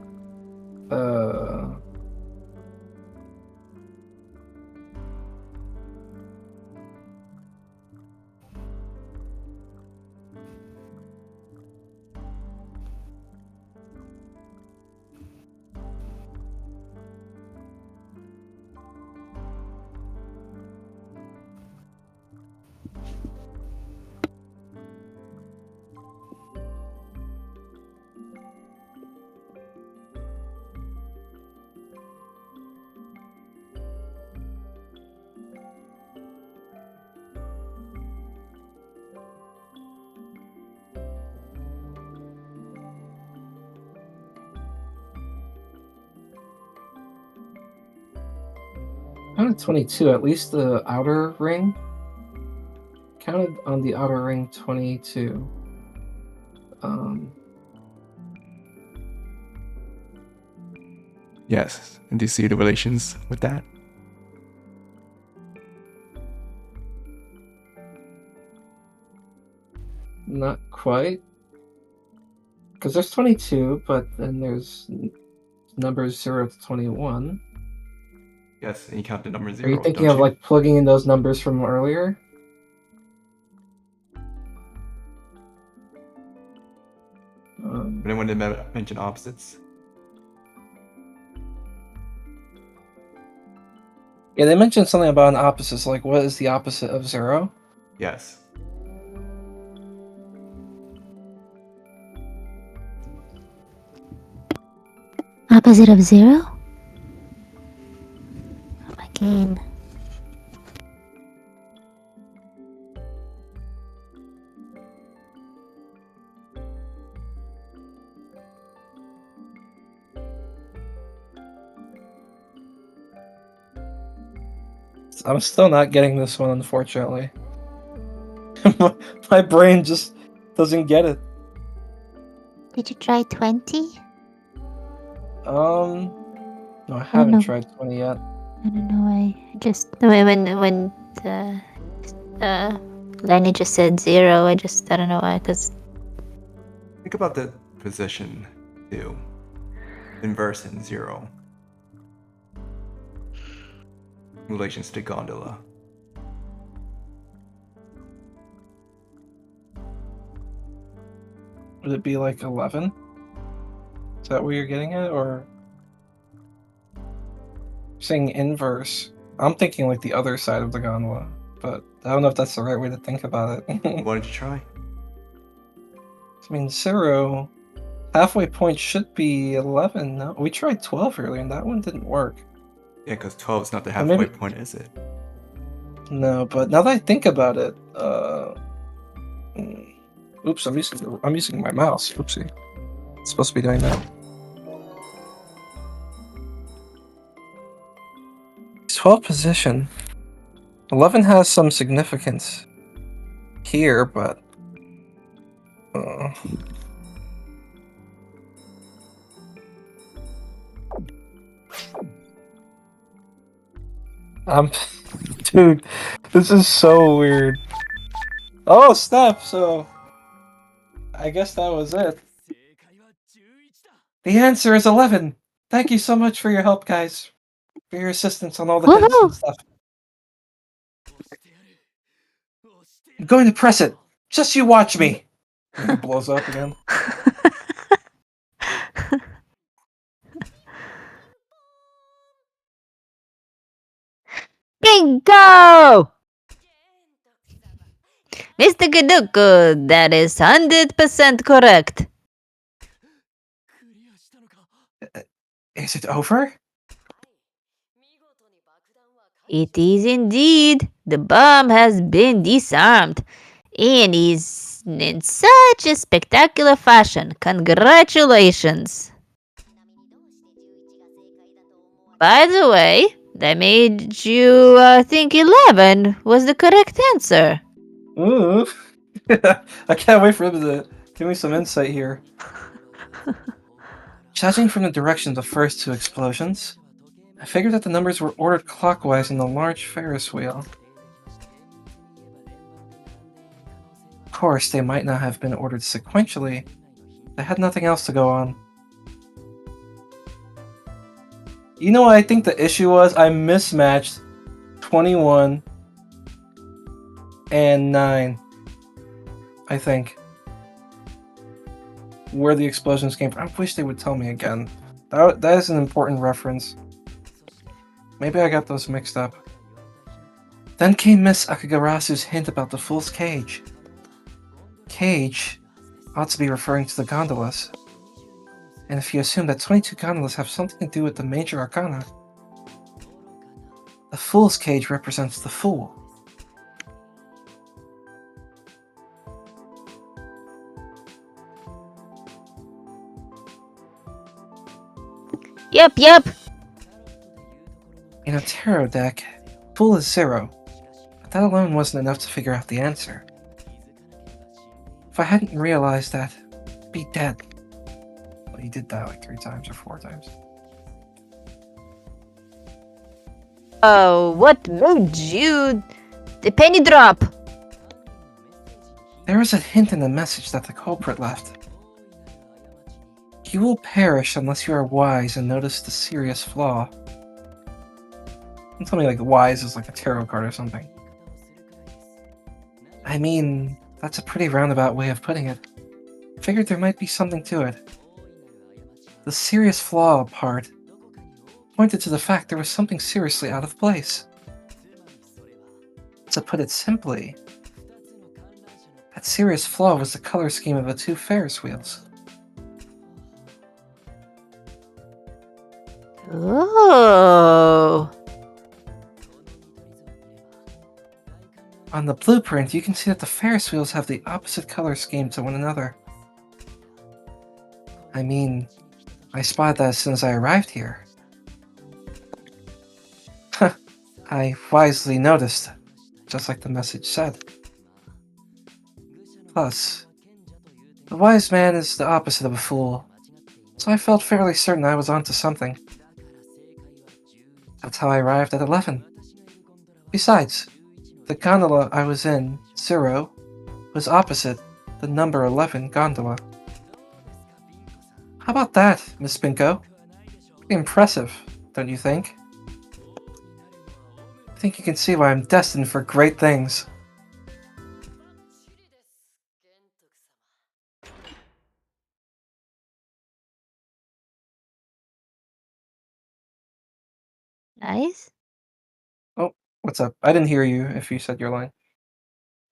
Speaker 2: Counted 22, at least the outer ring. Counted on the outer ring 22.
Speaker 4: Yes. And do you see the relations with that?
Speaker 2: Not quite. Because there's 22, but then there's numbers 0 to 21.
Speaker 4: Yes, and you count the number 0.
Speaker 2: Are you thinking
Speaker 4: don't
Speaker 2: of like plugging in those numbers from earlier?
Speaker 4: Anyone did mention opposites?
Speaker 2: Yeah, they mentioned something about an opposite. So like, what is the opposite of 0?
Speaker 4: Yes.
Speaker 1: Opposite of 0? Oh my game.
Speaker 2: I'm still not getting this one, unfortunately. My brain just doesn't get it.
Speaker 3: Did you try 20?
Speaker 2: No, I
Speaker 1: don't
Speaker 2: haven't
Speaker 1: know.
Speaker 2: tried 20 yet.
Speaker 1: I don't know. I just when Lenny just said 0, I don't know why. Cause
Speaker 4: Think about the position, too. Inverse and 0. Relations to gondola.
Speaker 2: Would it be like 11? Is that what you're getting at, or saying inverse? I'm thinking like the other side of the gondola, but I don't know if that's the right way to think about it.
Speaker 4: Why don't you try?
Speaker 2: I mean, 0 halfway point should be 11. No, we tried 12 earlier, and that one didn't work.
Speaker 4: Yeah, because 12 is not the
Speaker 2: Well,
Speaker 4: halfway
Speaker 2: maybe-
Speaker 4: point, is it?
Speaker 2: No, but now that I think about it, oops, I'm using my mouse. Oopsie, it's supposed to be doing that. 12th position. 11 has some significance here, but dude, this is so weird. Oh, snap! So, I guess that was it. The answer is 11. Thank you so much for your help, guys. For your assistance on all the hits and
Speaker 1: Woohoo!
Speaker 2: stuff. I'm going to press it. Just you watch me. And it blows up again.
Speaker 1: Binko! Mr. Gentoku, that is 100% correct.
Speaker 2: Is it over?
Speaker 1: It is indeed. The bomb has been disarmed and is in such a spectacular fashion. Congratulations. By the way, that made you think 11 was the correct answer.
Speaker 2: Ooh. I can't wait for him to give me some insight here. Judging from the direction of the first two explosions, I figured that the numbers were ordered clockwise in the large Ferris wheel. Of course, they might not have been ordered sequentially. They had nothing else to go on. You know what I think the issue was? I mismatched 21 and 9. I think. Where the explosions came from. I wish they would tell me again. That is an important reference. Maybe I got those mixed up. Then came Miss Akegarasu's hint about the fool's cage. Cage ought to be referring to the gondolas. And if you assume that 22 gondolas have something to do with the major arcana, the fool's cage represents the fool.
Speaker 1: Yep.
Speaker 2: In a tarot deck, fool is 0, but that alone wasn't enough to figure out the answer. If I hadn't realized that, I'd be dead. Well, he did die like 3 times or 4 times.
Speaker 1: Oh, what made you... the penny drop?
Speaker 2: There was a hint in the message that the culprit left. You will perish unless you are wise and notice the serious flaw. Don't tell me like wise is like a tarot card or something. I mean, that's a pretty roundabout way of putting it. Figured there might be something to it. The serious flaw part pointed to the fact there was something seriously out of place. To put it simply, that serious flaw was the color scheme of the 2 Ferris wheels.
Speaker 1: Oh.
Speaker 2: On the blueprint, you can see that the Ferris wheels have the opposite color scheme to one another. I mean, I spotted that as soon as I arrived here. I wisely noticed, just like the message said. Plus, the wise man is the opposite of a fool, so I felt fairly certain I was onto something. That's how I arrived at 11. Besides, the gondola I was in, 0, was opposite the number 11 gondola. How about that, Miss Binko? Impressive, don't you think? I think you can see why I'm destined for great things.
Speaker 1: Nice.
Speaker 2: Oh, what's up? I didn't hear you if you said your line.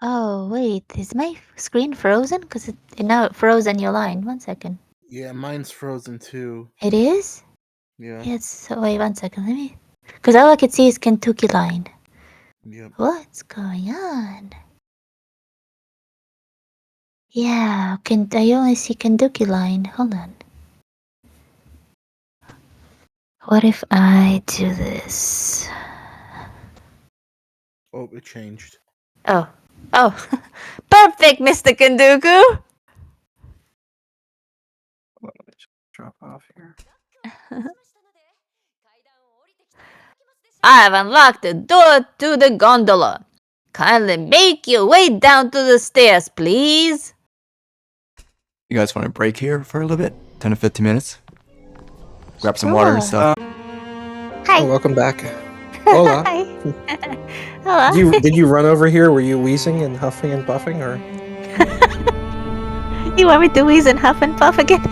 Speaker 1: Oh, wait. Is my screen frozen? Because it now it froze on your line. 1 second.
Speaker 5: Yeah, mine's frozen too.
Speaker 1: It is?
Speaker 5: Yeah.
Speaker 1: It's so wait 1 second. Let me. Because all I could see is Kentucky line.
Speaker 5: Yep.
Speaker 1: What's going on? Yeah, I only see Kentucky line. Hold on. What if I do this?
Speaker 5: Oh, it changed.
Speaker 1: Oh. Oh. Perfect, Mr. Kenduku!
Speaker 2: Let me just drop off here.
Speaker 1: I've unlocked the door to the gondola. Kindly make your way down to the stairs, please.
Speaker 4: You guys want to break here for a little bit? 10 to 15 minutes? Grab some water and
Speaker 1: Sure.
Speaker 4: stuff.
Speaker 3: Hi.
Speaker 2: Oh, welcome back. Hola.
Speaker 3: Hi.
Speaker 1: Hello.
Speaker 2: Did you run over here? Were you wheezing and huffing and puffing, or?
Speaker 1: You want me to wheeze and huff and puff again?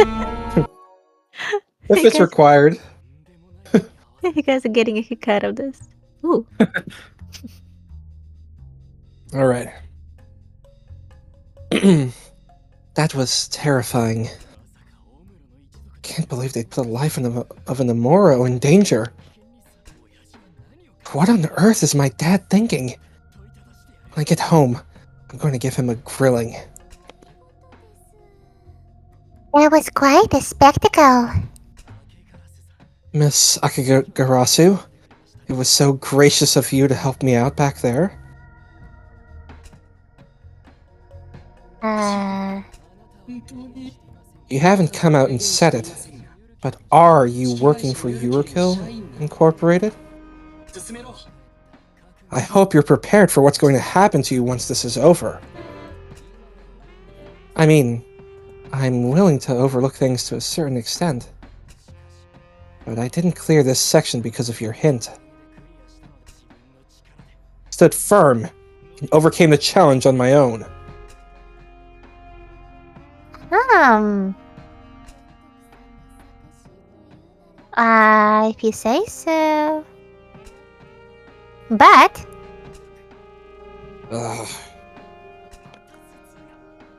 Speaker 2: If
Speaker 1: You
Speaker 2: it's
Speaker 1: guys-
Speaker 2: required.
Speaker 1: You guys are getting a kick out of this. Ooh.
Speaker 2: All right. That was terrifying. Can't believe they put the life of an Omuro in danger. What on earth is my dad thinking? When I get home, I'm going to give him a grilling.
Speaker 3: That was quite a spectacle.
Speaker 2: Miss Akegarasu, it was so gracious of you to help me out back there. You haven't come out and said it, but are you working for Yurukill Incorporated? I hope you're prepared for what's going to happen to you once this is over. I mean, I'm willing to overlook things to a certain extent, but I didn't clear this section because of your hint. Stood firm and overcame the challenge on my own.
Speaker 3: If you say so. But
Speaker 2: Ugh.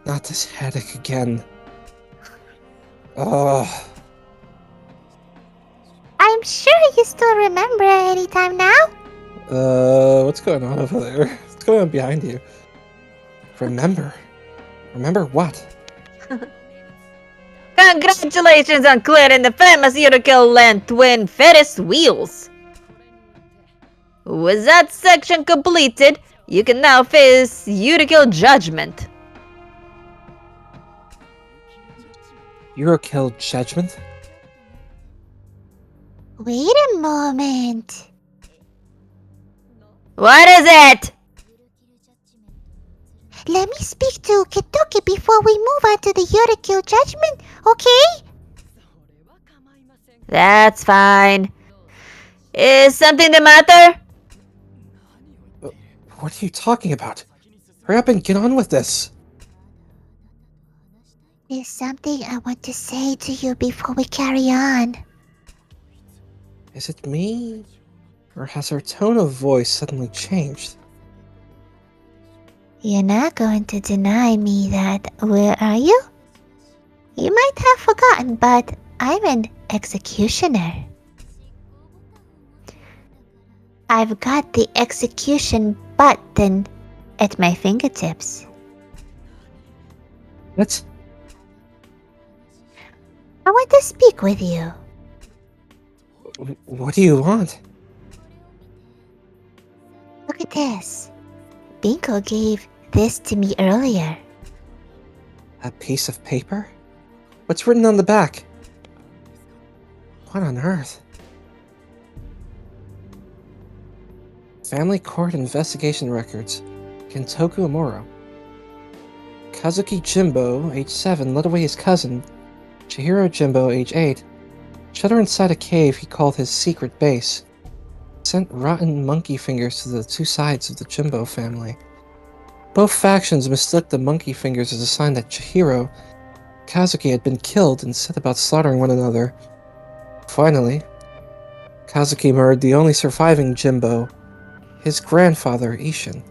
Speaker 2: Not this headache again. Ugh.
Speaker 3: I'm sure you still remember anytime now.
Speaker 2: What's going on over there? What's going on behind you? Remember? Remember what?
Speaker 1: Congratulations on clearing the famous Yurukill land twin Ferris wheels. With that section completed, you can now face Yurukill judgment.
Speaker 2: Yurukill judgment?
Speaker 3: Wait a moment.
Speaker 1: What is it?
Speaker 3: Let me speak to Kentucky before we move on to the Yurukill judgment, okay?
Speaker 1: That's fine. Is something the matter?
Speaker 2: What are you talking about? Hurry up and get on with this.
Speaker 3: There's something I want to say to you before we carry on.
Speaker 2: Is it me? Or has her tone of voice suddenly changed?
Speaker 3: You're not going to deny me that, where are you? You might have forgotten, but I'm an executioner. I've got the execution button at my fingertips.
Speaker 2: What?
Speaker 3: I want to speak with you.
Speaker 2: What do you want?
Speaker 3: Look at this. Binko gave this to me earlier.
Speaker 2: A piece of paper? What's written on the back? What on earth? Family Court Investigation Records. Gentoku Omuro. Kazuki Jimbo, age 7, led away his cousin, Chihiro Jimbo, age 8, Shut her inside a cave he called his secret base. Sent rotten monkey fingers to the two sides of the Jimbo family. Both factions mistook the monkey fingers as a sign that Chihiro, Kazuki had been killed and set about slaughtering one another. Finally, Kazuki murdered the only surviving Jimbo, his grandfather, Ishin.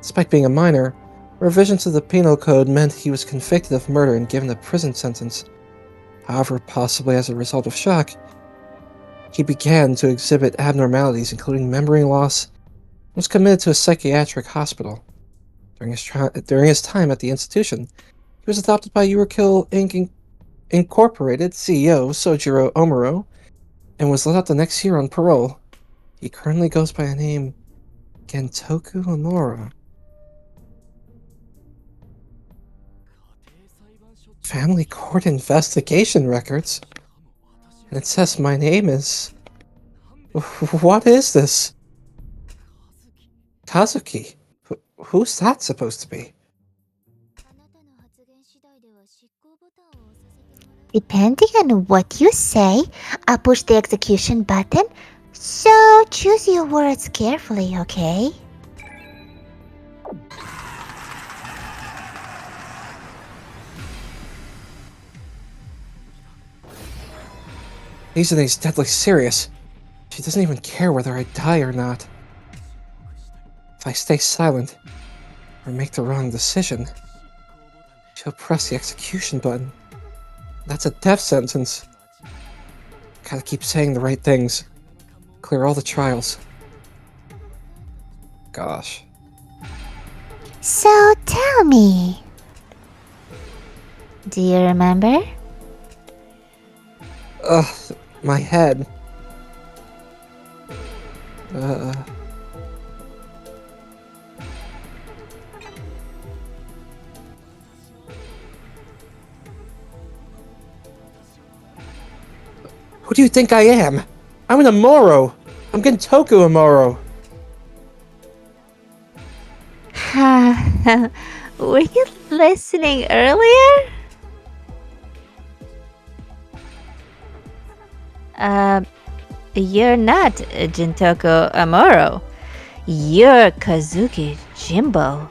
Speaker 2: Despite being a minor, revisions to the penal code meant he was convicted of murder and given a prison sentence. However, possibly as a result of shock, he began to exhibit abnormalities including memory loss and was committed to a psychiatric hospital. During his time at the institution, he was adopted by Yurukill Incorporated CEO Sojiro Omuro and was let out the next year on parole. He currently goes by the name Gentoku Omuro. Family court investigation records? And it says my name is... What is this? Kazuki? Who's that supposed to be?
Speaker 3: Depending on what you say, I'll push the execution button. So choose your words carefully, okay?
Speaker 2: Izane's deadly serious. She doesn't even care whether I die or not. If I stay silent, or make the wrong decision, she'll press the execution button. That's a death sentence. Gotta keep saying the right things. Clear all the trials. Gosh.
Speaker 3: So tell me, do you remember?
Speaker 2: Ugh, my head. Who do you think I am? I'm an Omuro! I'm Gentoku Omuro!
Speaker 1: Were you listening earlier? You're not Gentoku Omuro. You're Kazuki Jimbo.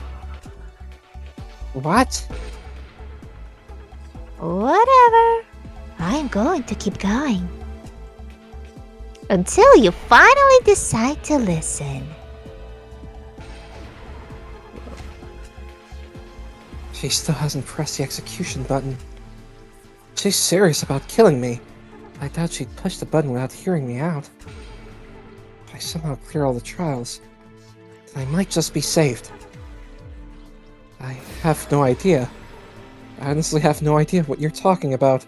Speaker 2: What?
Speaker 1: Whatever.
Speaker 3: I'm going to keep going. Until you finally decide to listen.
Speaker 2: She still hasn't pressed the execution button. She's serious about killing me. I doubt she'd push the button without hearing me out. If I somehow clear all the trials, then I might just be saved. I have no idea. I honestly have no idea what you're talking about.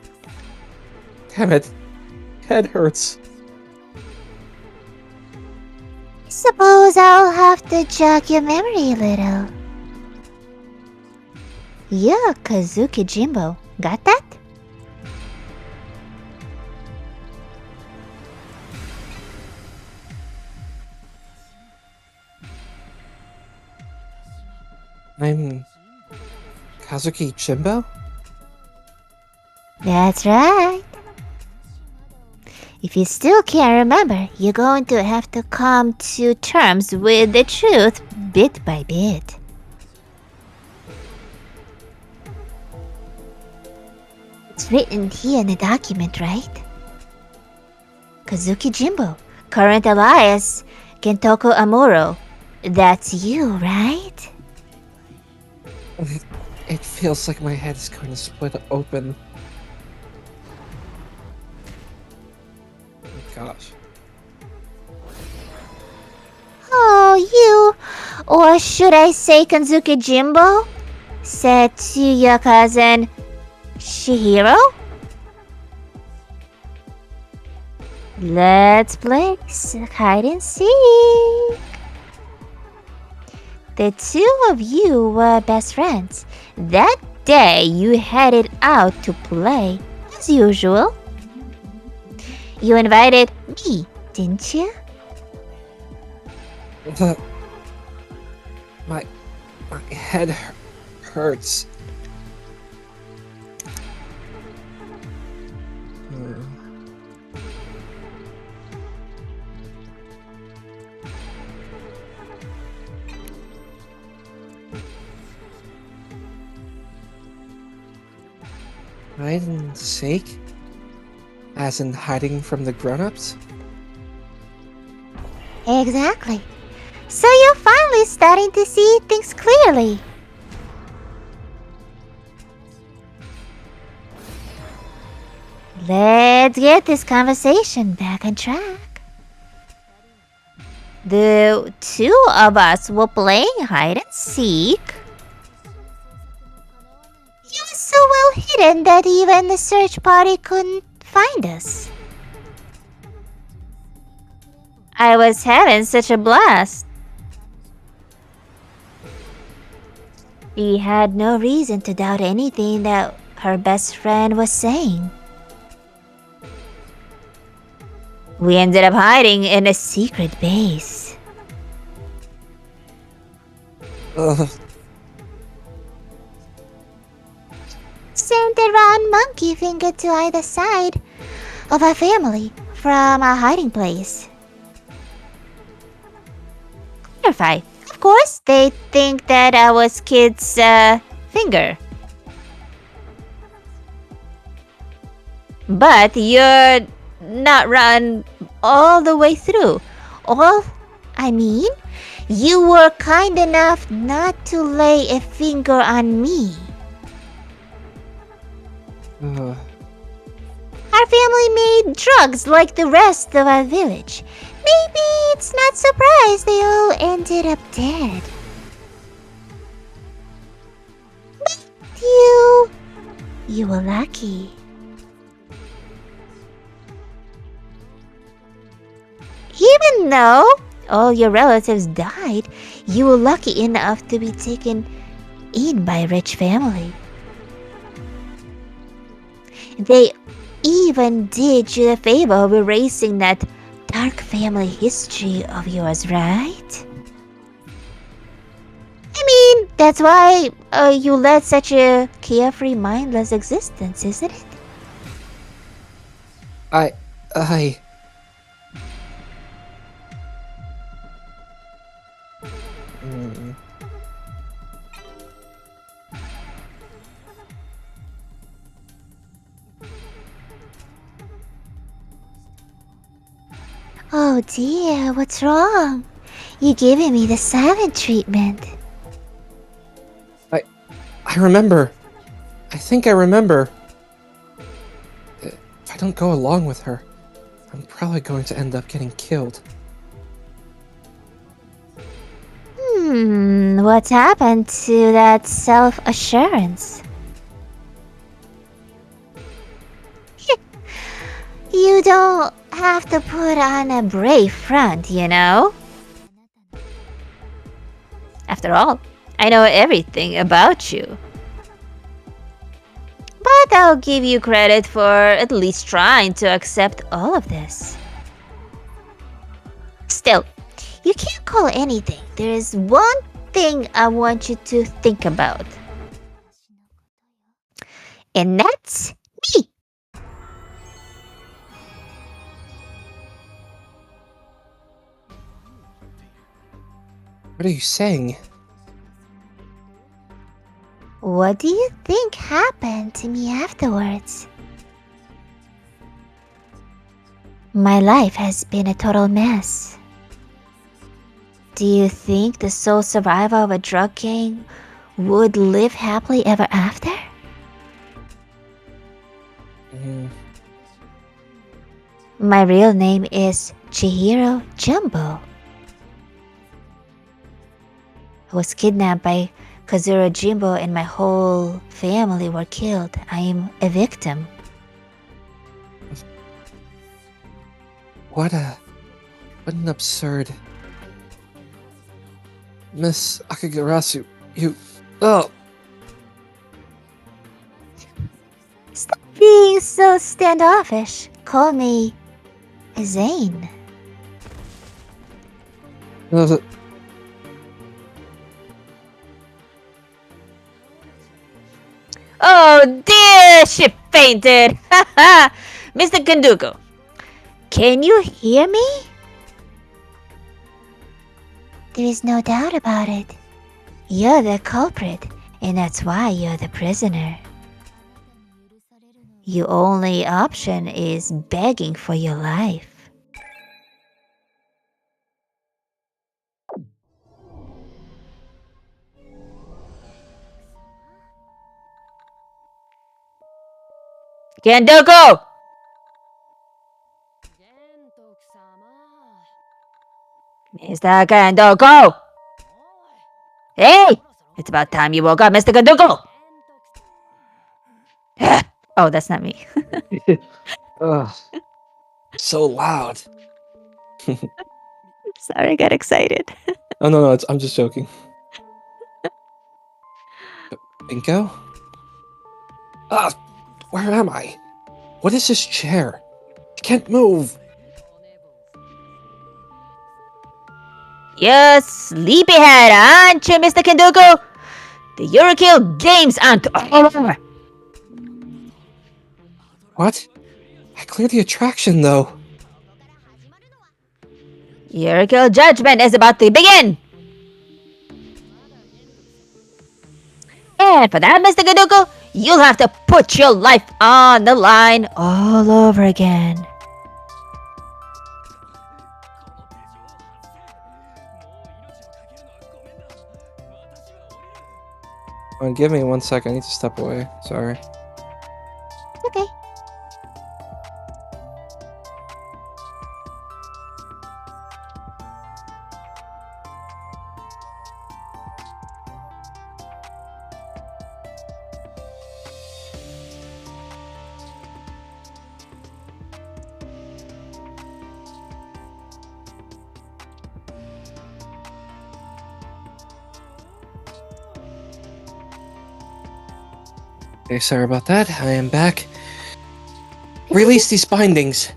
Speaker 2: Damn it. Head hurts.
Speaker 3: Suppose I'll have to jog your memory a little.
Speaker 1: You're Kazuki Jimbo. Got that?
Speaker 2: I'm... Kazuki Jimbo?
Speaker 3: That's right. If you still can't remember, you're going to have to come to terms with the truth bit by bit. It's written here in the document, right? Kazuki Jimbo, current alias, Gentoku Omuro. That's you, right?
Speaker 2: It feels like my head is going to split open. Oh gosh.
Speaker 3: Oh, you, or should I say Kazuki Jimbo, said to your cousin Shihiro? Let's play hide and seek. The two of you were best friends. That day you headed out to play, as usual. You invited me, didn't you?
Speaker 2: My head hurts. Hide and seek? As in hiding from the grown-ups?
Speaker 3: Exactly. So you're finally starting to see things clearly. Let's get this conversation back on track. The two of us were playing hide and seek. You were so well hidden that even the search party couldn't find us. I was having such a blast. We had no reason to doubt anything that her best friend was saying. We ended up hiding in a secret base. Sent a round monkey finger to either side of our family from our hiding place. Clarify. Of course, they think that I was Kid's finger. But you're not run all the way through. You were kind enough not to lay a finger on me. Our family made drugs like the rest of our village. Maybe it's not surprised they all ended up dead. But you were lucky. Even though all your relatives died, you were lucky enough to be taken in by a rich family. They even did you the favor of erasing that dark family history of yours, right? I mean, that's why you led such a carefree, mindless existence, isn't it?
Speaker 2: I...
Speaker 3: Oh dear, what's wrong? You're giving me the silent treatment.
Speaker 2: I remember. I think I remember. If I don't go along with her, I'm probably going to end up getting killed.
Speaker 3: What happened to that self-assurance? You don't have to put on a brave front, you know? After all, I know everything about you. But I'll give you credit for at least trying to accept all of this. Still, you can't call anything. There is one thing I want you to think about. And that's me.
Speaker 2: What are you saying?
Speaker 3: What do you think happened to me afterwards? My life has been a total mess. Do you think the sole survivor of a drug gang would live happily ever after? My real name is Chihiro Jumbo. I was kidnapped by Kazura Jimbo and my whole family were killed. I am a victim.
Speaker 2: What an absurd... Miss Akegarasu, you... Oh!
Speaker 3: Stop being so standoffish. Call me Izane.
Speaker 1: Oh dear, she fainted. Mr. Gentoku,
Speaker 3: Can you hear me? There is no doubt about it. You're the culprit, and that's why you're the prisoner. Your only option is begging for your life.
Speaker 1: Gentoku! Mr. Gentoku! Hey! It's about time you woke up, Mr. Gentoku! Oh, that's not me.
Speaker 2: Ugh. So loud.
Speaker 1: Sorry, I got excited.
Speaker 2: Oh, no, I'm just joking. Binko? Ah, where am I? What is this chair? I can't move.
Speaker 1: You sleepyhead, aren't you, Mr. Gentoku? The Yurukill games aren't over!
Speaker 2: What? I cleared the attraction, though.
Speaker 1: Yurukill judgment is about to begin! And for that, Mr. Gentoku, you'll have to put your life on the line all over again.
Speaker 2: Give me 1 second. I need to step away. Sorry.
Speaker 3: Okay.
Speaker 2: Okay, sorry about that. I am back. Release these bindings.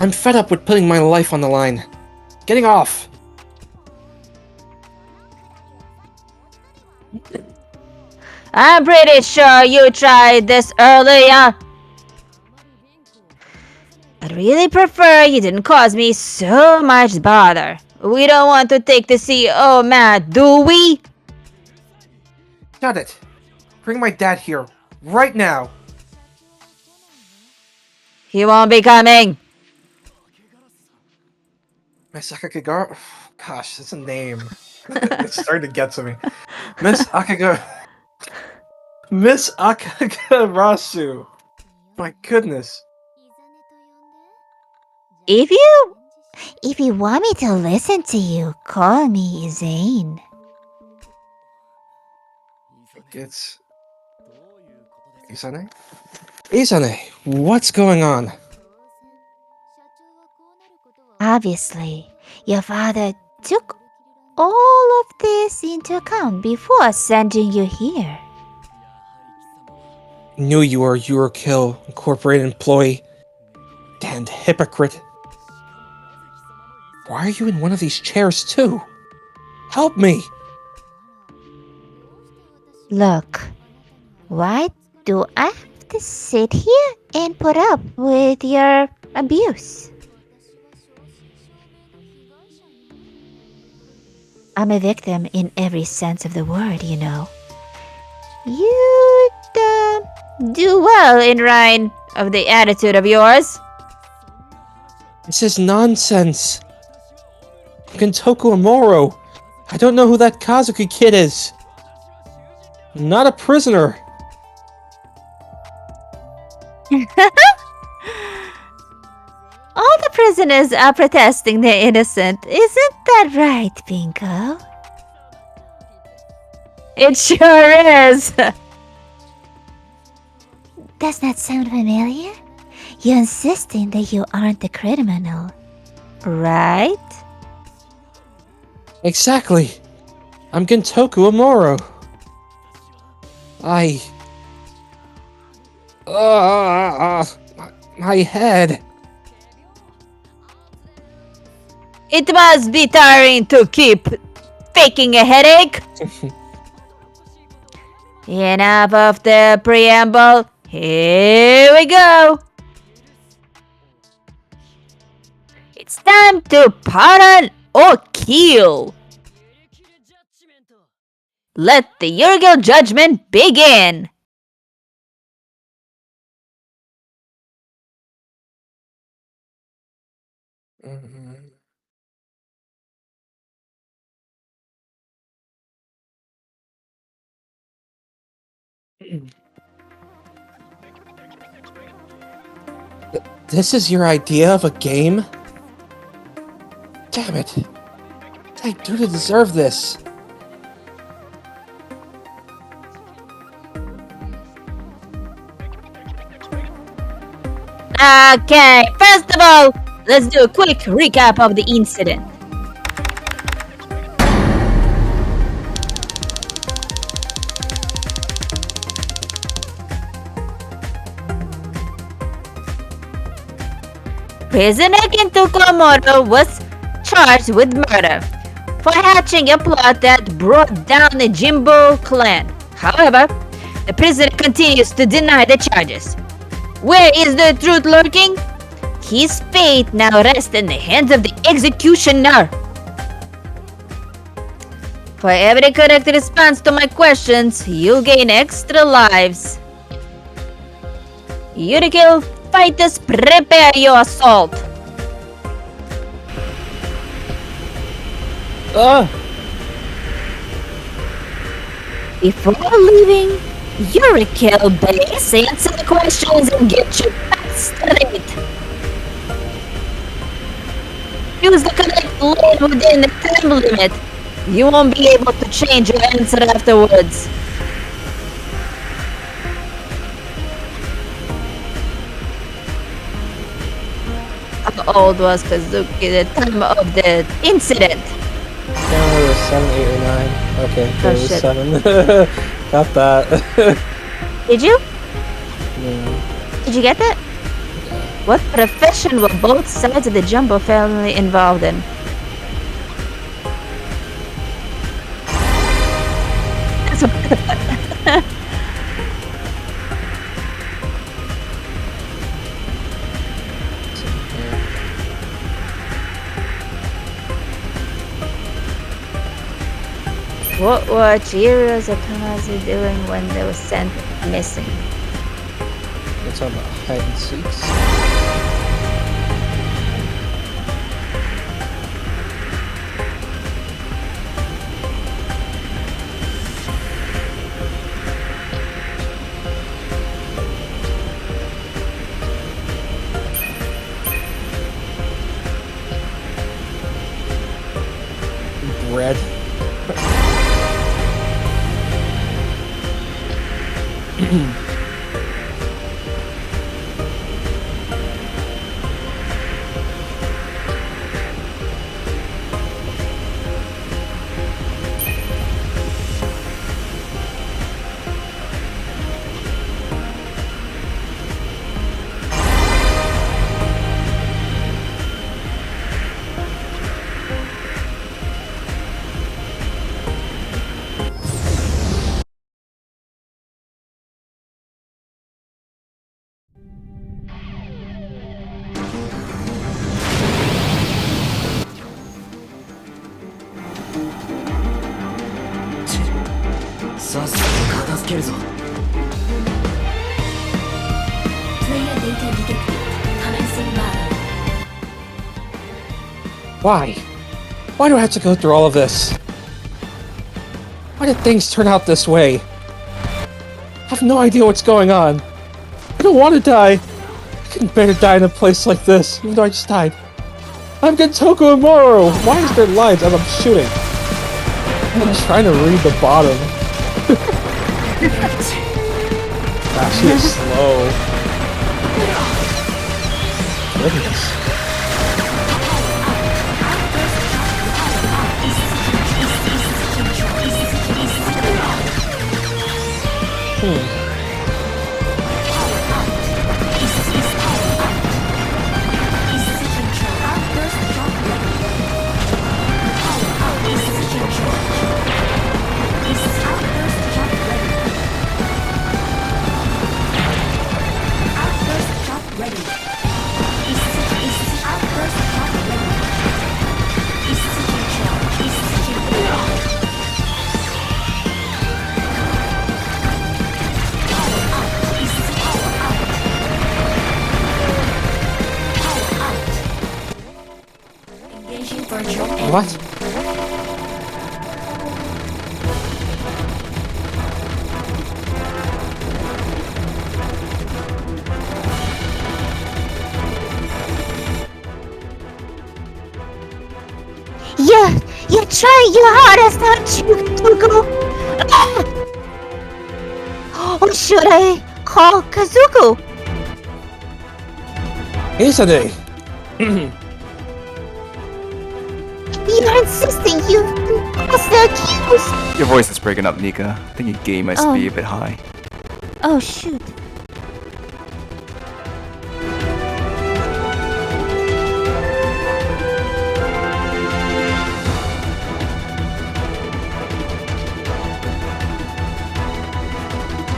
Speaker 2: I'm fed up with putting my life on the line. Getting off.
Speaker 1: I'm pretty sure you tried this earlier. I'd really prefer you didn't cause me so much bother. We don't want to take the CEO mad, do we?
Speaker 2: Shut it. Bring my dad here. Right now.
Speaker 1: He won't be coming.
Speaker 2: Miss Akegarasu. Gosh, that's a name. It's starting to get to me. Miss Akegarasu. My goodness.
Speaker 3: If you want me to listen to you, call me Izane.
Speaker 2: It's Izane? Izane, what's going on?
Speaker 3: Obviously, your father took all of this into account before sending you here.
Speaker 2: Knew you were a Yurukill Incorporated employee. Damned hypocrite. Why are you in one of these chairs too? Help me!
Speaker 3: Look, why do I have to sit here and put up with your abuse? I'm a victim in every sense of the word, you know.
Speaker 1: You'd do well in line of the attitude of yours.
Speaker 2: This is nonsense. Gentoku Omuro. I don't know who that Kazuki kid is. I'm not a prisoner.
Speaker 1: All the prisoners are protesting they're innocent. Isn't that right, Binko? It sure is.
Speaker 3: Does that sound familiar? You're insisting that you aren't the criminal.
Speaker 1: Right?
Speaker 2: Exactly. I'm Gentoku Omuro. My head.
Speaker 1: It must be tiring to keep faking a headache. Enough of the preamble. Here we go. It's time to pardon or kill. Let the Yurukill judgment begin.
Speaker 2: Mhm. This is your idea of a game? Damn it. What did I do to deserve this?
Speaker 1: Okay, first of all, let's do a quick recap of the incident. Prisoner Gentoku Omuro was charged with murder for hatching a plot that brought down the Jimbo clan. However, the prisoner continues to deny the charges. Where is the truth lurking? His fate now rests in the hands of the executioner. For every correct response to my questions, you'll gain extra lives. Yurukill, fighters, prepare your assault. Before leaving Yurukill base, answer the questions and get your facts straight. Use the correct lane within the time limit. You won't be able to change your answer afterwards. How old was Kazuki at the time of the incident?
Speaker 2: Yeah, it was 7, 8, or 9. Okay,
Speaker 1: Oh,
Speaker 2: it was
Speaker 1: shit.
Speaker 2: 7. Got that.
Speaker 1: Did you?
Speaker 2: Yeah.
Speaker 1: Did you get that? What profession were both sides of the Jumbo family involved in? What were Chihiro and Kamazi doing when they were sent missing?
Speaker 2: It's on the hide and seeks. Bread. Why? Why do I have to go through all of this? Why did things turn out this way? I have no idea what's going on. I don't want to die. I couldn't bear to die in a place like this, even though I just died. I'm Gentoku Omuro! Why is there lines as I'm shooting? I'm trying to read the bottom. Ah, she is slow. Goodness. What?
Speaker 3: You're trying your hardest, aren't you, Gentoku? Or should I call Kazuko?
Speaker 2: Izane!
Speaker 3: You're insisting you've been falsely accused.
Speaker 4: Your voice is breaking up, Nika. I think your gain must be a bit high.
Speaker 3: Oh, shoot.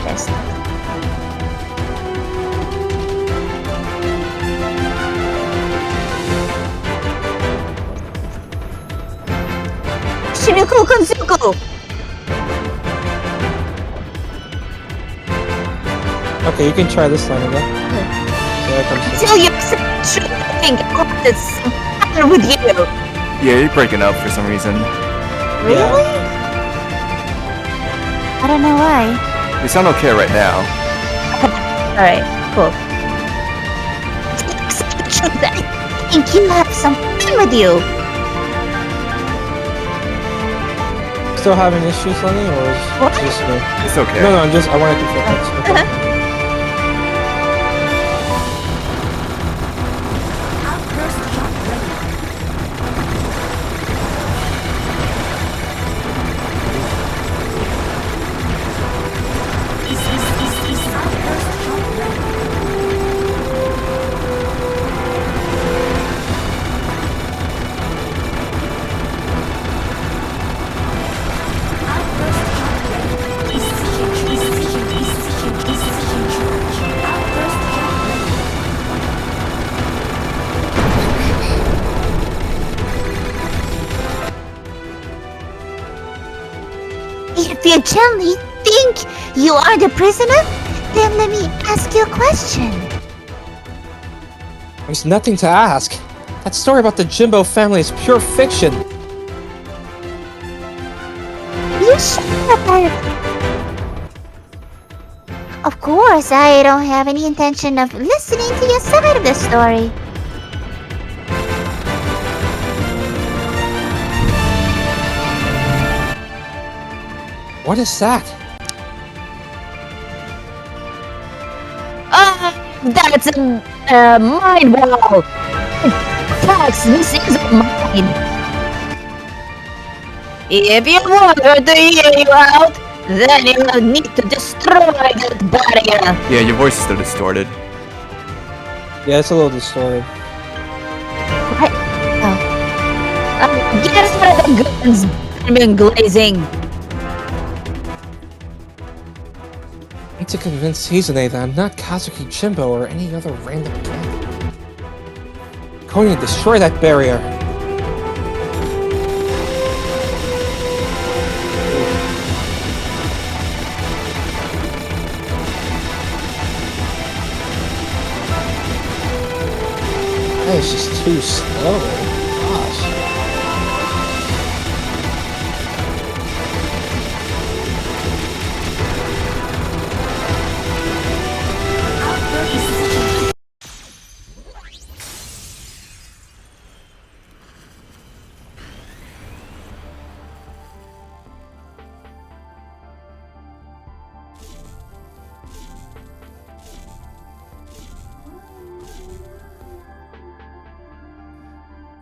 Speaker 3: Yes. Shinoko Kazuko!
Speaker 2: Okay, you can try this line again. There it comes.
Speaker 3: Tell you something that's the matter with you.
Speaker 4: Yeah, you're breaking up for some reason.
Speaker 3: Really? I don't know why.
Speaker 4: You sound okay right now.
Speaker 3: Alright, cool. I think you have some fun with you.
Speaker 2: Still having issues, Lenny, or is
Speaker 3: What?
Speaker 2: it just me?
Speaker 4: It's okay.
Speaker 2: No, I wanted to fix it.
Speaker 3: If you genuinely think you are the prisoner, then let me ask you a question.
Speaker 2: There's nothing to ask. That story about the Jimbo family is pure fiction.
Speaker 3: You shut up, Of course, I don't have any intention of listening to your side of the story.
Speaker 2: What is that?
Speaker 1: That's a mine wall. Tax, this is mine. If you want her to hear you out, then you will need to destroy that barrier.
Speaker 4: Yeah, your voice is still distorted.
Speaker 2: Yeah, it's a little distorted.
Speaker 3: What? Oh.
Speaker 1: Get rid of the guns, been glazing.
Speaker 2: I need to convince Izane that I'm not Kazuki Jimbo or any other random kid. I'm going to destroy that barrier. That is just too slow. Gosh.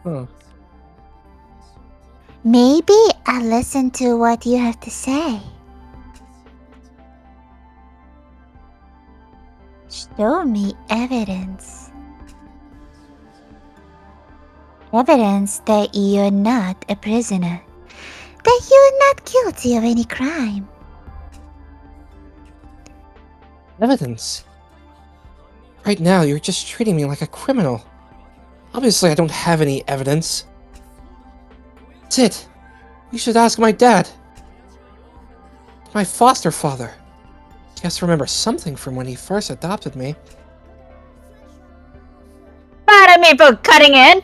Speaker 2: Huh.
Speaker 3: Maybe I'll listen to what you have to say. Show me evidence. Evidence that you're not a prisoner. That you're not guilty of any crime.
Speaker 2: Evidence? Right now, you're just treating me like a criminal. Obviously, I don't have any evidence. That's it. You should ask my dad. My foster father. He has to remember something from when he first adopted me.
Speaker 1: Pardon me for cutting in.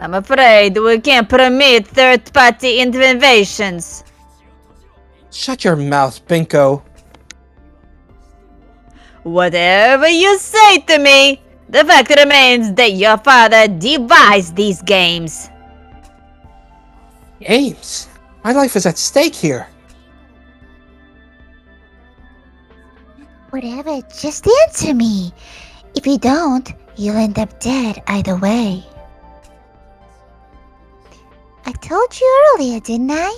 Speaker 1: I'm afraid we can't permit third-party interventions.
Speaker 2: Shut your mouth, Binko.
Speaker 1: Whatever you say to me, the fact remains that your father devised these games.
Speaker 2: Games? My life is at stake here.
Speaker 3: Whatever, just answer me. If you don't, you'll end up dead either way. I told you earlier, didn't I?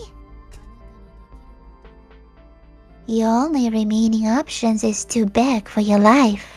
Speaker 3: Your only remaining options is to beg for your life.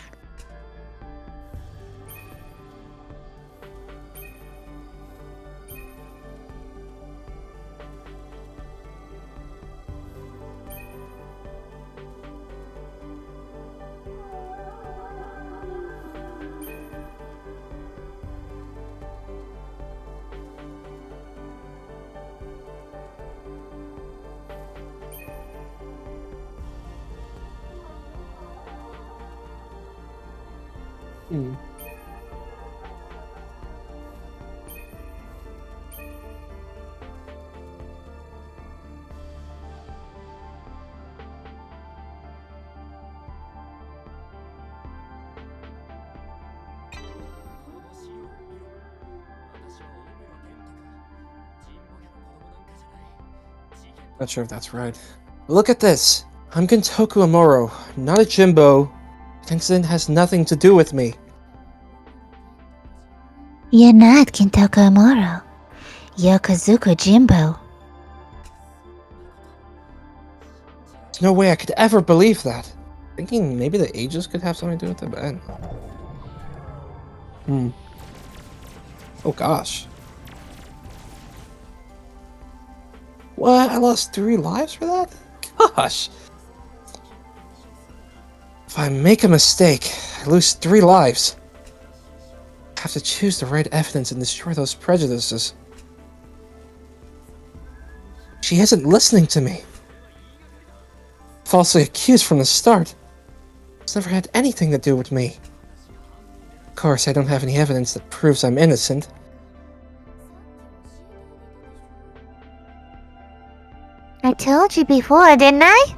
Speaker 2: Hmm. Not sure if that's right. Look at this. I'm Gentoku Omuro, not a Jimbo. The incident has nothing to do with me.
Speaker 3: You're not Gentoku Omuro. You're Kazuko Jimbo.
Speaker 2: There's no way I could ever believe that. Thinking maybe the ages could have something to do with it, but I don't know. Oh gosh. What? I lost 3 lives for that? Gosh. If I make a mistake, I lose 3 lives. I have to choose the right evidence and destroy those prejudices. She isn't listening to me. Falsely accused from the start. It's never had anything to do with me. Of course, I don't have any evidence that proves I'm innocent.
Speaker 3: I told you before, didn't I?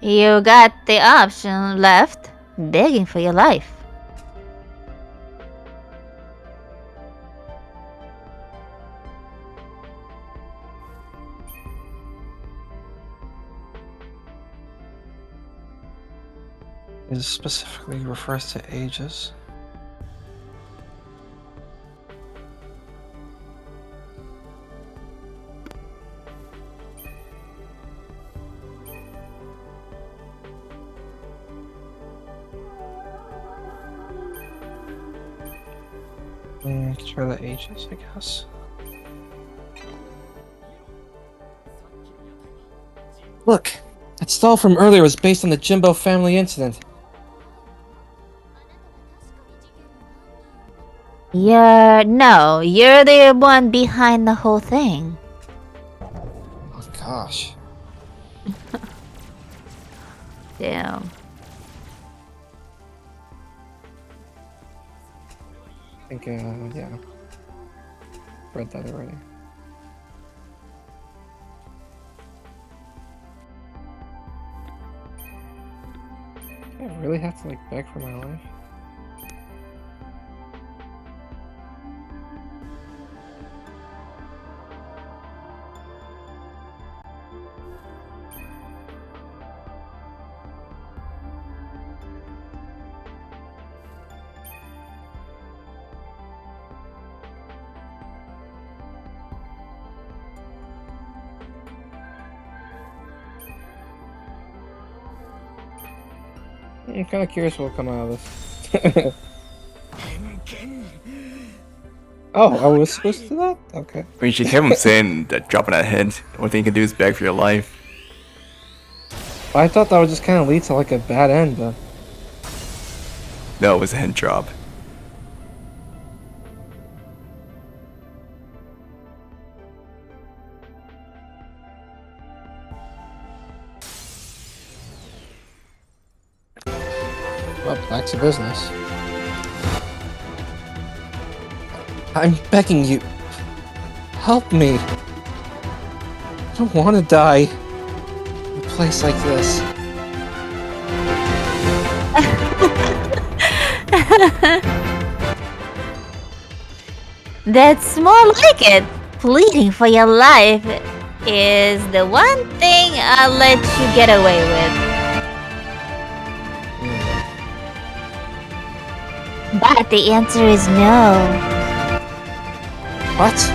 Speaker 1: You got the option left, begging for your life.
Speaker 2: It specifically refers to ages. Control the ages, I guess. Look, that stall from earlier was based on the Jimbo family incident.
Speaker 1: You're the one behind the whole thing.
Speaker 2: Oh gosh.
Speaker 1: Damn.
Speaker 2: I think, yeah. Read that already. Do I really have to, like, beg for my life? I'm kind of curious what will come out of this. Oh, I was supposed to do that? Okay.
Speaker 4: I mean, she kept on saying that dropping that head, the only thing you can do is beg for your life.
Speaker 2: I thought that would just kind of lead to, like, a bad end, but...
Speaker 4: No, it was a hint drop.
Speaker 2: Well, back to business. I'm begging you. Help me. I don't want to die in a place like this.
Speaker 3: That's more like it. Pleading for your life is the one thing I'll let you get away with. But the answer is no.
Speaker 2: What?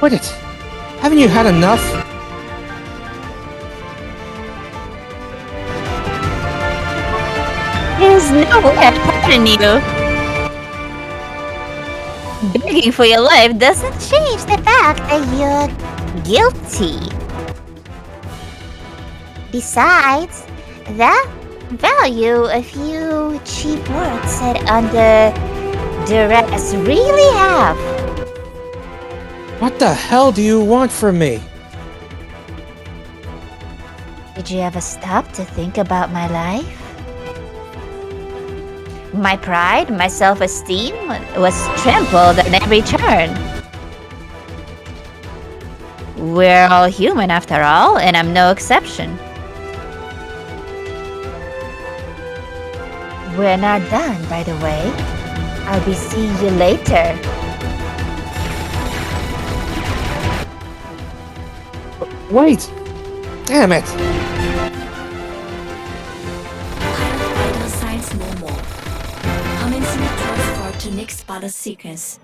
Speaker 2: Quit it! Haven't you had enough?
Speaker 3: There's no way I'd pardon you. Begging for your life doesn't change the fact that you're guilty. Besides, that value a few cheap words said under duress really have.
Speaker 2: What the hell do you want from me?
Speaker 3: Did you ever stop to think about my life? My pride, my self-esteem was trampled at every turn. We're all human after all, and I'm no exception. We're not done, by the way. I'll be seeing you later.
Speaker 2: Wait! Damn it!
Speaker 6: Vital signs normal. Commencing transfer to next battle sequence.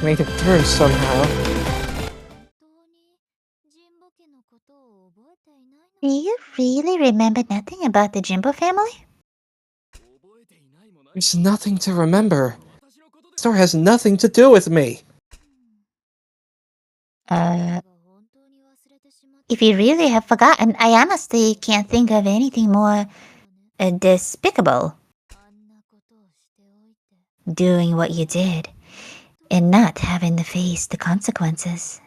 Speaker 2: made it through somehow.
Speaker 3: Do you really remember nothing about the Jimbo family?
Speaker 2: There's nothing to remember. The story has nothing to do with me.
Speaker 3: If you really have forgotten, I honestly can't think of anything more despicable. Doing what you did and not having to face the consequences.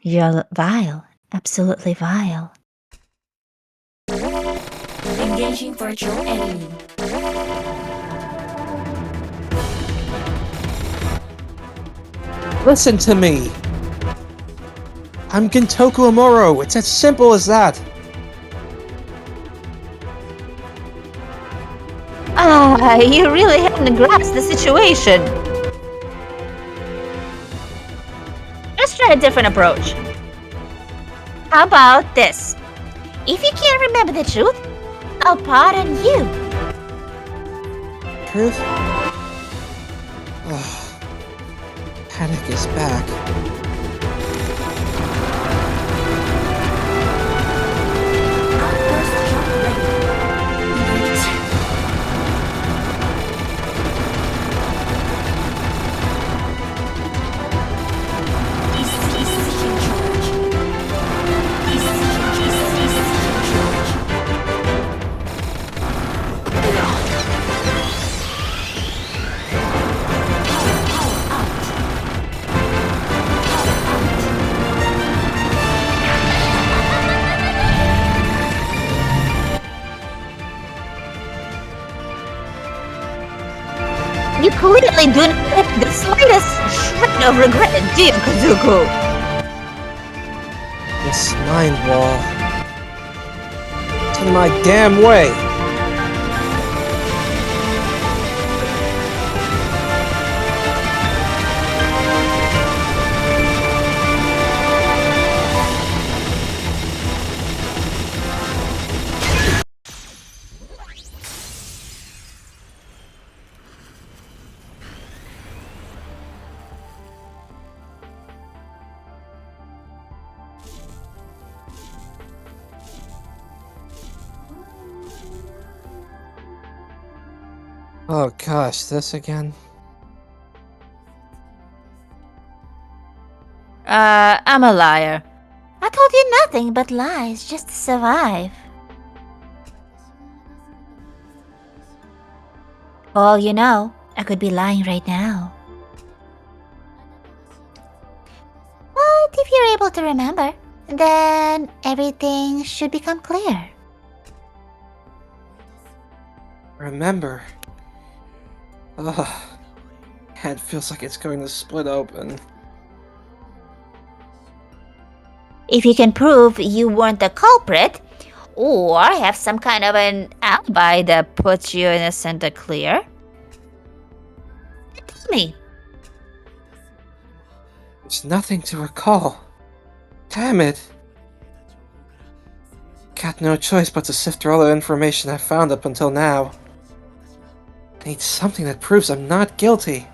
Speaker 3: You're vile. Absolutely vile.
Speaker 6: Engaging virtual enemy.
Speaker 2: Listen to me. I'm Gentoku Omuro. It's as simple as that.
Speaker 1: You really haven't grasped the situation. Let's try a different approach. How about this?
Speaker 3: If you can't remember the truth, I'll pardon you.
Speaker 2: Truth? Ugh. Panic is back.
Speaker 6: Outburst shock ready. Wait. Decision charge. Decision charge.
Speaker 1: You clearly do not have the slightest shred of regret, do you, Kazuko?
Speaker 2: This mind wall. It's in my damn way. Oh gosh, this again?
Speaker 1: I'm a liar.
Speaker 3: I told you nothing but lies just to survive. All you know, I could be lying right now. But if you're able to remember, then everything should become clear.
Speaker 2: Remember. Ugh. Head feels like it's going to split open.
Speaker 1: If you can prove you weren't the culprit, or have some kind of an alibi that puts you in a center clear, tell me.
Speaker 2: There's nothing to recall. Damn it. Got no choice but to sift through all the information I've found up until now. I need something that proves I'm not guilty.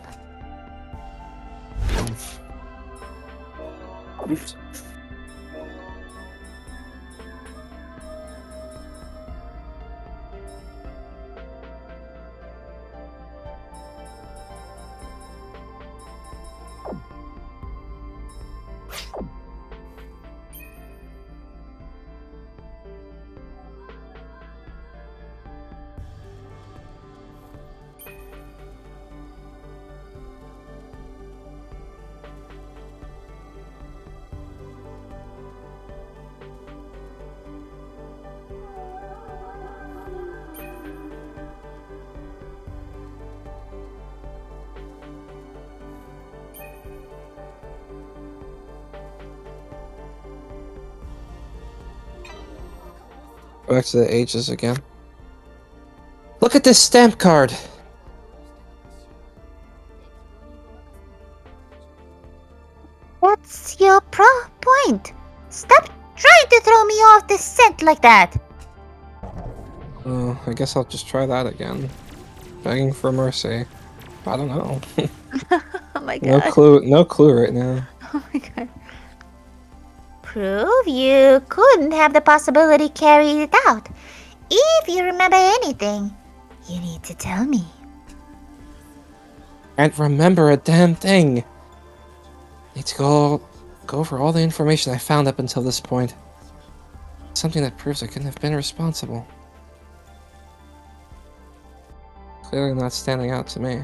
Speaker 2: Back to the ages again. Look at this stamp card!
Speaker 3: What's your point? Stop trying to throw me off the scent like that.
Speaker 2: Oh, I guess I'll just try that again. Begging for mercy. I don't know.
Speaker 3: Oh my
Speaker 2: No
Speaker 3: god.
Speaker 2: clue. No clue right now.
Speaker 3: Oh my god. Prove you couldn't have the possibility carried it out. If you remember anything, you need to tell me.
Speaker 2: Can't remember a damn thing. Need to go over all the information I found up until this point. Something that proves I couldn't have been responsible. Clearly not standing out to me.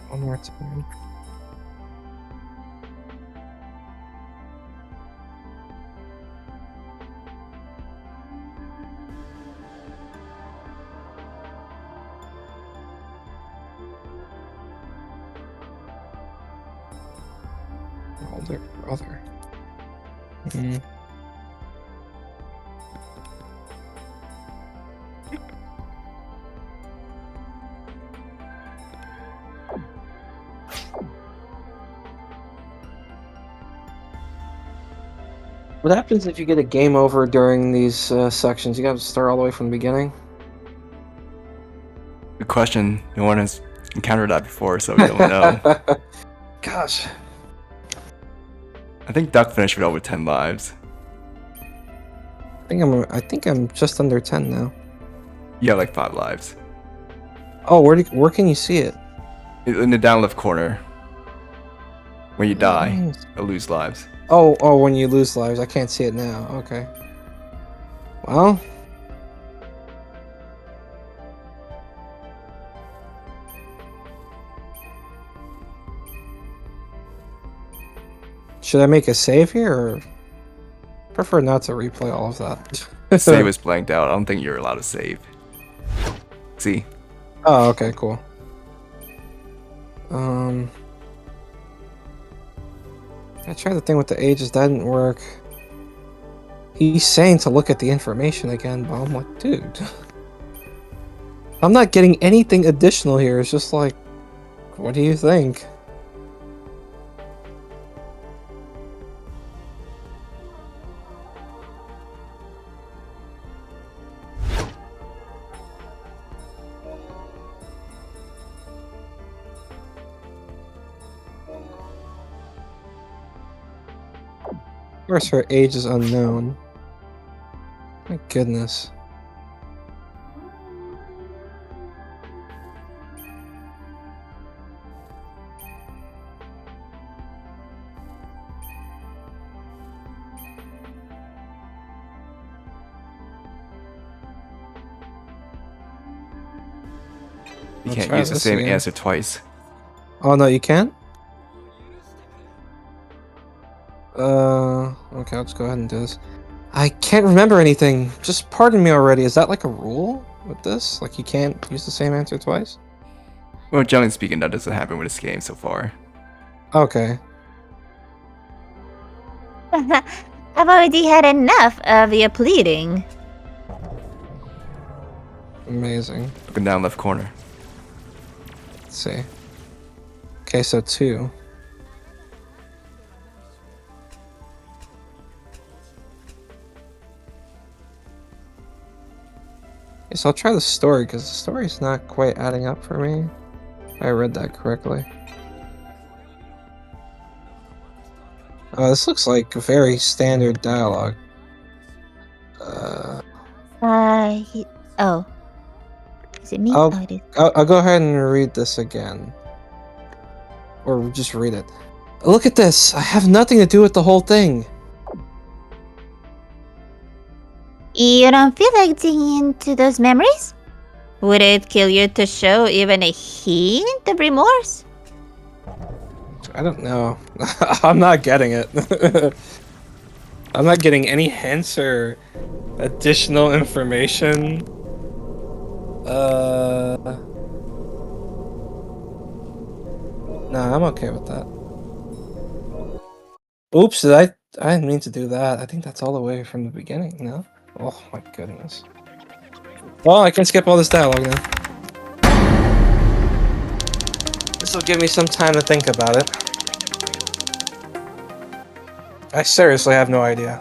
Speaker 2: One more time. Older brother. What happens if you get a game over during these sections? You gotta start all the way from the beginning?
Speaker 4: Good question. No one has encountered that before, so we don't know.
Speaker 2: Gosh.
Speaker 4: I think Duck finished with over 10 lives.
Speaker 2: I think I'm just under 10 now.
Speaker 4: You have like 5 lives.
Speaker 2: Oh, where can you see it?
Speaker 4: In the down left corner. When you die,
Speaker 2: Nice.
Speaker 4: you'll lose lives.
Speaker 2: Oh, when you lose lives. I can't see it now. Okay. Well. Should I make a save here, or prefer not to replay all of that?
Speaker 4: Save is blanked out. I don't think you're allowed to save. See?
Speaker 2: Oh, okay, cool. I tried the thing with the ages, that didn't work. He's saying to look at the information again, but I'm like, dude. I'm not getting anything additional here. It's just like, what do you think? Of course, her age is unknown. My goodness.
Speaker 4: You
Speaker 2: I'll
Speaker 4: can't
Speaker 2: try
Speaker 4: use the
Speaker 2: this
Speaker 4: same
Speaker 2: again.
Speaker 4: answer twice.
Speaker 2: Oh, no, you can't? Okay. Okay, I'll just go ahead and do this. I can't remember anything. Just pardon me already. Is that like a rule with this? Like you can't use the same answer twice?
Speaker 4: Well, generally speaking, that doesn't happen with this game so far.
Speaker 2: Okay.
Speaker 3: I've already had enough of your pleading.
Speaker 2: Amazing.
Speaker 4: Looking down left corner.
Speaker 2: Let's see. Okay, so 2. Yes, I'll try the story, because the story's not quite adding up for me. If I read that correctly. Oh, this looks like very standard dialogue.
Speaker 3: Oh. Is it me?
Speaker 2: I'll,
Speaker 3: Oh, it is.
Speaker 2: I'll go ahead and read this again. Or just read it. Look at this! I have nothing to do with the whole thing!
Speaker 3: You don't feel like digging into those memories? Would it kill you to show even a hint of remorse?
Speaker 2: I don't know. I'm not getting it. I'm not getting any hints or additional information. Nah, I'm okay with that. Oops, I didn't mean to do that. I think that's all the way from the beginning, no? Oh my goodness. Well, I can skip all this dialogue now. This will give me some time to think about it. I seriously have no idea.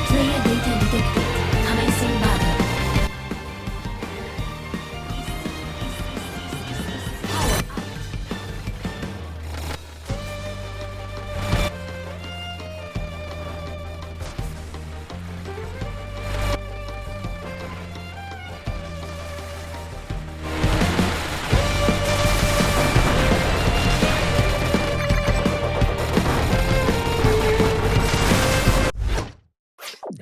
Speaker 6: Player data detected. Commencing battle.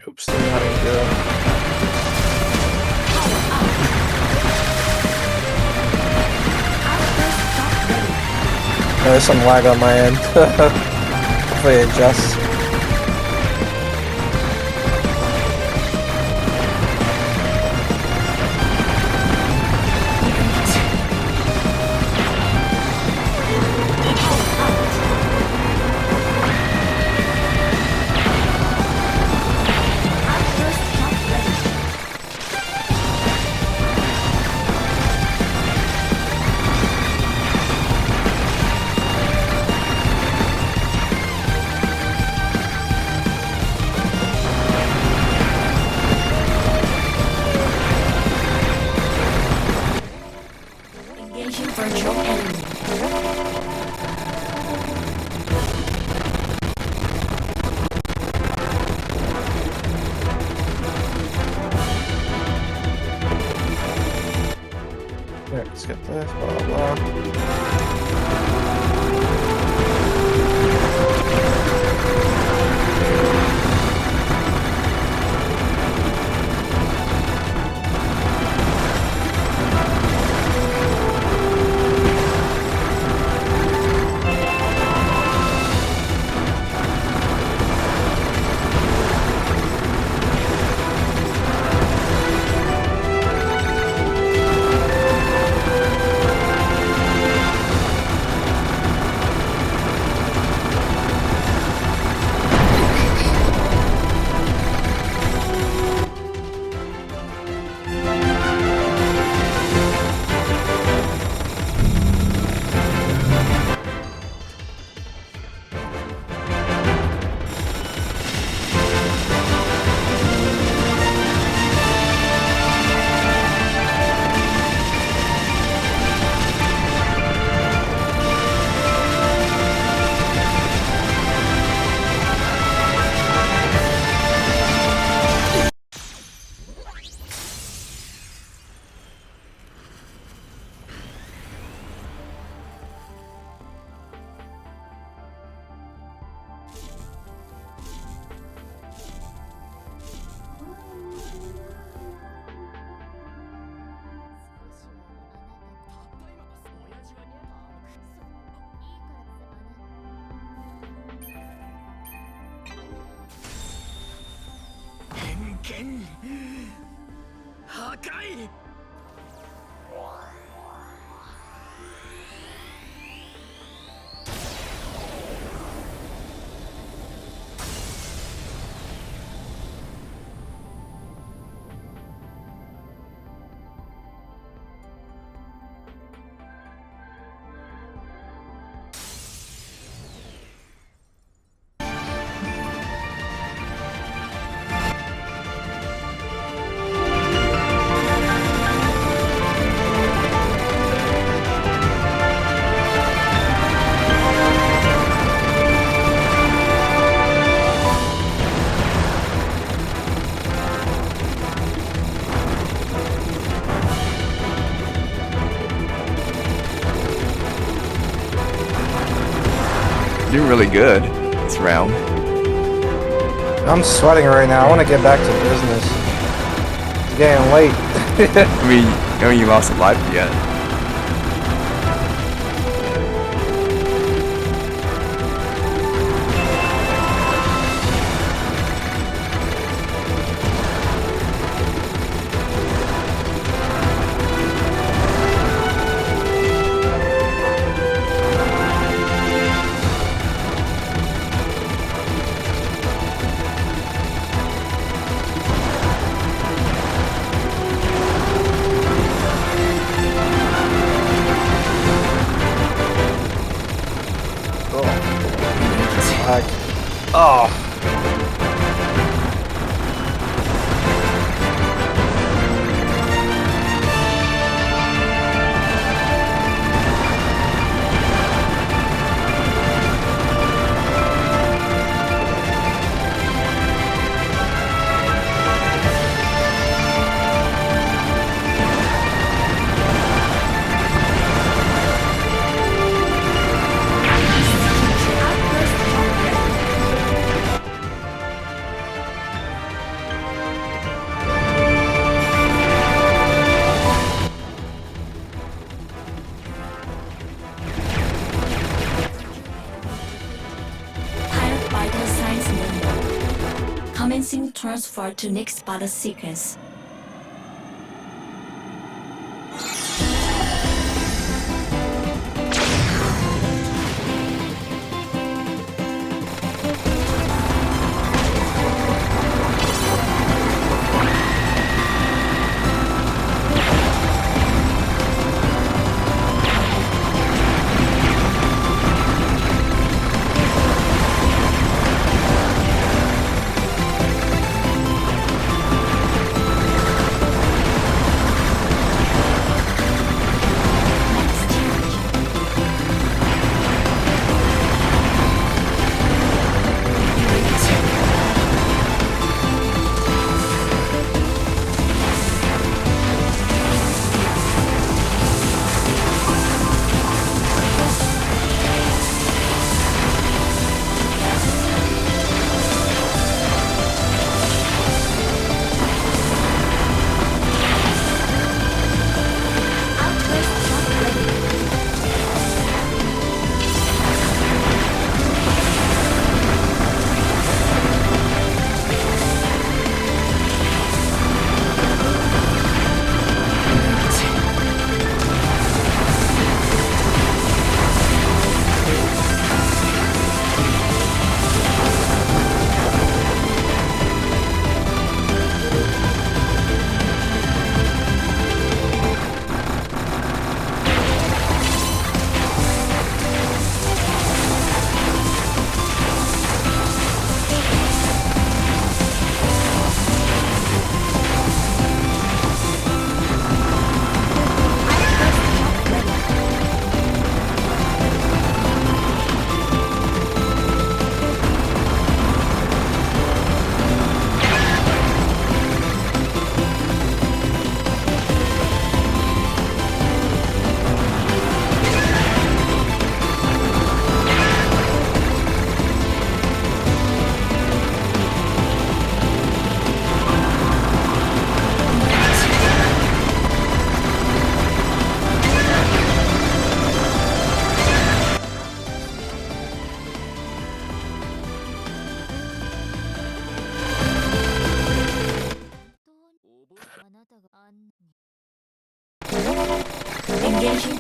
Speaker 2: Oops, they're not in good. There's some lag on my end. Hopefully it adjusts. ncmcmanus, blah blah.
Speaker 4: You're really good this round.
Speaker 2: I'm sweating right now. I want to get back to business. It's getting late.
Speaker 4: I mean, you lost a life yet.
Speaker 2: Oh.
Speaker 6: Pilot vital signs normal. Commencing transfer to next battle sequence.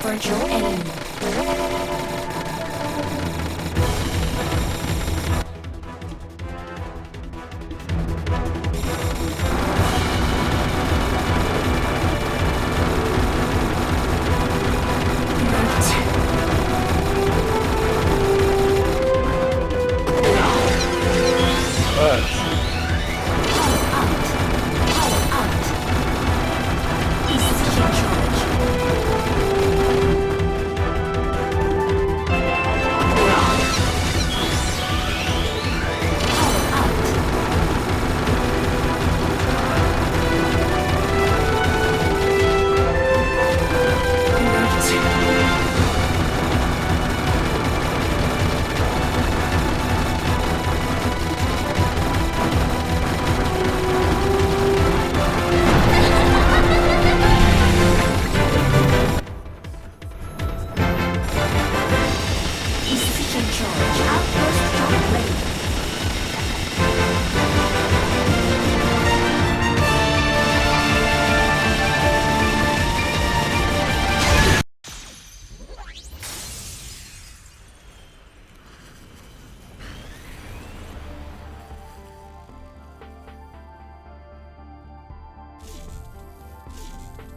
Speaker 6: virtual enemy.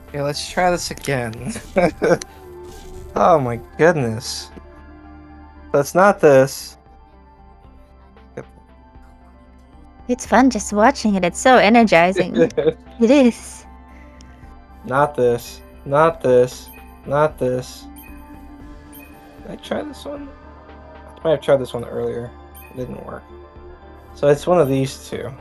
Speaker 2: Okay, let's try this again. Oh my goodness. That's not this.
Speaker 1: It's fun just watching it. It's so energizing. It is.
Speaker 2: Not this. Not this. Not this. Did I try this one? I might have tried this one earlier. It didn't work. So it's one of these two.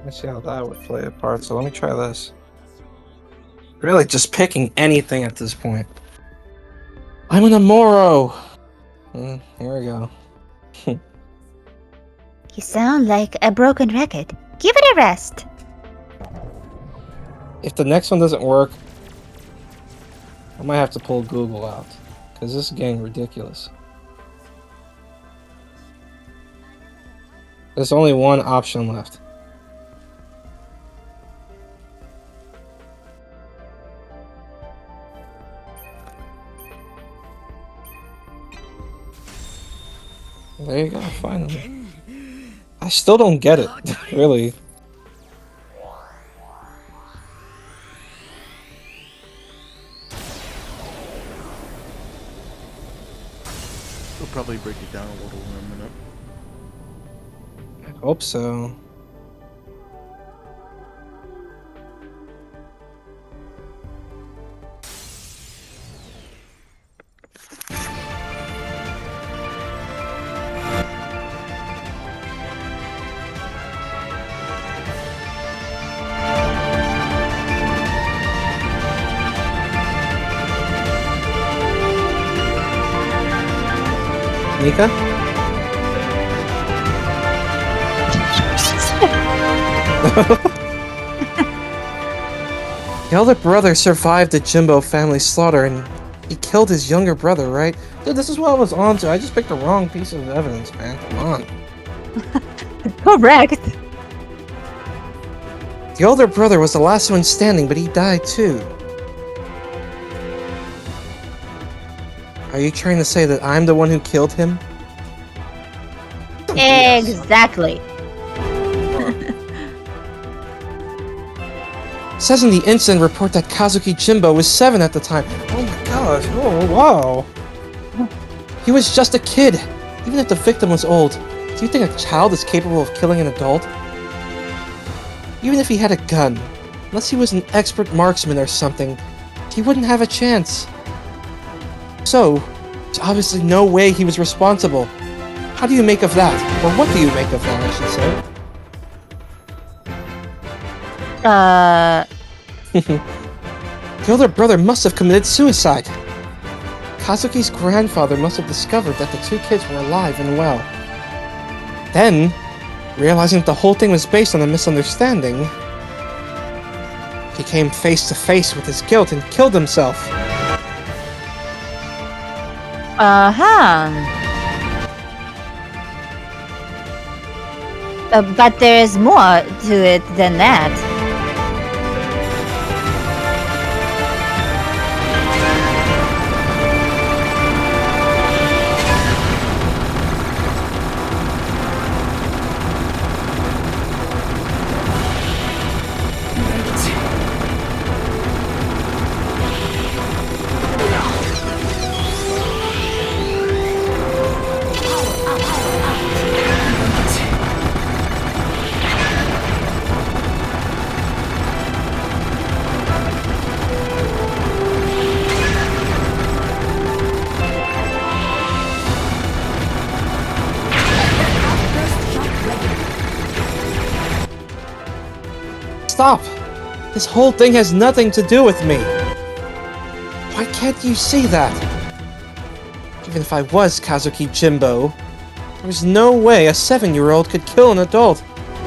Speaker 2: Let's see how that would play a part. So let me try this. Really just picking anything at this point. I'm an Omuro! Here we go.
Speaker 1: You sound like a broken record. Give it a rest.
Speaker 2: If the next one doesn't work, I might have to pull Google out. Because this is getting ridiculous. There's only one option left. There you go, finally. I still don't get it, really.
Speaker 5: We'll probably break it down a little in a minute.
Speaker 2: I hope so. Mika? The elder brother survived the Jimbo family slaughter and he killed his younger brother, right? Dude, this is what I was on to. I just picked the wrong piece of evidence, man. Come on.
Speaker 1: Correct.
Speaker 2: The older brother was the last one standing, but he died too. Are you trying to say that I'm the one who killed him?
Speaker 1: Exactly.
Speaker 2: Says in the incident report that Kazuki Jimbo was 7 at the time. Oh my gosh, oh wow. He was just a kid. Even if the victim was old, do you think a child is capable of killing an adult? Even if he had a gun, unless he was an expert marksman or something, he wouldn't have a chance. So, there's obviously no way he was responsible. How do you make of that? Or what do you make of that, I should say? The older brother must have committed suicide. Kazuki's grandfather must have discovered that the two kids were alive and well. Then, realizing that the whole thing was based on a misunderstanding, He came face to face with his guilt and killed himself.
Speaker 1: Uh-huh. But there's more to it than that.
Speaker 2: Stop! This whole thing has nothing to do with me. Why can't you see that? Even if I was Kazuki Jimbo, there was no way a 7-year-old could kill an adult.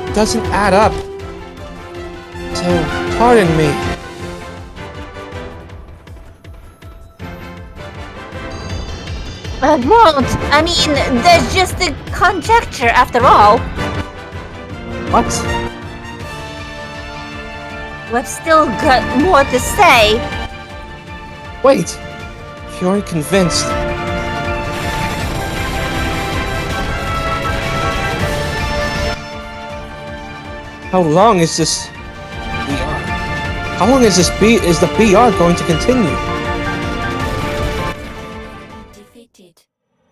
Speaker 2: It doesn't add up. So, pardon me.
Speaker 1: Won't. I mean, there's just a conjecture after all.
Speaker 2: What?
Speaker 1: We've still got more to say.
Speaker 2: Wait! If you aren't convinced... How long is this... BR? How long is the BR going to continue?
Speaker 6: Defeated.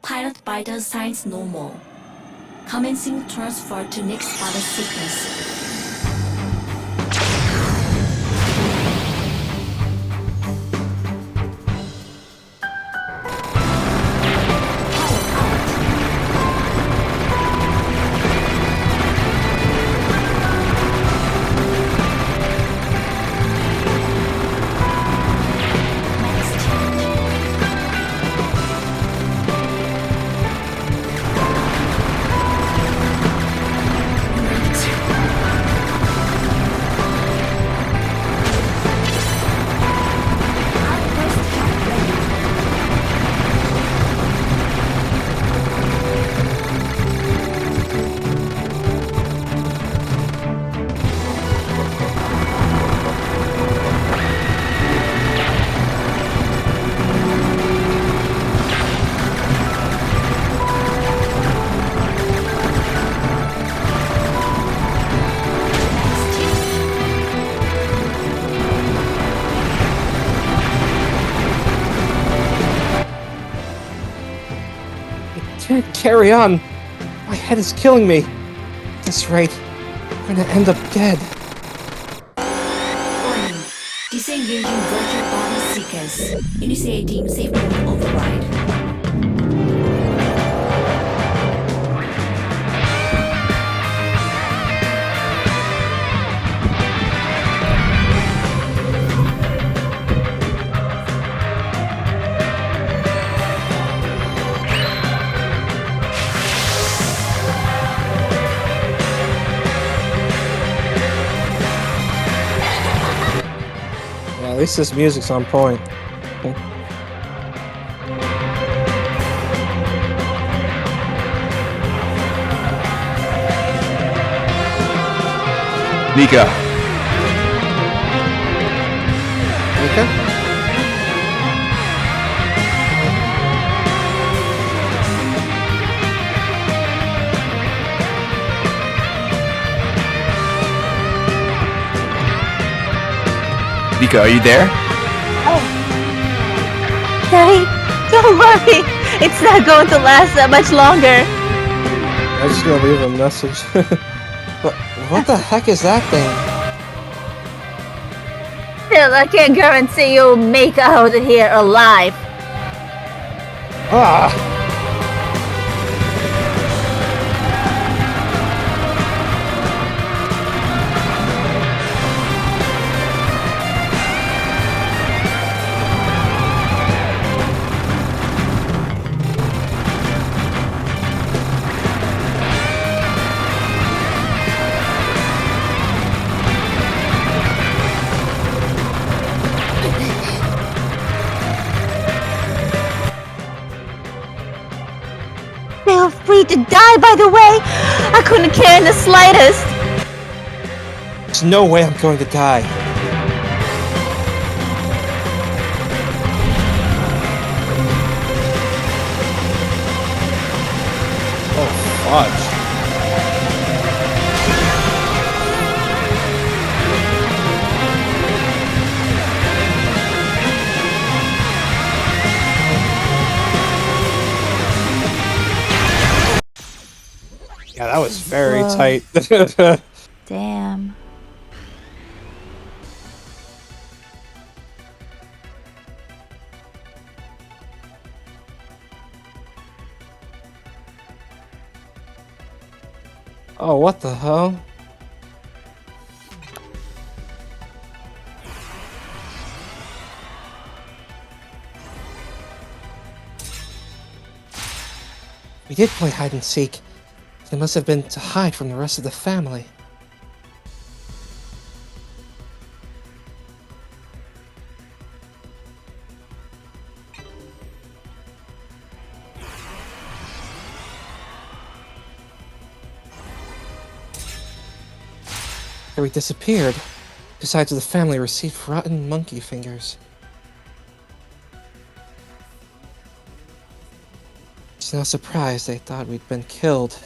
Speaker 6: Pilot Biter signs normal. Commencing transfer to next battle sequence.
Speaker 2: Can't carry on. My head is killing me. At this rate, I'm gonna end up dead.
Speaker 6: Warning. Disengaging virtual body sequence. Initiating safe mode override.
Speaker 2: At least this music's on point.
Speaker 4: Nika,
Speaker 2: Okay?
Speaker 4: Nika, are you there?
Speaker 1: Hey, don't worry. It's not going to last that much longer.
Speaker 2: I'm just gonna leave a message. But what the heck is that thing?
Speaker 1: Still, I can't guarantee you'll make out here alive.
Speaker 2: Ah!
Speaker 1: me to die, by the way. I couldn't care in the slightest.
Speaker 2: There's no way I'm going to die. Oh, fudge. Yeah, that was very
Speaker 1: Whoa.
Speaker 2: tight.
Speaker 1: Damn.
Speaker 2: Oh, what the hell? We did play hide and seek. It must have been to hide from the rest of the family. We disappeared. Besides, the family received rotten monkey fingers. It's no surprise they thought we'd been killed.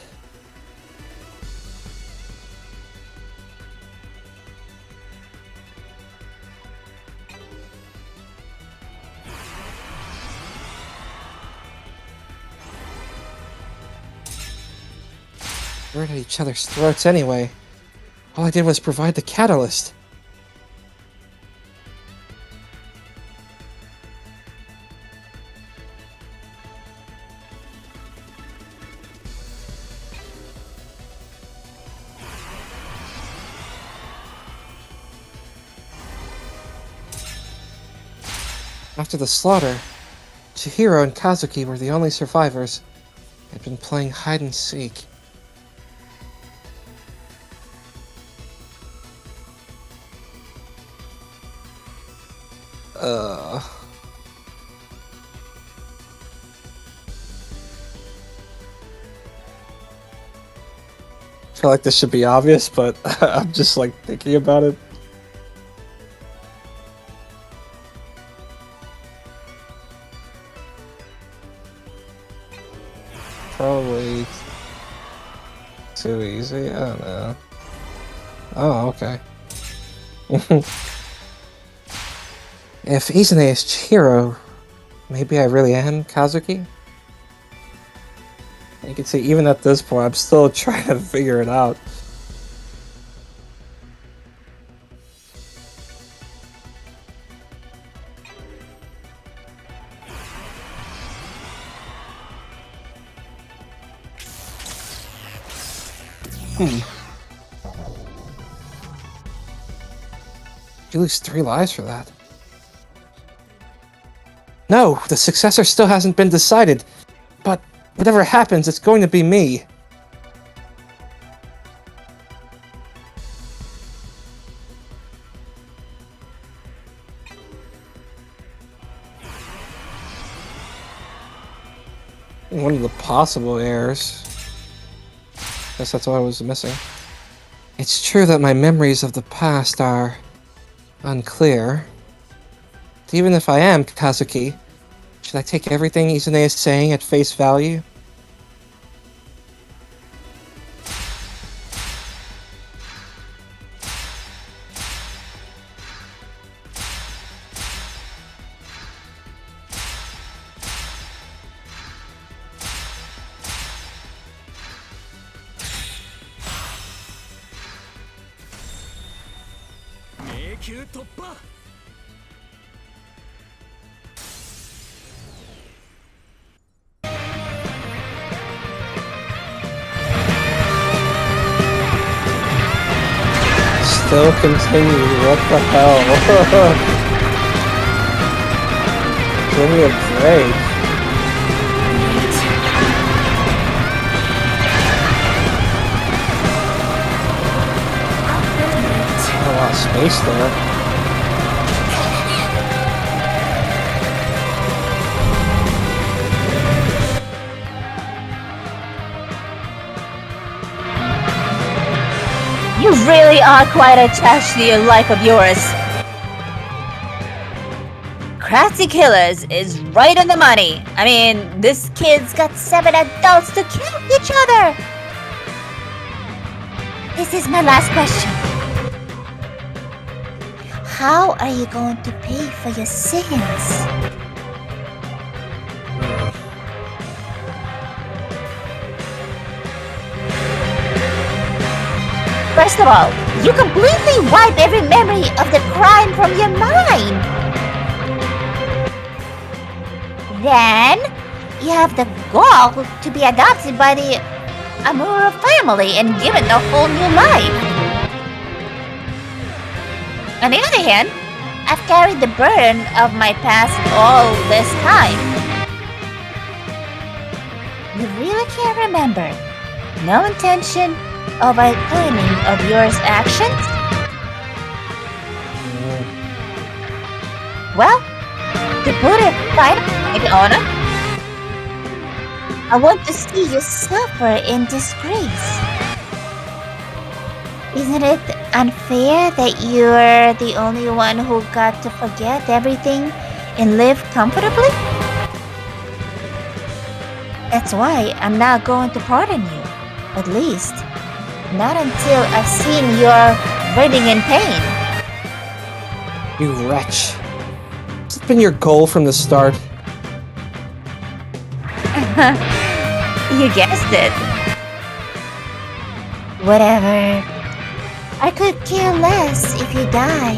Speaker 2: We're at each other's throats anyway. All I did was provide the catalyst. After the slaughter, Chihiro and Kazuki were the only survivors. They'd been playing hide and seek. I feel like this should be obvious, but I'm just like thinking about it. Probably too easy. I don't know. Oh, okay. If Izane is Chihiro, maybe I really am Kazuki? You can see, even at this point, I'm still trying to figure it out. You lose 3 lives for that. No, the successor still hasn't been decided. But whatever happens, it's going to be me. One of the possible heirs. Guess that's what I was missing. It's true that my memories of the past are unclear. Even if I am Kazuki, should I take everything Izane is saying at face value? Still continue, what the hell? Give me a break. A lot of space there.
Speaker 1: really are quite attached to your life of yours. Crafty Killers is right on the money. I mean, this kid's got 7 adults to kill each other.
Speaker 3: This is my last question. How are you going to pay for your sins?
Speaker 1: First of all, you completely wipe every memory of the crime from your mind. Then, you have the gall to be adopted by the Omuro family and given a whole new life. On the other hand, I've carried the burden of my past all this time. You really can't remember. No intention of atoning of your actions? Well, to put it finally on it, I want to see you suffer in disgrace. Isn't it unfair that you're the only one who got to forget everything and live comfortably? That's why I'm not going to pardon you. At least, not until I've seen your writhing in pain.
Speaker 2: You wretch. It's been your goal from the start.
Speaker 1: You guessed it.
Speaker 3: Whatever. I could care less if you die.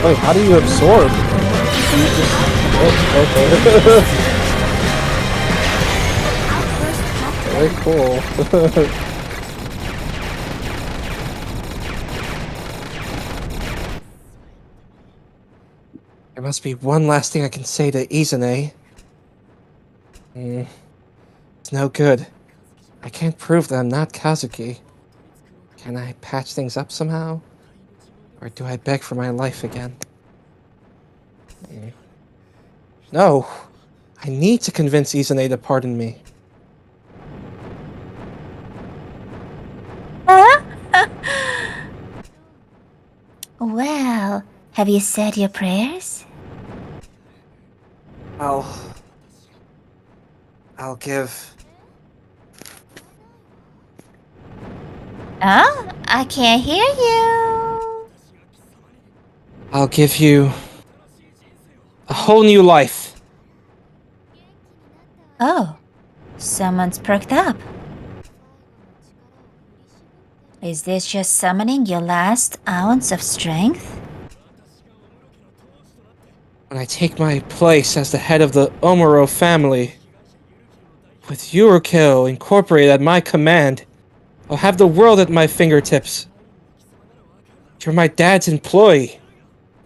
Speaker 2: Wait, how do you absorb? You just... Oh, okay. Very cool. There must be one last thing I can say to Izane. It's no good. I can't prove that I'm not Kazuki. Can I patch things up somehow? Or do I beg for my life again? No! I need to convince Izane to pardon me.
Speaker 3: Well, have you said your prayers?
Speaker 2: I'll give...
Speaker 3: Huh? I can't hear you.
Speaker 2: I'll give you... a whole new life.
Speaker 1: Oh, someone's perked up. Is this just summoning your last ounce of strength?
Speaker 2: When I take my place as the head of the Omuro family, with Yurukill incorporated at my command, I'll have the world at my fingertips. You're my dad's employee.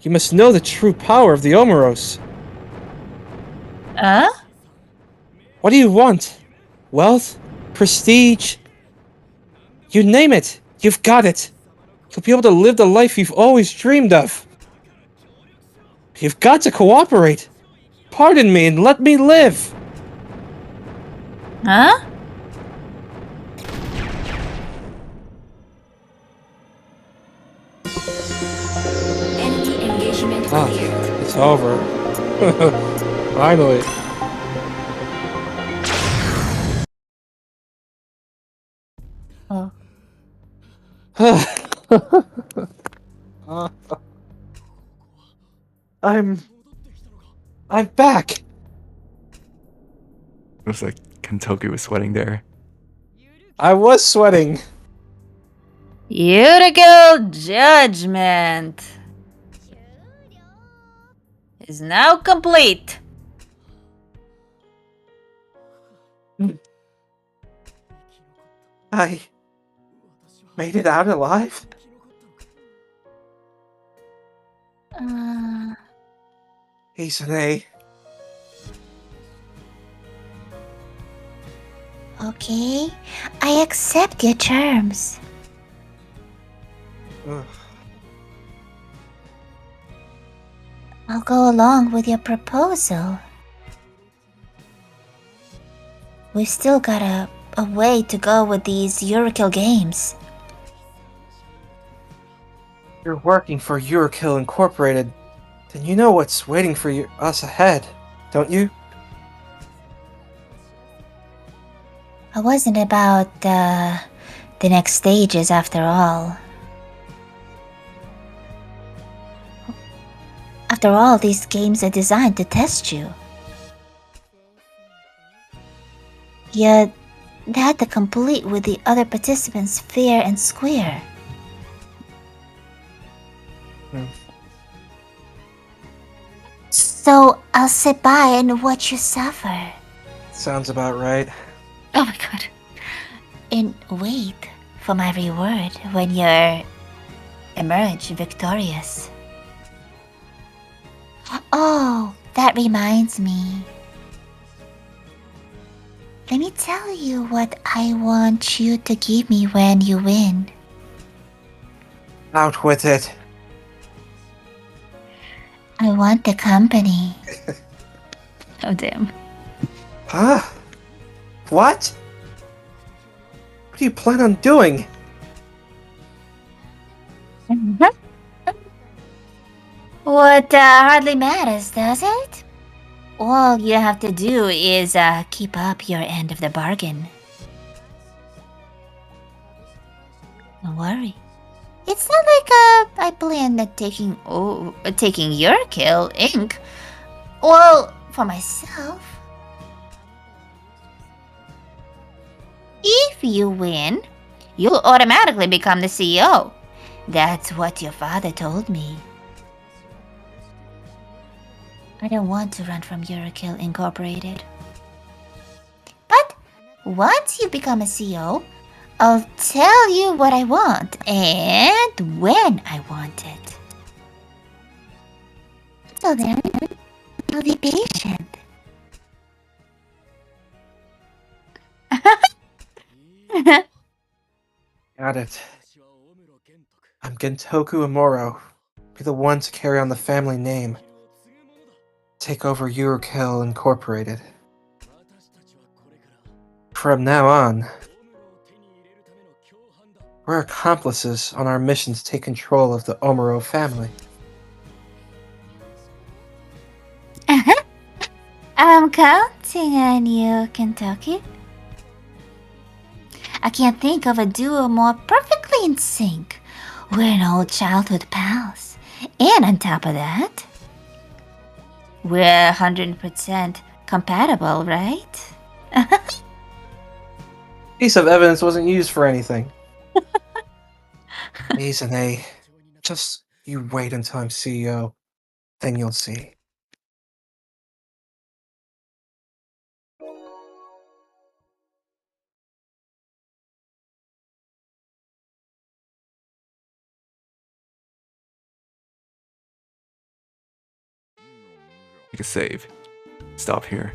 Speaker 2: You must know the true power of the Omuros.
Speaker 1: Huh?
Speaker 2: What do you want? Wealth? Prestige? You name it. You've got it. You'll be able to live the life you've always dreamed of. You've got to cooperate. Pardon me and let me live.
Speaker 1: Huh?
Speaker 6: Enemy engagement
Speaker 2: Ah,
Speaker 6: cleared.
Speaker 2: it's over. Finally.
Speaker 1: Oh.
Speaker 2: I'm back.
Speaker 4: Looks like Gentoku was sweating there.
Speaker 2: I was sweating.
Speaker 1: Yurukill judgment is now complete.
Speaker 2: I made it out alive. Izane.
Speaker 3: Okay, I accept your terms.
Speaker 2: Ugh.
Speaker 3: I'll go along with your proposal. we still got a way to go with these Yurukill games.
Speaker 2: You're working for Yurukill Incorporated. Then you know what's waiting for us ahead, don't you?
Speaker 3: It wasn't about the next stages after all. After all, these games are designed to test you. Yet, they had to complete with the other participants fair and square. So, I'll sit by and watch you suffer.
Speaker 2: Sounds about right.
Speaker 3: Oh my god. And wait for my reward when you emerge victorious. Oh, that reminds me. Let me tell you what I want you to give me when you win.
Speaker 2: Out with it.
Speaker 3: I want the company. Oh damn.
Speaker 2: Huh? What? What do you plan on doing?
Speaker 3: What hardly matters, does it? All you have to do is keep up your end of the bargain. Don't worry. It's not like I plan on taking your kill, Inc. Well, for myself. If you win, you'll automatically become the CEO. That's what your father told me. I don't want to run from Yurukill Incorporated. But once you become a CEO, I'll tell you what I want and when I want it. So then, I'll be patient.
Speaker 2: Got it. I'm Gentoku Omuro. Be the one to carry on the family name. Take over Yurukill Incorporated. From now on, we're accomplices on our mission to take control of the Omuro family.
Speaker 3: I'm counting on you, Kentucky. I can't think of a duo more perfectly in sync. We're an old childhood pals. And on top of that, we're 100% compatible, right?
Speaker 2: Piece of evidence wasn't used for anything. Izane, just you wait until I'm CEO, then you'll see.
Speaker 4: Make a save. Stop here.